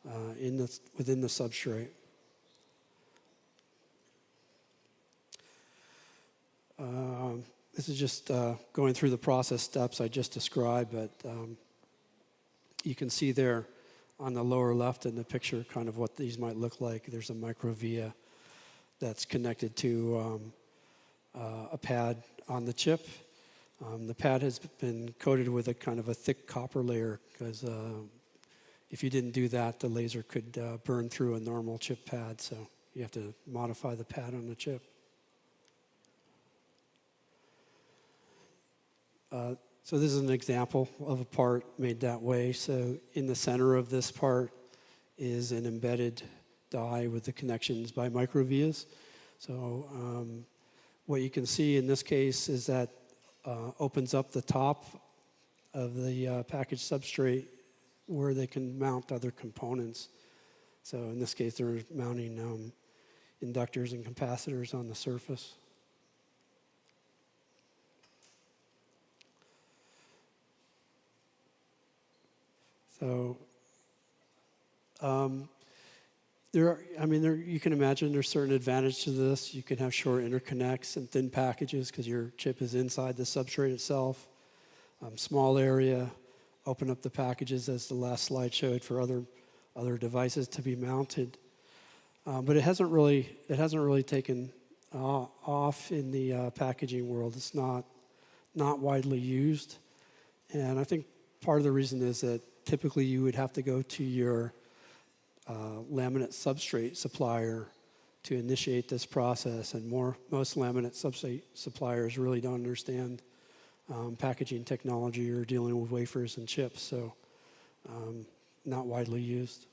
the substrate. This is just going through the process steps I just described, but you can see there on the lower left in the picture kind of what these might look like. There's a micro via that's connected to a pad on the chip. The pad has been coated with a kind of a thick copper layer because if you didn't do that, the laser could burn through a normal chip pad, so you have to modify the pad on the chip. So this is an example of a part made that way. So in the center of this part is an embedded die with the connections by microvias. So what you can see in this case is that opens up the top of the package substrate where they can mount other components. So in this case, they're mounting inductors and capacitors on the surface. So you can imagine there's certain advantage to this. You can have short interconnects and thin packages because your chip is inside the substrate itself. Small area, open up the packages as the last slide showed for other devices to be mounted. But it hasn't really taken off in the packaging world. It's not widely used, and I think part of the reason is that typically you would have to go to your laminate substrate supplier to initiate this process, and most laminate substrate suppliers really don't understand packaging technology or dealing with wafers and chips, so not widely used.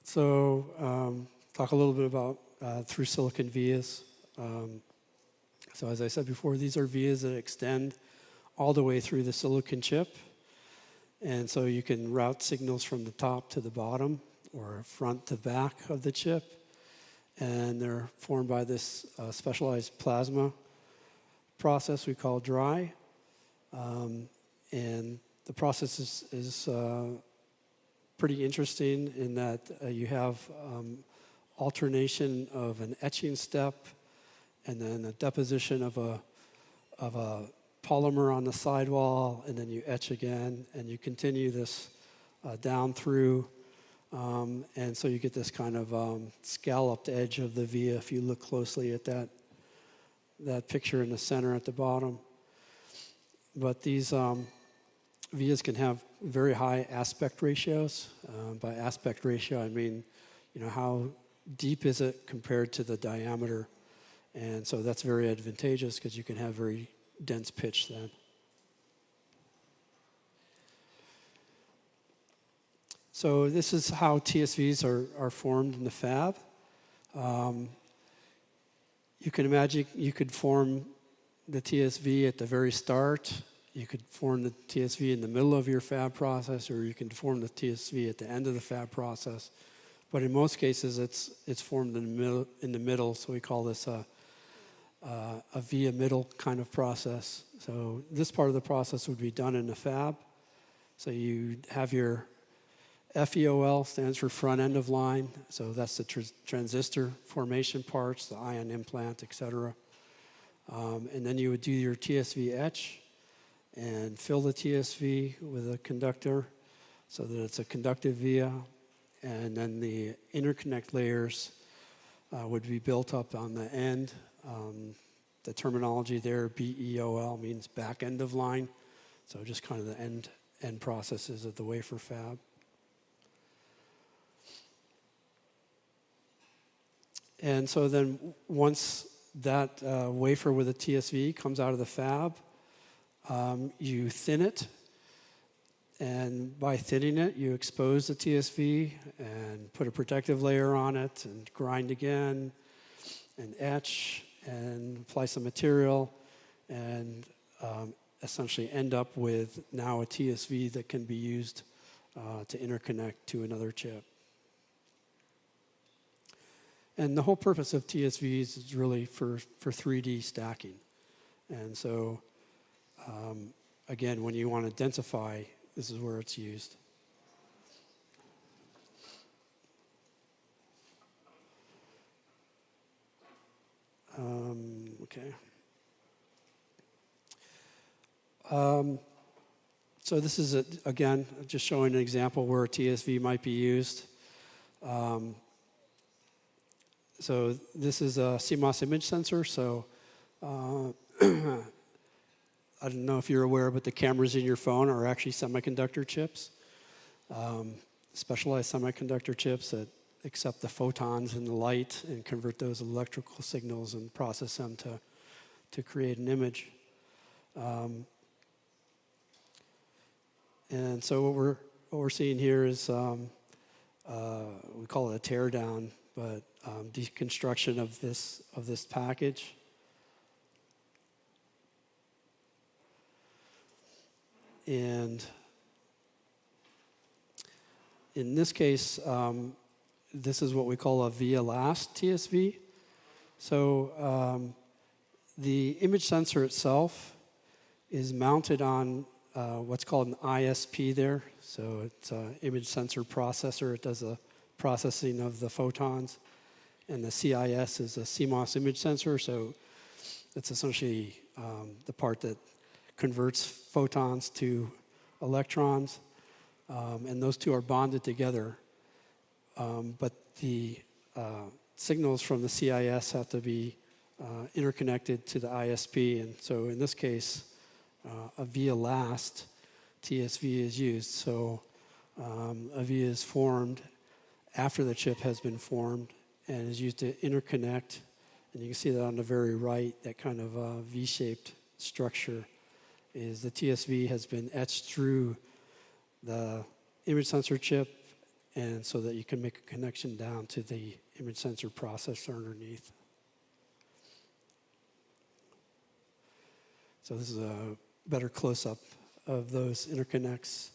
So talk a little bit about through silicon vias. So as I said before, these are vias that extend all the way through the silicon chip. And so you can route signals from the top to the bottom or front to back of the chip. And they're formed by this specialized plasma process we call dry. And the process is pretty interesting in that you have alternation of an etching step and then a deposition of a polymer on the sidewall, and then you etch again, and you continue this down through, and so you get this kind of scalloped edge of the via if you look closely at that picture in the center at the bottom. But these vias can have very high aspect ratios. By aspect ratio, I mean, how deep is it compared to the diameter? And so that's very advantageous because you can have very dense pitch then. So this is how TSVs are formed in the fab. You can imagine you could form the TSV at the very start. You could form the TSV in the middle of your fab process, or you can form the TSV at the end of the fab process. But in most cases, it's formed in the middle, so we call this a via middle kind of process. So this part of the process would be done in the fab. So you have your FEOL, stands for front end of line. So that's the transistor formation parts, the ion implant, etc. And then you would do your TSV etch and fill the TSV with a conductor so that it's a conductive via. And then the interconnect layers would be built up on the end. The terminology there, BEOL, means back end of line. So just kind of the end processes of the wafer fab. And so then once that wafer with a TSV comes out of the fab, you thin it. And by thinning it, you expose the TSV and put a protective layer on it and grind again and etch and apply some material and essentially end up with now a TSV that can be used to interconnect to another chip. And the whole purpose of TSVs is really for 3D stacking. And so, again, when you want to densify, this is where it's used. Okay. So this is, again, just showing an example where a TSV might be used. So this is a CMOS image sensor. So I don't know if you're aware, but the cameras in your phone are actually semiconductor chips, specialized semiconductor chips that accept the photons and the light and convert those electrical signals and process them to create an image. And so what we're seeing here is we call it a tear down, but deconstruction of this package. And in this case, this is what we call a via last TSV. So the image sensor itself is mounted on what's called an ISP there. So it's an image sensor processor. It does the processing of the photons. And the CIS is a CMOS image sensor. So it's essentially the part that converts photons to electrons. And those two are bonded together. But the signals from the CIS have to be interconnected to the ISP. And so in this case, a via last TSV is used. So a via is formed after the chip has been formed and is used to interconnect. And you can see that on the very right, that kind of V-shaped structure is the TSV has been etched through the image sensor chip, and so that you can make a connection down to the image sensor processor underneath. So this is a better close-up of those interconnects.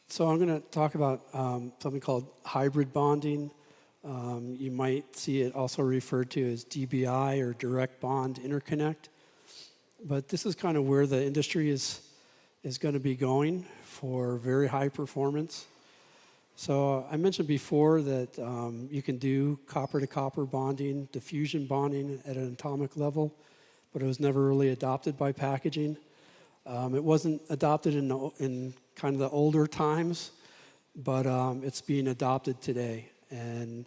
So I'm going to talk about something called hybrid bonding. You might see it also referred to as DBI or direct bond interconnect. But this is kind of where the industry is going to be going for very high performance. So I mentioned before that you can do copper-to-copper bonding, diffusion bonding at an atomic level, but it was never really adopted by packaging. It wasn't adopted in kind of the older times, but it's being adopted today. And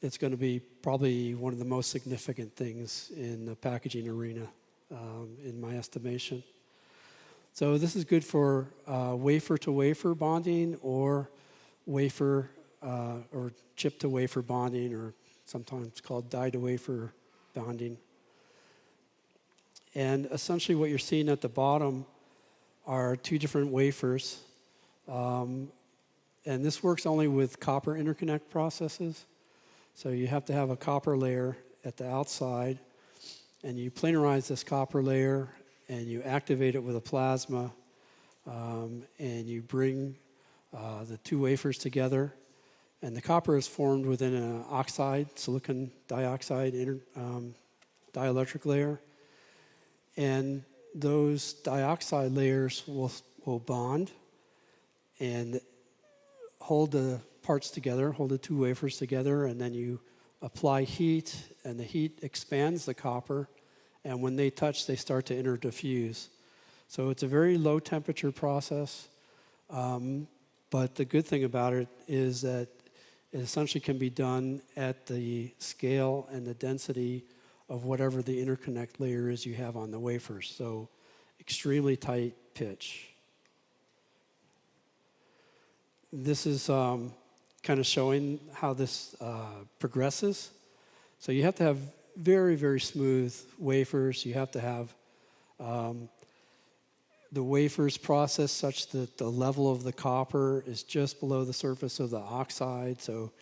it's going to be probably one of the most significant things in the packaging arena, in my estimation. So this is good for wafer-to-wafer bonding or wafer or chip-to-wafer bonding, or sometimes called die-to-wafer bonding. And essentially what you're seeing at the bottom are two different wafers. And this works only with copper interconnect processes. So you have to have a copper layer at the outside, and you planarize this copper layer, and you activate it with a plasma, and you bring the two wafers together. And the copper is formed within an oxide, silicon dioxide dielectric layer. And those dioxide layers will bond and hold the parts together, hold the two wafers together, and then you apply heat, and the heat expands the copper, and when they touch, they start to interdiffuse. So it's a very low temperature process, but the good thing about it is that it essentially can be done at the scale and the density of whatever the interconnect layer is you have on the wafers. So extremely tight pitch. This is kind of showing how this progresses. So you have to have very, very smooth wafers. You have to have the wafers processed such that the level of the copper is just below the surface of the oxide. So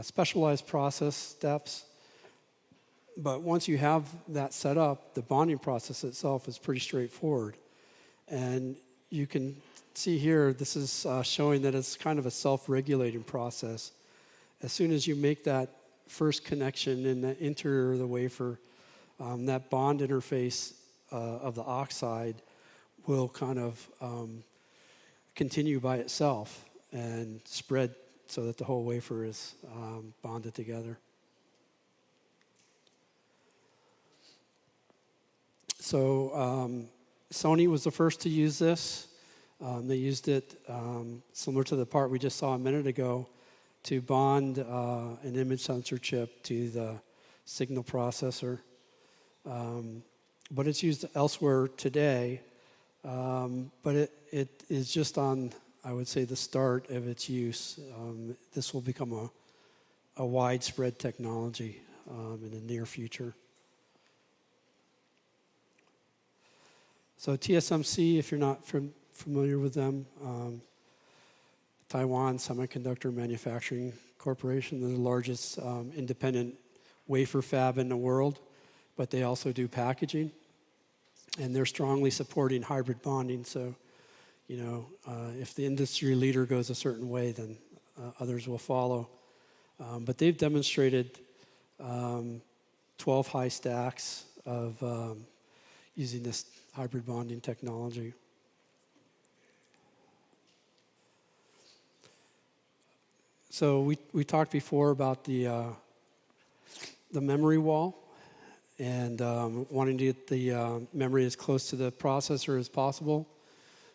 specialized process steps. But once you have that set up, the bonding process itself is pretty straightforward. And you can see here, this is showing that it's kind of a self-regulating process. As soon as you make that first connection in the interior of the wafer, that bond interface of the oxide will kind of continue by itself. and spread so that the whole wafer is bonded together. So Sony was the first to use this. They used it similar to the part we just saw a minute ago to bond an image sensor chip to the signal processor. But it's used elsewhere today. But it is just on, I would say, the start of its use. This will become a widespread technology in the near future. So TSMC, if you're not familiar with them, Taiwan Semiconductor Manufacturing Corporation, they're the largest independent wafer fab in the world, but they also do packaging. And they're strongly supporting hybrid bonding. So, you know, if the industry leader goes a certain way, then others will follow. But they've demonstrated 12 high stacks of using this hybrid bonding technology. So we talked before about the memory wall and wanting to get the memory as close to the processor as possible.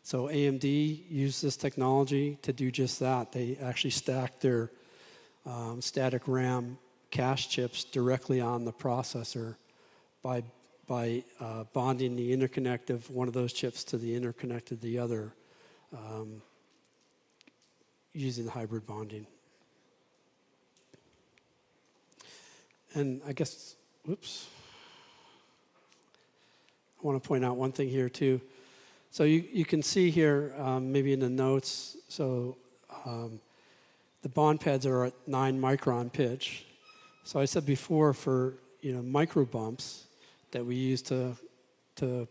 So AMD used this technology to do just that. They actually stacked their static RAM cache chips directly on the processor by bonding the interconnect of one of those chips to the interconnect of the other using hybrid bonding. And I guess, whoops. I want to point out one thing here too. So you can see here, maybe in the notes, so the bond pads are at 9 micron pitch. So I said before for micro bumps that we use to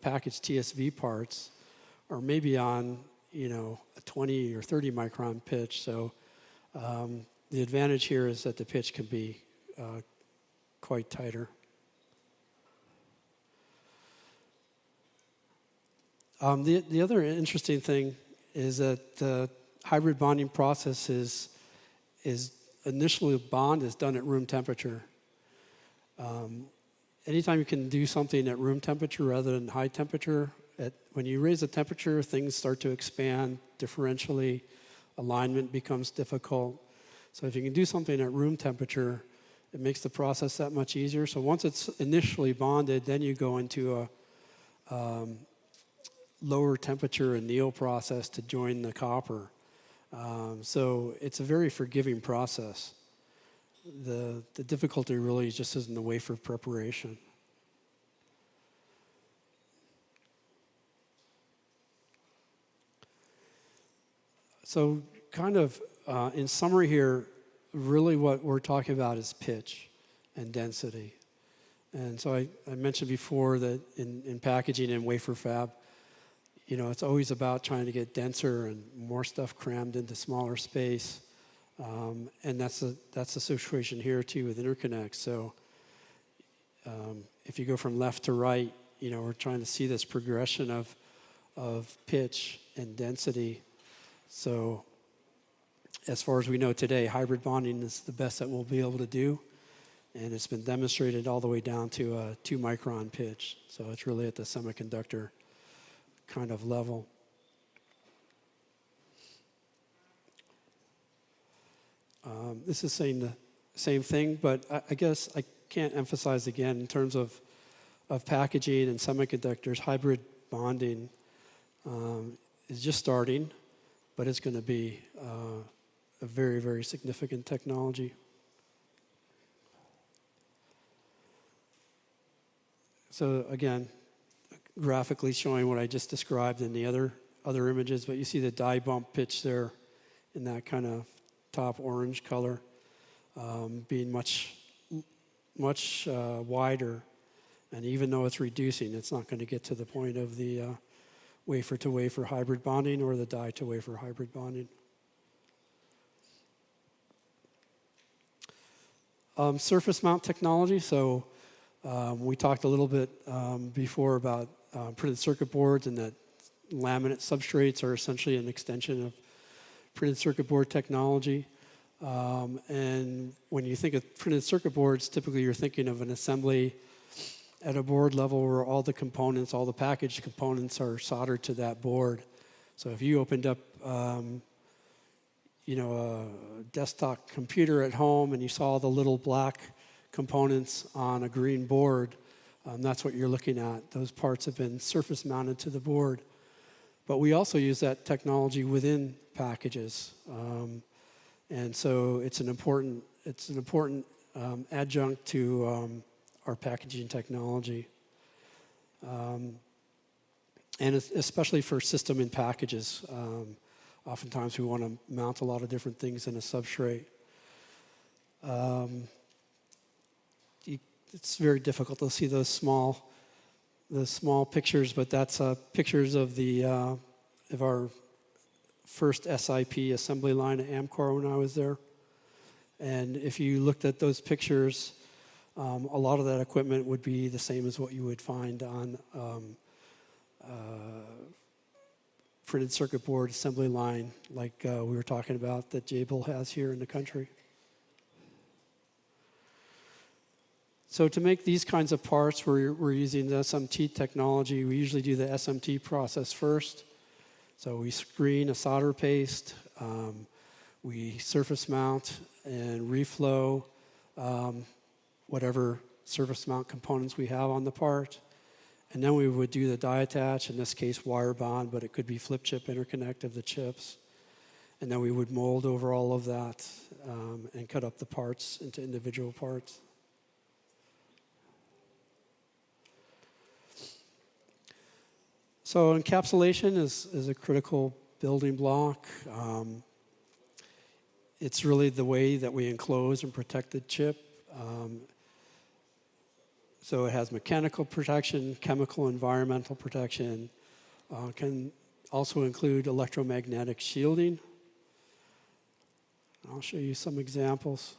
package TSV parts are maybe on a 20 or 30 micron pitch. So the advantage here is that the pitch can be quite tighter. The other interesting thing is that the hybrid bonding process is initially bond is done at room temperature. Anytime you can do something at room temperature rather than high temperature, when you raise the temperature, things start to expand differentially. Alignment becomes difficult. So if you can do something at room temperature, it makes the process that much easier. So once it's initially bonded, then you go into a lower temperature anneal process to join the copper. So it's a very forgiving process. The difficulty really just is in the wafer preparation. So kind of in summary here, really what we're talking about is pitch and density. And so I mentioned before that in packaging and wafer fab, it's always about trying to get denser and more stuff crammed into smaller space. And that's the situation here too with interconnects. So if you go from left to right, we're trying to see this progression of pitch and density. So as far as we know today, hybrid bonding is the best that we'll be able to do. And it's been demonstrated all the way down to a 2 micron pitch. So it's really at the semiconductor kind of level. This is saying the same thing, but I guess I can't emphasize again in terms of packaging and semiconductors, hybrid bonding is just starting, but it's going to be a very, very significant technology. So again, graphically showing what I just described in the other images, but you see the die bump pitch there in that kind of top orange color being much wider. And even though it's reducing, it's not going to get to the point of the wafer-to-wafer hybrid bonding or the die-to-wafer hybrid bonding. Surface mount technology. So we talked a little bit before about printed circuit boards and that laminate substrates are essentially an extension of printed circuit board technology. And when you think of printed circuit boards, typically you're thinking of an assembly at a board level where all the components, all the packaged components are soldered to that board. So if you opened up, you know, a desktop computer at home and you saw the little black components on a green board, that's what you're looking at. Those parts have been surface mounted to the board. But we also use that technology within packages. And so it's an important adjunct to our packaging technology. And especially for system in packages. Oftentimes we want to mount a lot of different things in a substrate. It's very difficult to see the small pictures, but that's pictures of our first SIP assembly line at Amcor when I was there. And if you looked at those pictures, a lot of that equipment would be the same as what you would find on printed circuit board assembly line, like we were talking about that Jabil has here in the country. So to make these kinds of parts, we're using the SMT technology. We usually do the SMT process first. So we screen a solder paste, we surface mount and reflow whatever surface mount components we have on the part. And then we would do the die attach, in this case wire bond, but it could be flip chip interconnect of the chips. And then we would mold over all of that and cut up the parts into individual parts. So encapsulation is a critical building block. It's really the way that we enclose and protect the chip. So it has mechanical protection, chemical, environmental protection. Can also include electromagnetic shielding. I'll show you some examples.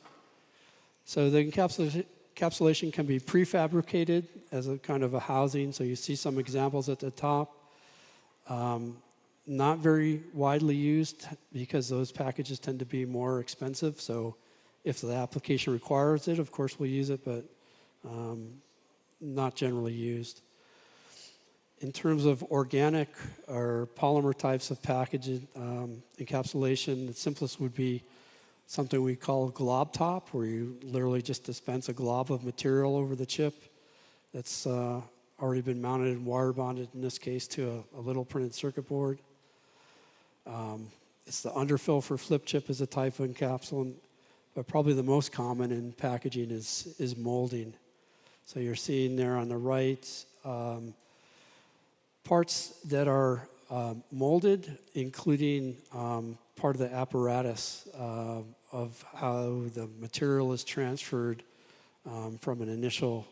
So the encapsulation can be prefabricated as a kind of a housing. So you see some examples at the top. Not very widely used because those packages tend to be more expensive. So if the application requires it, of course we'll use it, but not generally used. In terms of organic or polymer types of packaging encapsulation, the simplest would be something we call glob top, where you literally just dispense a glob of material over the chip that's already been mounted and wire bonded, in this case, to a little printed circuit board. It's the underfill for flip chip as a type of encapsulant, but probably the most common in packaging is molding. So you're seeing there on the right parts that are molded, including part of the apparatus of how the material is transferred from an initial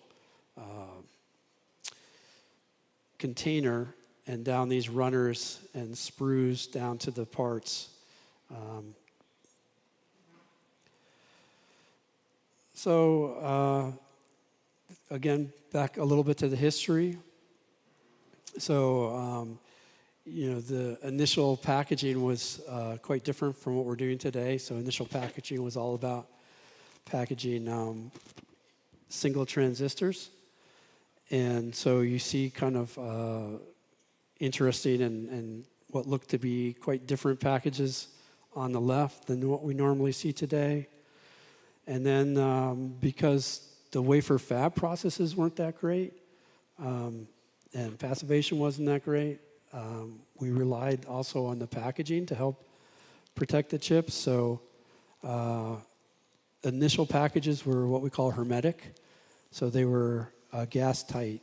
container and down these runners and sprues down to the parts. Again, back a little bit to the history. So, you know, the initial packaging was quite different from what we're doing today. So initial packaging was all about packaging single transistors. And so you see kind of interesting and what look to be quite different packages on the left than what we normally see today. And then because the wafer fab processes weren't that great, and passivation wasn't that great, we relied also on the packaging to help protect the chips. So initial packages were what we call hermetic. So they were gas tight.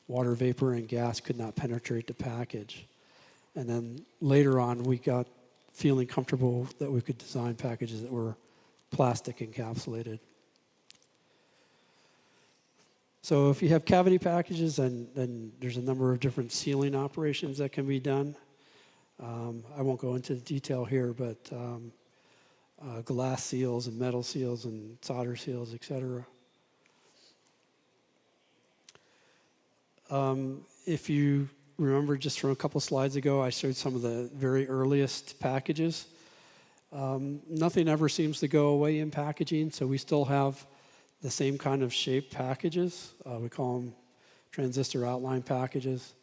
Water vapor and gas could not penetrate the package. And then later on, we got feeling comfortable that we could design packages that were plastic encapsulated. So if you have cavity packages, then there's a number of different sealing operations that can be done. I won't go into detail here, but glass seals and metal seals and solder seals, etc. If you remember just from a couple slides ago, I showed some of the very earliest packages. Nothing ever seems to go away in packaging, so we still have the same kind of shape packages. We call them transistor outline packages,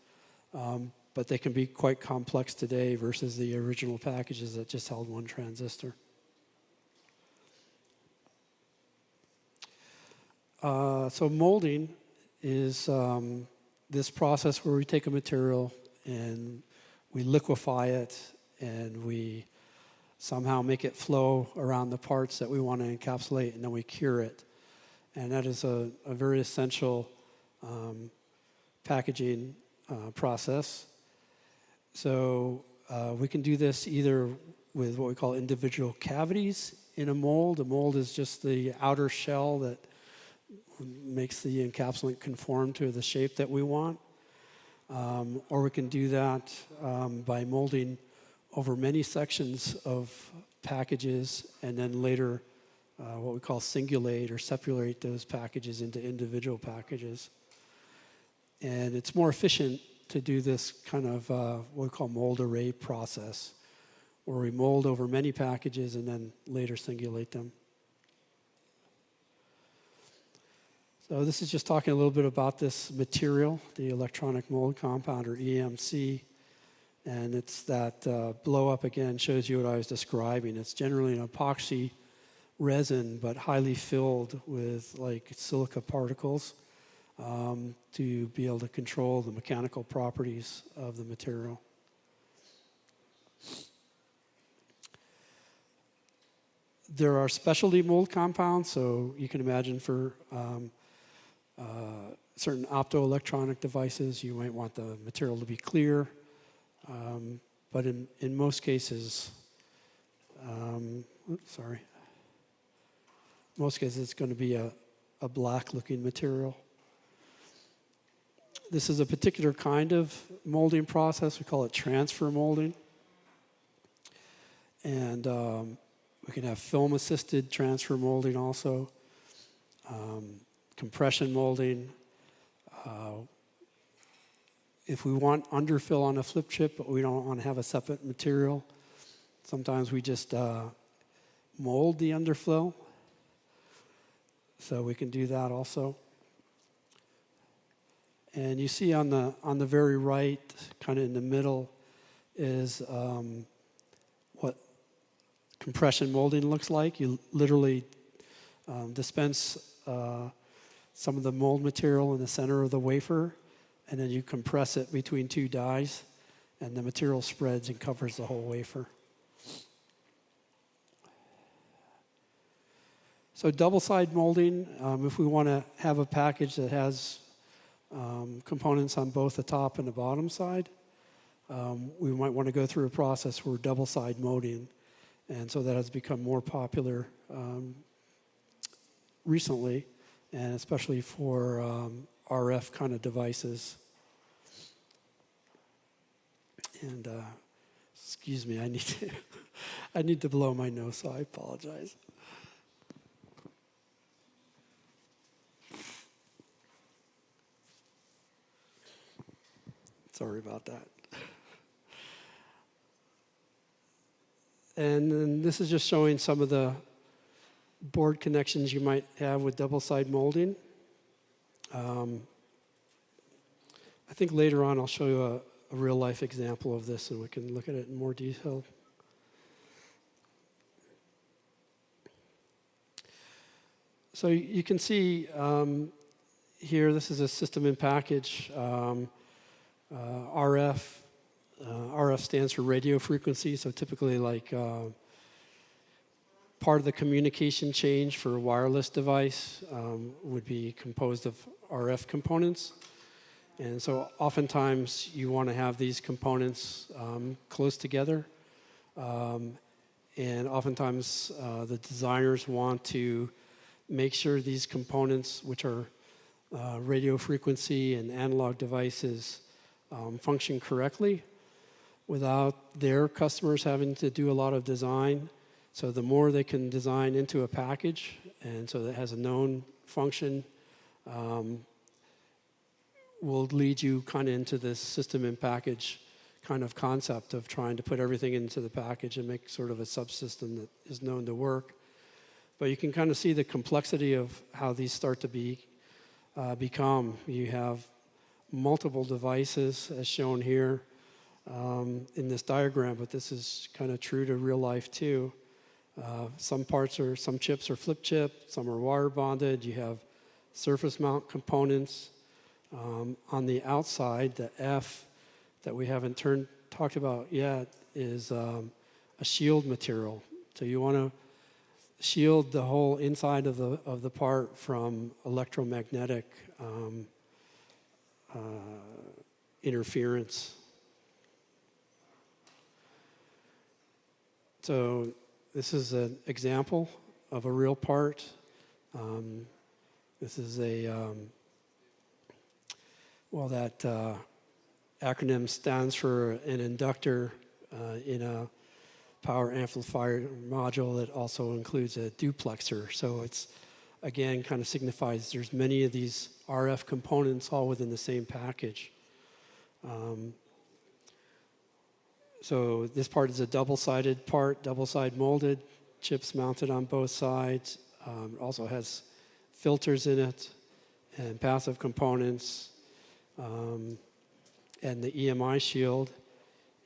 but they can be quite complex today versus the original packages that just held one transistor. So molding is this process where we take a material and we liquefy it and we somehow make it flow around the parts that we want to encapsulate, and then we cure it. And that is a very essential packaging process. So we can do this either with what we call individual cavities in a mold. A mold is just the outer shell that makes the encapsulant conform to the shape that we want. Or we can do that by molding over many sections of packages and then later what we call singulate or separate those packages into individual packages. And it's more efficient to do this kind of what we call mold array process, where we mold over many packages and then later singulate them. So this is just talking a little bit about this material, the electronic mold compound, or EMC. And it's that blow up again, shows you what I was describing. It's generally an epoxy resin, but highly filled with like silica particles to be able to control the mechanical properties of the material. There are specialty mold compounds, so you can imagine for certain optoelectronic devices, you might want the material to be clear. But in most cases, most cases it's going to be a black-looking material. This is a particular kind of molding process. We call it transfer molding. And we can have film-assisted transfer molding also, compression molding. If we want underfill on a flip chip, but we don't want to have a separate material, sometimes we just mold the underfill. So we can do that also. And you see on the very right, kind of in the middle, is what compression molding looks like. You literally dispense some of the mold material in the center of the wafer, and then you compress it between two dies, and the material spreads and covers the whole wafer. So double-side molding, if we want to have a package that has components on both the top and the bottom side, we might want to go through a process for double-side molding, and so that has become more popular recently, and especially for RF kind of devices. And excuse me, I need to blow my nose, so I apologize. Sorry about that. And then this is just showing some of the board connections you might have with double-side molding. I think later on I'll show you a real-life example of this, and we can look at it in more detail. So you can see here, this is a system in package. RF. RF stands for radio frequency, so typically like part of the communication change for a wireless device would be composed of RF components. And so oftentimes you want to have these components close together. And oftentimes the designers want to make sure these components, which are radio frequency and analog devices, function correctly without their customers having to do a lot of design. So the more they can design into a package, and so that has a known function, will lead you kind of into this system in package kind of concept of trying to put everything into the package and make sort of a subsystem that is known to work. But you can kind of see the complexity of how these start to become. You have multiple devices as shown here in this diagram, but this is kind of true to real life too. Some chips are flip chip, some are wire bonded. You have surface mount components. On the outside, the F that we haven't talked about yet is a shield material. So you want to shield the whole inside of the part from electromagnetic interference. So this is an example of a real part. This is that acronym stands for an inductor in a power amplifier module that also includes a duplexer. So it's, again, kind of signifies there's many of these RF components all within the same package. So this part is a double-sided part, double-side molded, chips mounted on both sides. It also has filters in it and passive components. And the EMI shield.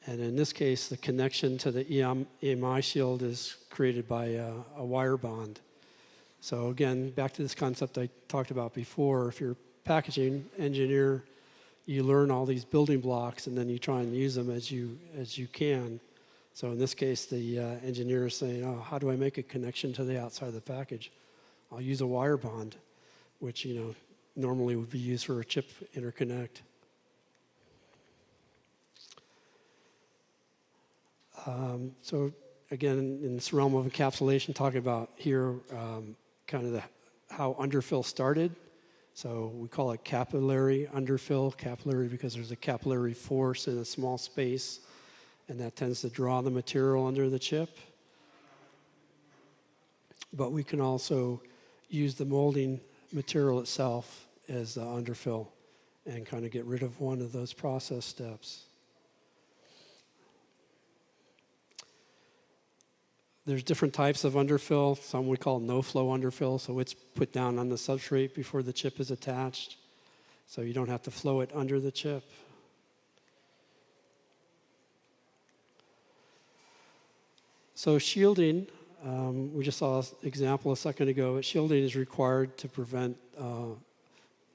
And in this case, the connection to the EMI shield is created by a wire bond. So again, back to this concept I talked about before, if you're a packaging engineer, you learn all these building blocks and then you try and use them as you can. So in this case, the engineer is saying, oh, how do I make a connection to the outside of the package? I'll use a wire bond, which normally would be used for a chip interconnect. So again, in this realm of encapsulation, talking about here kind of how underfill started. So we call it capillary underfill. Capillary because there's a capillary force in a small space, and that tends to draw the material under the chip. But we can also use the molding material itself as the underfill and kind of get rid of one of those process steps. There's different types of underfill. Some we call no-flow underfill, so it's put down on the substrate before the chip is attached, so you don't have to flow it under the chip. So shielding, we just saw an example a second ago. Shielding is required to prevent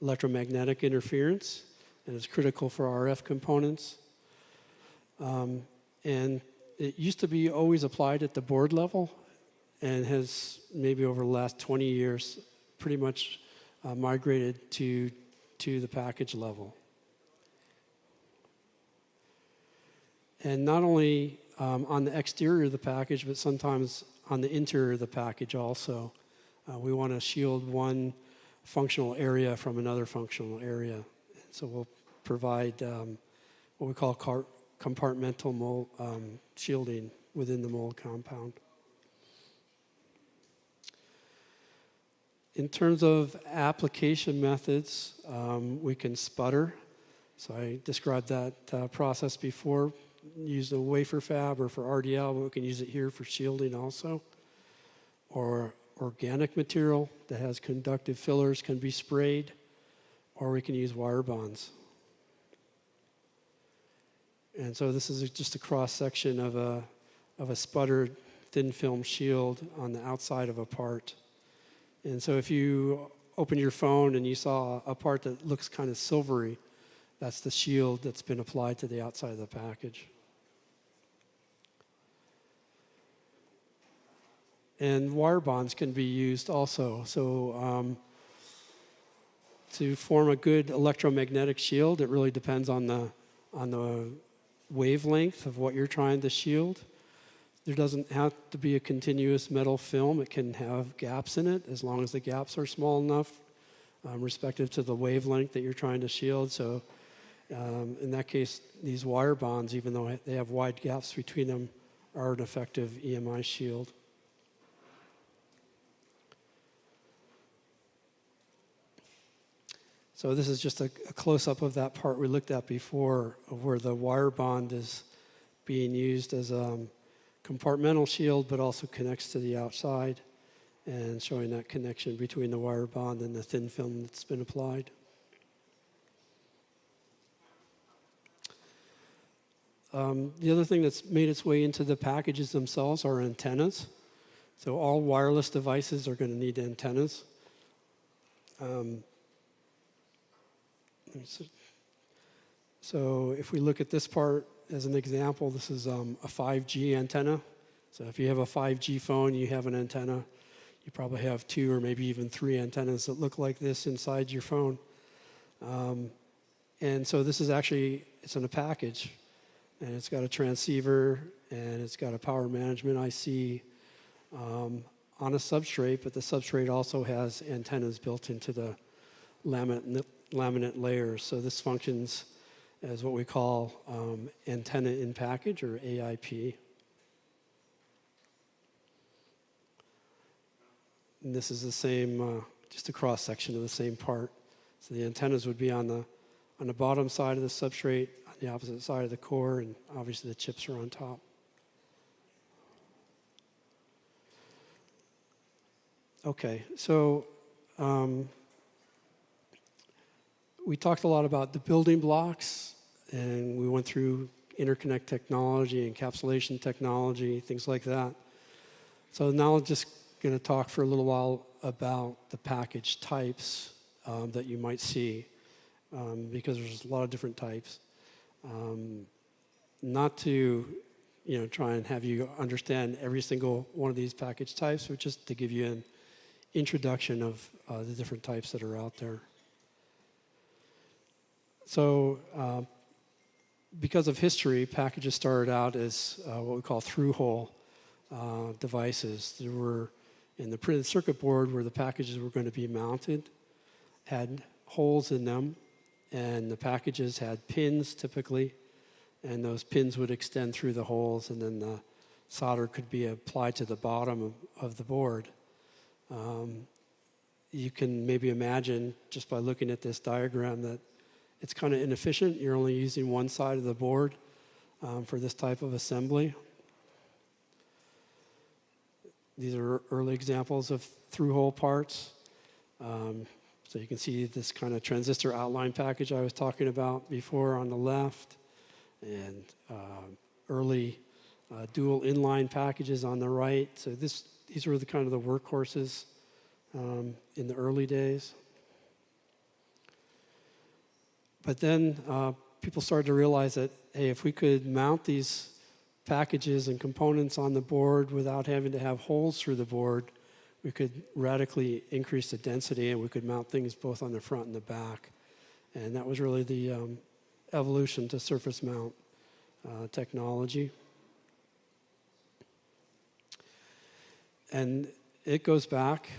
electromagnetic interference, and it's critical for RF components. And it used to be always applied at the board level and has maybe over the last 20 years pretty much migrated to the package level. And not only on the exterior of the package, but sometimes on the interior of the package also. We want to shield one functional area from another functional area. So we'll provide what we call compartmental mold, shielding within the mold compound. In terms of application methods, we can sputter. So I described that process before. Use a wafer fab or for RDL, but we can use it here for shielding also. Or organic material that has conductive fillers can be sprayed, or we can use wire bonds. And so this is just a cross-section of a sputtered thin film shield on the outside of a part. And so if you open your phone and you saw a part that looks kind of silvery, that's the shield that's been applied to the outside of the package. And wire bonds can be used also. So to form a good electromagnetic shield, it really depends on the wavelength of what you're trying to shield. There doesn't have to be a continuous metal film. It can have gaps in it as long as the gaps are small enough, respective to the wavelength that you're trying to shield. So in that case, these wire bonds, even though they have wide gaps between them, are an effective EMI shield. So this is just a close-up of that part we looked at before, of where the wire bond is being used as a compartmental shield, but also connects to the outside, and showing that connection between the wire bond and the thin film that's been applied. The other thing that's made its way into the packages themselves are antennas. So all wireless devices are going to need antennas. So if we look at this part as an example, this is a 5G antenna. So if you have a 5G phone, you have an antenna. You probably have 2 or maybe even 3 antennas that look like this inside your phone. And so this is actually, it's in a package. And it's got a transceiver, and it's got a power management IC on a substrate, but the substrate also has antennas built into the laminate layers. So this functions as what we call antenna in package, or AIP. And this is the same, just a cross section of the same part. So the antennas would be on the bottom side of the substrate, on the opposite side of the core, and obviously the chips are on top. Okay, so we talked a lot about the building blocks, and we went through interconnect technology, encapsulation technology, things like that. So now I'm just going to talk for a little while about the package types that you might see, because there's a lot of different types. Not to try and have you understand every single one of these package types, but just to give you an introduction of the different types that are out there. So because of history, packages started out as what we call through-hole devices. There were, in the printed circuit board where the packages were going to be mounted, had holes in them, and the packages had pins typically, and those pins would extend through the holes, and then the solder could be applied to the bottom of the board. You can maybe imagine, just by looking at this diagram, that it's kind of inefficient. You're only using one side of the board for this type of assembly. These are early examples of through-hole parts. So you can see this kind of transistor outline package I was talking about before on the left, and early dual inline packages on the right. So these were the kind of the workhorses in the early days. But then people started to realize that, hey, if we could mount these packages and components on the board without having to have holes through the board, we could radically increase the density, and we could mount things both on the front and the back. And that was really the evolution to surface mount technology. And it goes back,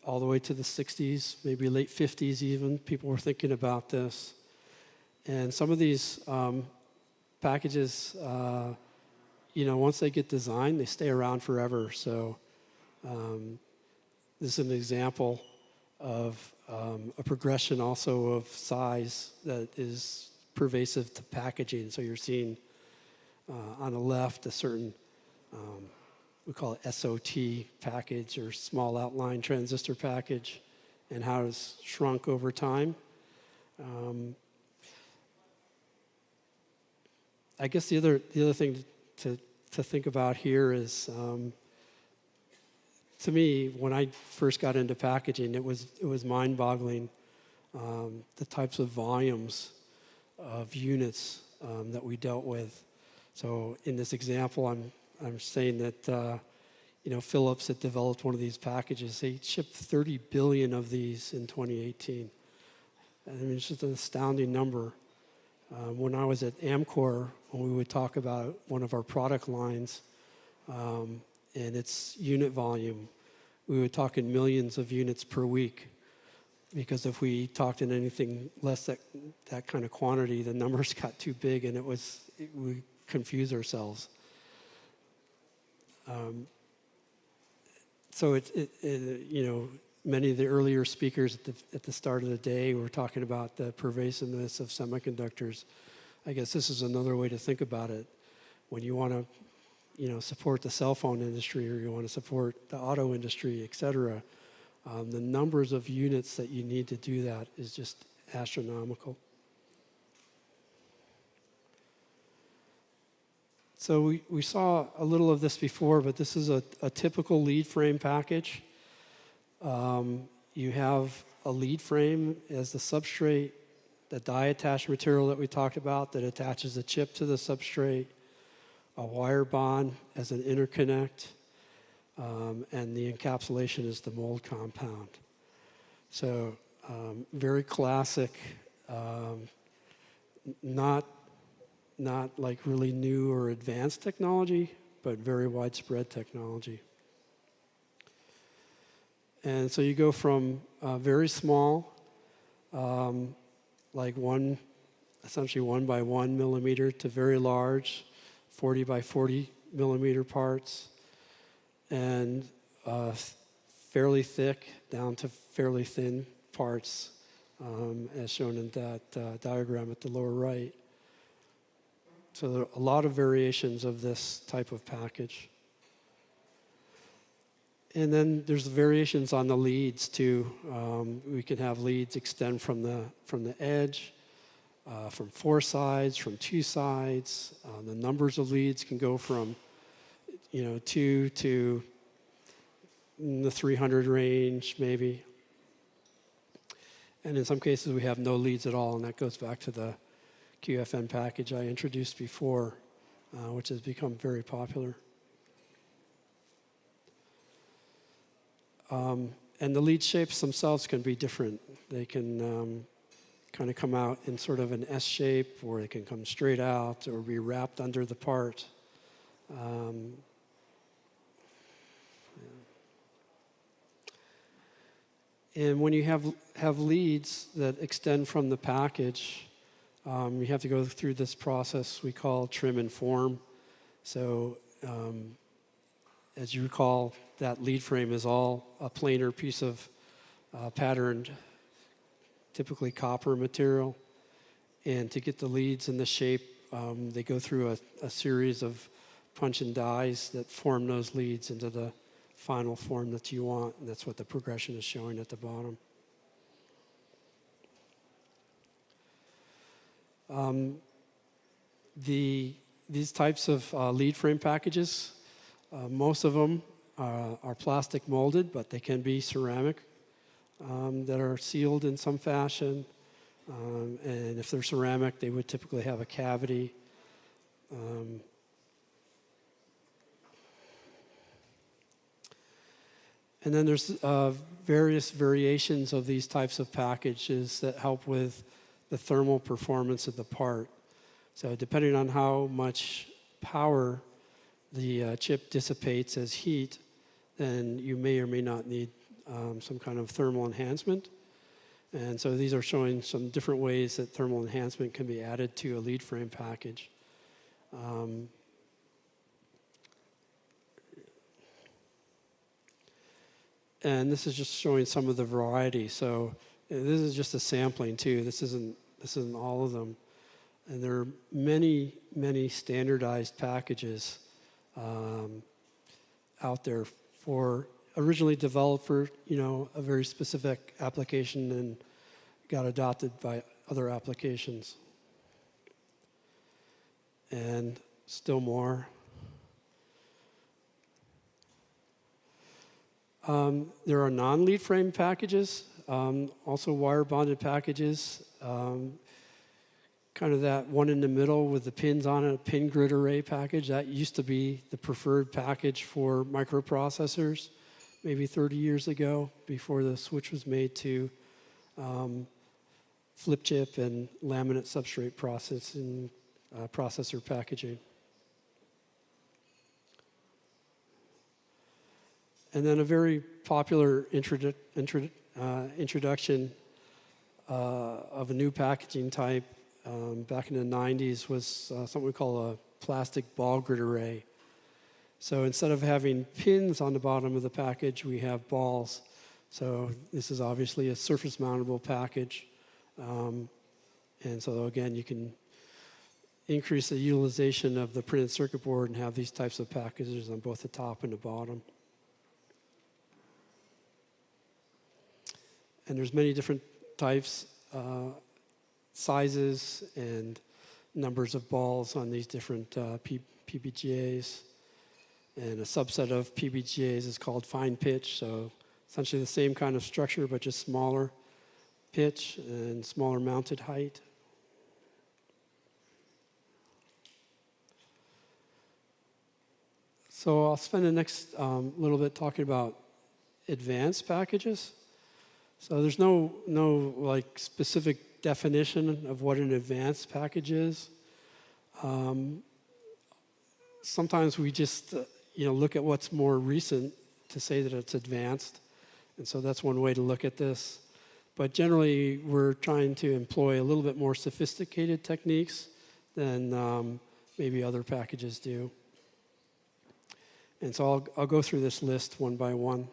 all the way to the 60s, maybe late 50s even. People were thinking about this. And some of these packages, once they get designed, they stay around forever. So this is an example of a progression also of size that is pervasive to packaging. So you're seeing on the left a certain, we call it SOT package, or small outline transistor package, and how it's shrunk over time. I guess the other thing to think about here is, to me, when I first got into packaging, it was mind-boggling, the types of volumes of units that we dealt with. So in this example, I'm saying that Philips had developed one of these packages. They shipped 30 billion of these in 2018. I mean, it's just an astounding number. When I was at Amcor, when we would talk about one of our product lines and its unit volume, we would talk in millions of units per week. Because if we talked in anything less that kind of quantity, the numbers got too big, and we confuse ourselves. So many of the earlier speakers at the start of the day were talking about the pervasiveness of semiconductors. I guess this is another way to think about it. When you want to, support the cell phone industry, or you want to support the auto industry, et cetera, the numbers of units that you need to do that is just astronomical. So we saw a little of this before, but this is a typical lead frame package. You have a lead frame as the substrate, the die attached material that we talked about that attaches a chip to the substrate, a wire bond as an interconnect, and the encapsulation is the mold compound. So very classic, not like really new or advanced technology, but very widespread technology. And so you go from very small, like essentially 1 by 1 millimeter, to very large, 40 by 40 millimeter parts, and fairly thick down to fairly thin parts, as shown in that diagram at the lower right. So there are a lot of variations of this type of package. And then there's variations on the leads too. We can have leads extend from the edge, from 4 sides, from 2 sides. The numbers of leads can go from 2 to the 300 range maybe. And in some cases we have no leads at all, and that goes back to the QFN package I introduced before, which has become very popular. And the lead shapes themselves can be different. They can kind of come out in sort of an S shape, or they can come straight out, or be wrapped under the part. And when you have leads that extend from the package, you have to go through this process we call trim and form. So as you recall, that lead frame is all a planar piece of patterned, typically copper material. And to get the leads in the shape, they go through a series of punch and dies that form those leads into the final form that you want. And that's what the progression is showing at the bottom. These types of lead frame packages, most of them are plastic molded, but they can be ceramic that are sealed in some fashion. And if they're ceramic, they would typically have a cavity. And then there's various variations of these types of packages that help with the thermal performance of the part. So depending on how much power the chip dissipates as heat, then you may or may not need some kind of thermal enhancement. And so these are showing some different ways that thermal enhancement can be added to a lead frame package. And this is just showing some of the variety. So this is just a sampling too. This isn't all of them. And there are many, many standardized packages out there originally developed for a very specific application and got adopted by other applications. And still more. There are non-lead frame packages, also wire bonded packages, kind of that one in the middle with the pins on it, a pin grid array package. That used to be the preferred package for microprocessors maybe 30 years ago, before the switch was made to flip chip and laminate substrate processor packaging. And then a very popular introduction of a new packaging type back in the 90s was something we call a plastic ball grid array. So instead of having pins on the bottom of the package, we have balls. So this is obviously a surface mountable package. And so again, you can increase the utilization of the printed circuit board and have these types of packages on both the top and the bottom. And there's many different types, sizes, and numbers of balls on these different PBGAs. And a subset of PBGAs is called fine pitch, so essentially the same kind of structure, but just smaller pitch and smaller mounted height. So I'll spend the next little bit talking about advanced packages. So there's no like specific definition of what an advanced package is. Sometimes we just look at what's more recent to say that it's advanced, and so that's one way to look at this. But generally, we're trying to employ a little bit more sophisticated techniques than maybe other packages do. And so I'll go through this list one by one.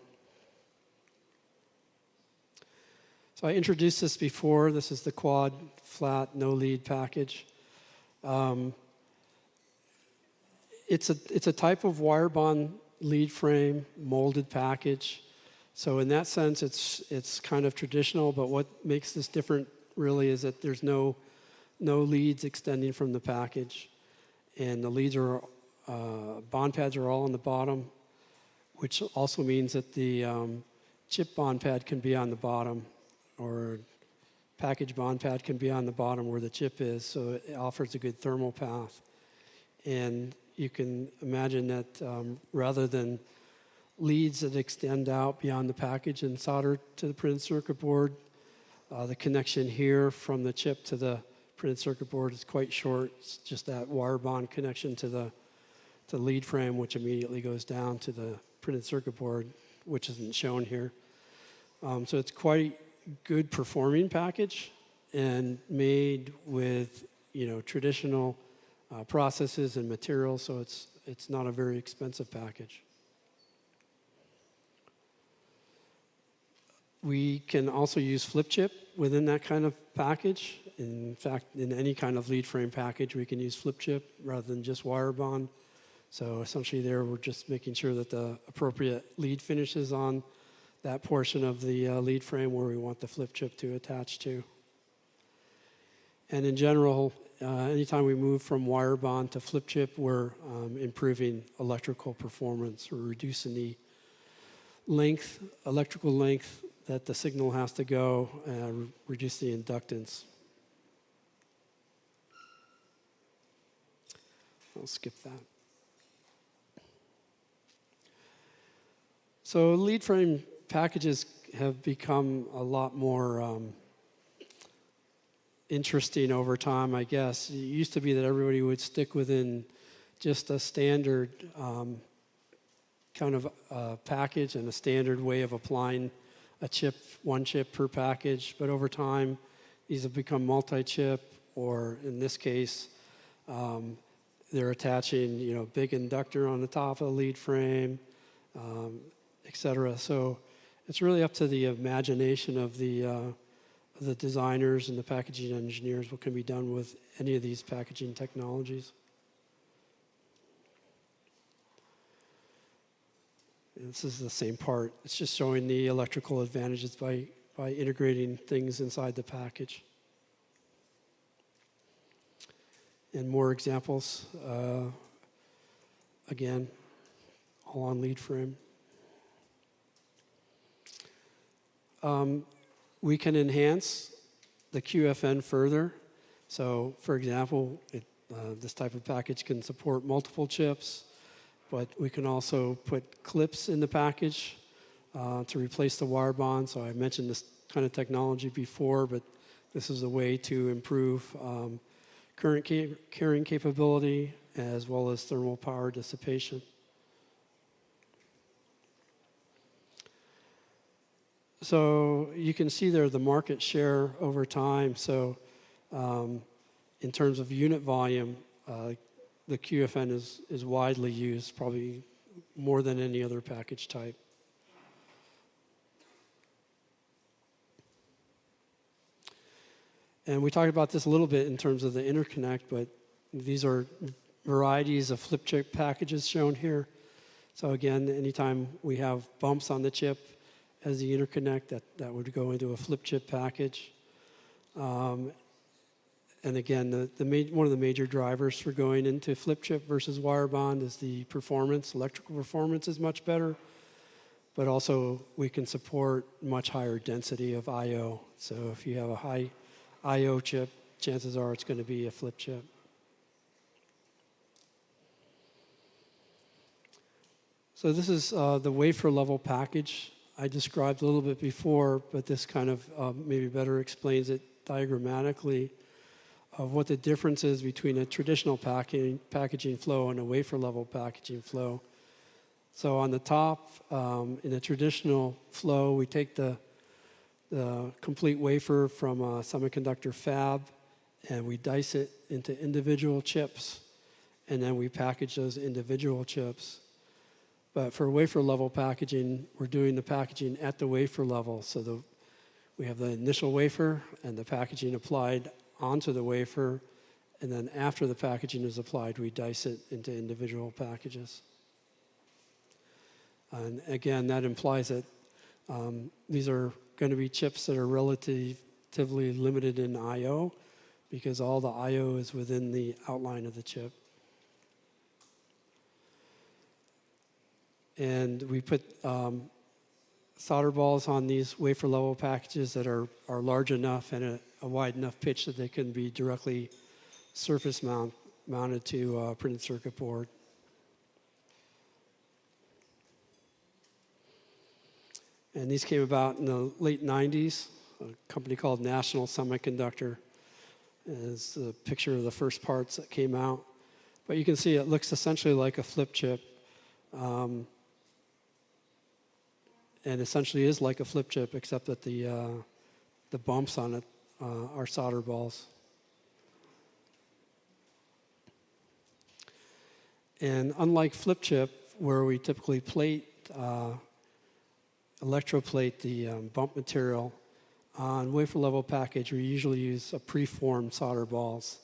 So I introduced this before. This is the quad flat no lead package. It's a type of wire bond lead frame molded package. So in that sense, it's kind of traditional. But what makes this different really is that there's no leads extending from the package, and the leads are bond pads are all on the bottom, which also means that the chip bond pad can be on the bottom, or package bond pad can be on the bottom where the chip is, so it offers a good thermal path. And you can imagine that rather than leads that extend out beyond the package and solder to the printed circuit board, the connection here from the chip to the printed circuit board is quite short. It's just that wire bond connection to the lead frame, which immediately goes down to the printed circuit board, which isn't shown here. So it's quite good performing package and made with traditional processes and materials, so it's not a very expensive package. We can also use flip chip within that kind of package. In fact, in any kind of lead frame package, we can use flip chip rather than just wire bond. So essentially there, we're just making sure that the appropriate lead finishes on that portion of the lead frame where we want the flip chip to attach to. And in general, anytime we move from wire bond to flip chip, we're improving electrical performance. We're reducing the electrical length that the signal has to go, and reduce the inductance. I'll skip that. So lead frame packages have become a lot more interesting over time, I guess. It used to be that everybody would stick within just a standard kind of package and a standard way of applying a chip, one chip per package. But over time, these have become multi-chip, or in this case, they're attaching big inductor on the top of the lead frame, et cetera. So it's really up to the imagination of the designers and the packaging engineers what can be done with any of these packaging technologies. And this is the same part. It's just showing the electrical advantages by integrating things inside the package. And more examples, again, all on lead frame. We can enhance the QFN further. So, for example, this type of package can support multiple chips, but we can also put clips in the package to replace the wire bond. So I mentioned this kind of technology before, but this is a way to improve current carrying capability as well as thermal power dissipation. So you can see there the market share over time. So in terms of unit volume, the QFN is widely used, probably more than any other package type. And we talked about this a little bit in terms of the interconnect, but these are varieties of flip chip packages shown here. So again, anytime we have bumps on the chip as the interconnect, that would go into a flip chip package. And again, one of the major drivers for going into flip chip versus wire bond is the performance. Electrical performance is much better, but also we can support much higher density of I/O. So if you have a high I/O chip, chances are it's going to be a flip chip. So this is the wafer level package I described a little bit before, but this kind of maybe better explains it diagrammatically of what the difference is between a traditional packaging flow and a wafer level packaging flow. So on the top, in a traditional flow, we take the complete wafer from a semiconductor fab and we dice it into individual chips, and then we package those individual chips. But for wafer level packaging, we're doing the packaging at the wafer level. So we have the initial wafer and the packaging applied onto the wafer, and then after the packaging is applied, we dice it into individual packages. And again, that implies that these are going to be chips that are relatively limited in I/O because all the I/O is within the outline of the chip. And we put solder balls on these wafer level packages that are large enough and a wide enough pitch that they can be directly surface mounted to a printed circuit board. And these came about in the late 90s. A company called National Semiconductor is the picture of the first parts that came out. But you can see it looks essentially like a flip chip. And essentially is like a flip chip, except that the bumps on it are solder balls. And unlike flip chip, where we typically electroplate the bump material, on wafer level package, we usually use a preformed solder balls,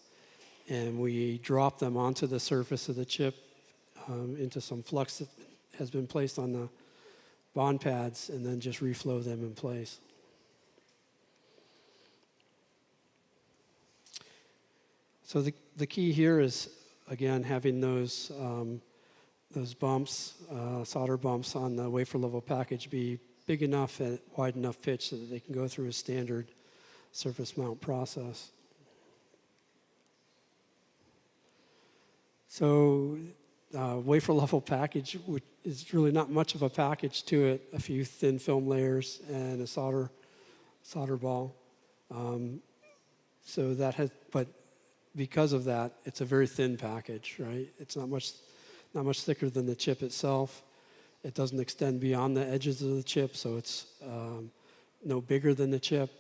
and we drop them onto the surface of the chip into some flux that has been placed on the bond pads, and then just reflow them in place. So the key here is, again, having those bumps, solder bumps on the wafer level package be big enough and wide enough pitch so that they can go through a standard surface mount process. So wafer level package is really not much of a package to it. A few thin film layers and a solder ball. So that has, but because of that, it's a very thin package, right? It's not much thicker than the chip itself. It doesn't extend beyond the edges of the chip, so it's no bigger than the chip.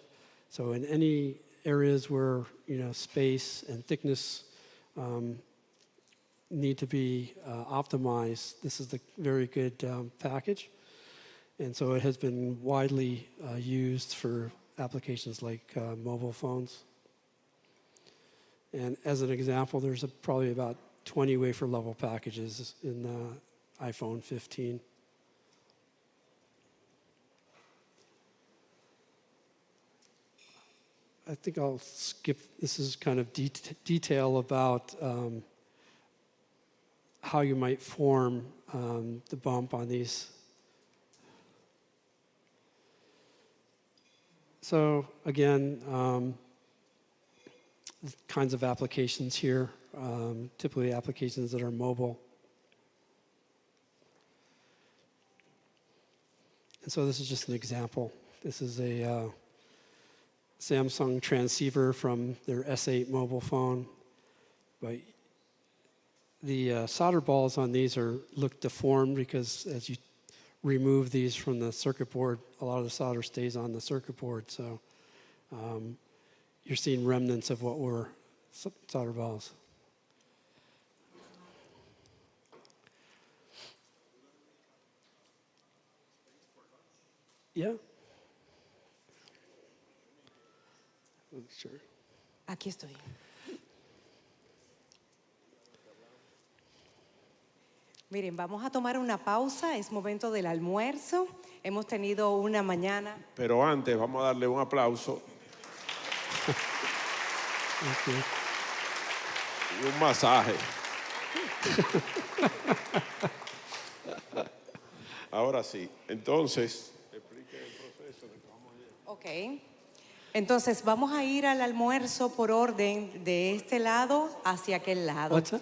So in any areas where space and thickness need to be optimized, this is a very good package. And so it has been widely used for applications like mobile phones. And as an example, there's probably about 20 wafer level packages in the iPhone 15. I think I'll skip, this is kind of detail about how you might form the bump on these. So again, kinds of applications here, typically applications that are mobile. And so this is just an example. This is a Samsung transceiver from their S8 mobile phone. But the solder balls on these look deformed because as you remove these from the circuit board, a lot of the solder stays on the circuit board. So you're seeing remnants of what were solder balls. Yeah. Sure. Aquí estoy. Miren, vamos a tomar una pausa, es momento del almuerzo. Hemos tenido una mañana. Pero antes vamos a darle un aplauso y un masaje. Ahora sí, entonces, explique el proceso de que vamos a ir. Ok. Entonces, vamos a ir al almuerzo por orden de este lado hacia aquel lado. What's that?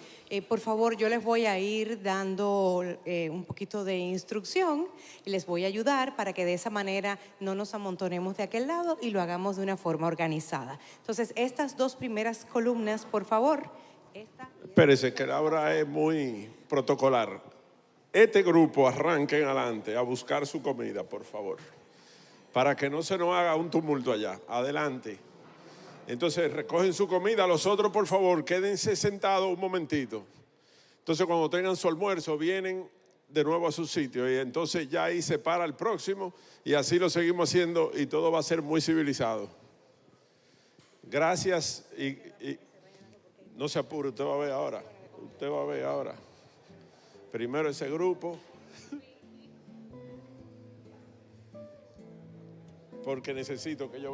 Por favor, yo les voy a ir dando un poquito de instrucción y les voy a ayudar para que de esa manera no nos amontonemos de aquel lado y lo hagamos de una forma organizada. Entonces, estas dos primeras columnas, por favor. Espérese, que ahora es muy protocolar. Este grupo arranquen adelante a buscar su comida, por favor, para que no se nos haga un tumulto allá. Adelante. Entonces recogen su comida, los otros por favor quédense sentados un momentito. Entonces cuando tengan su almuerzo vienen de nuevo a su sitio y entonces ya ahí se para el próximo y así lo seguimos haciendo y todo va a ser muy civilizado. Gracias y no se apure, usted va a ver ahora. Usted va a ver ahora. Primero ese grupo. Porque necesito que yo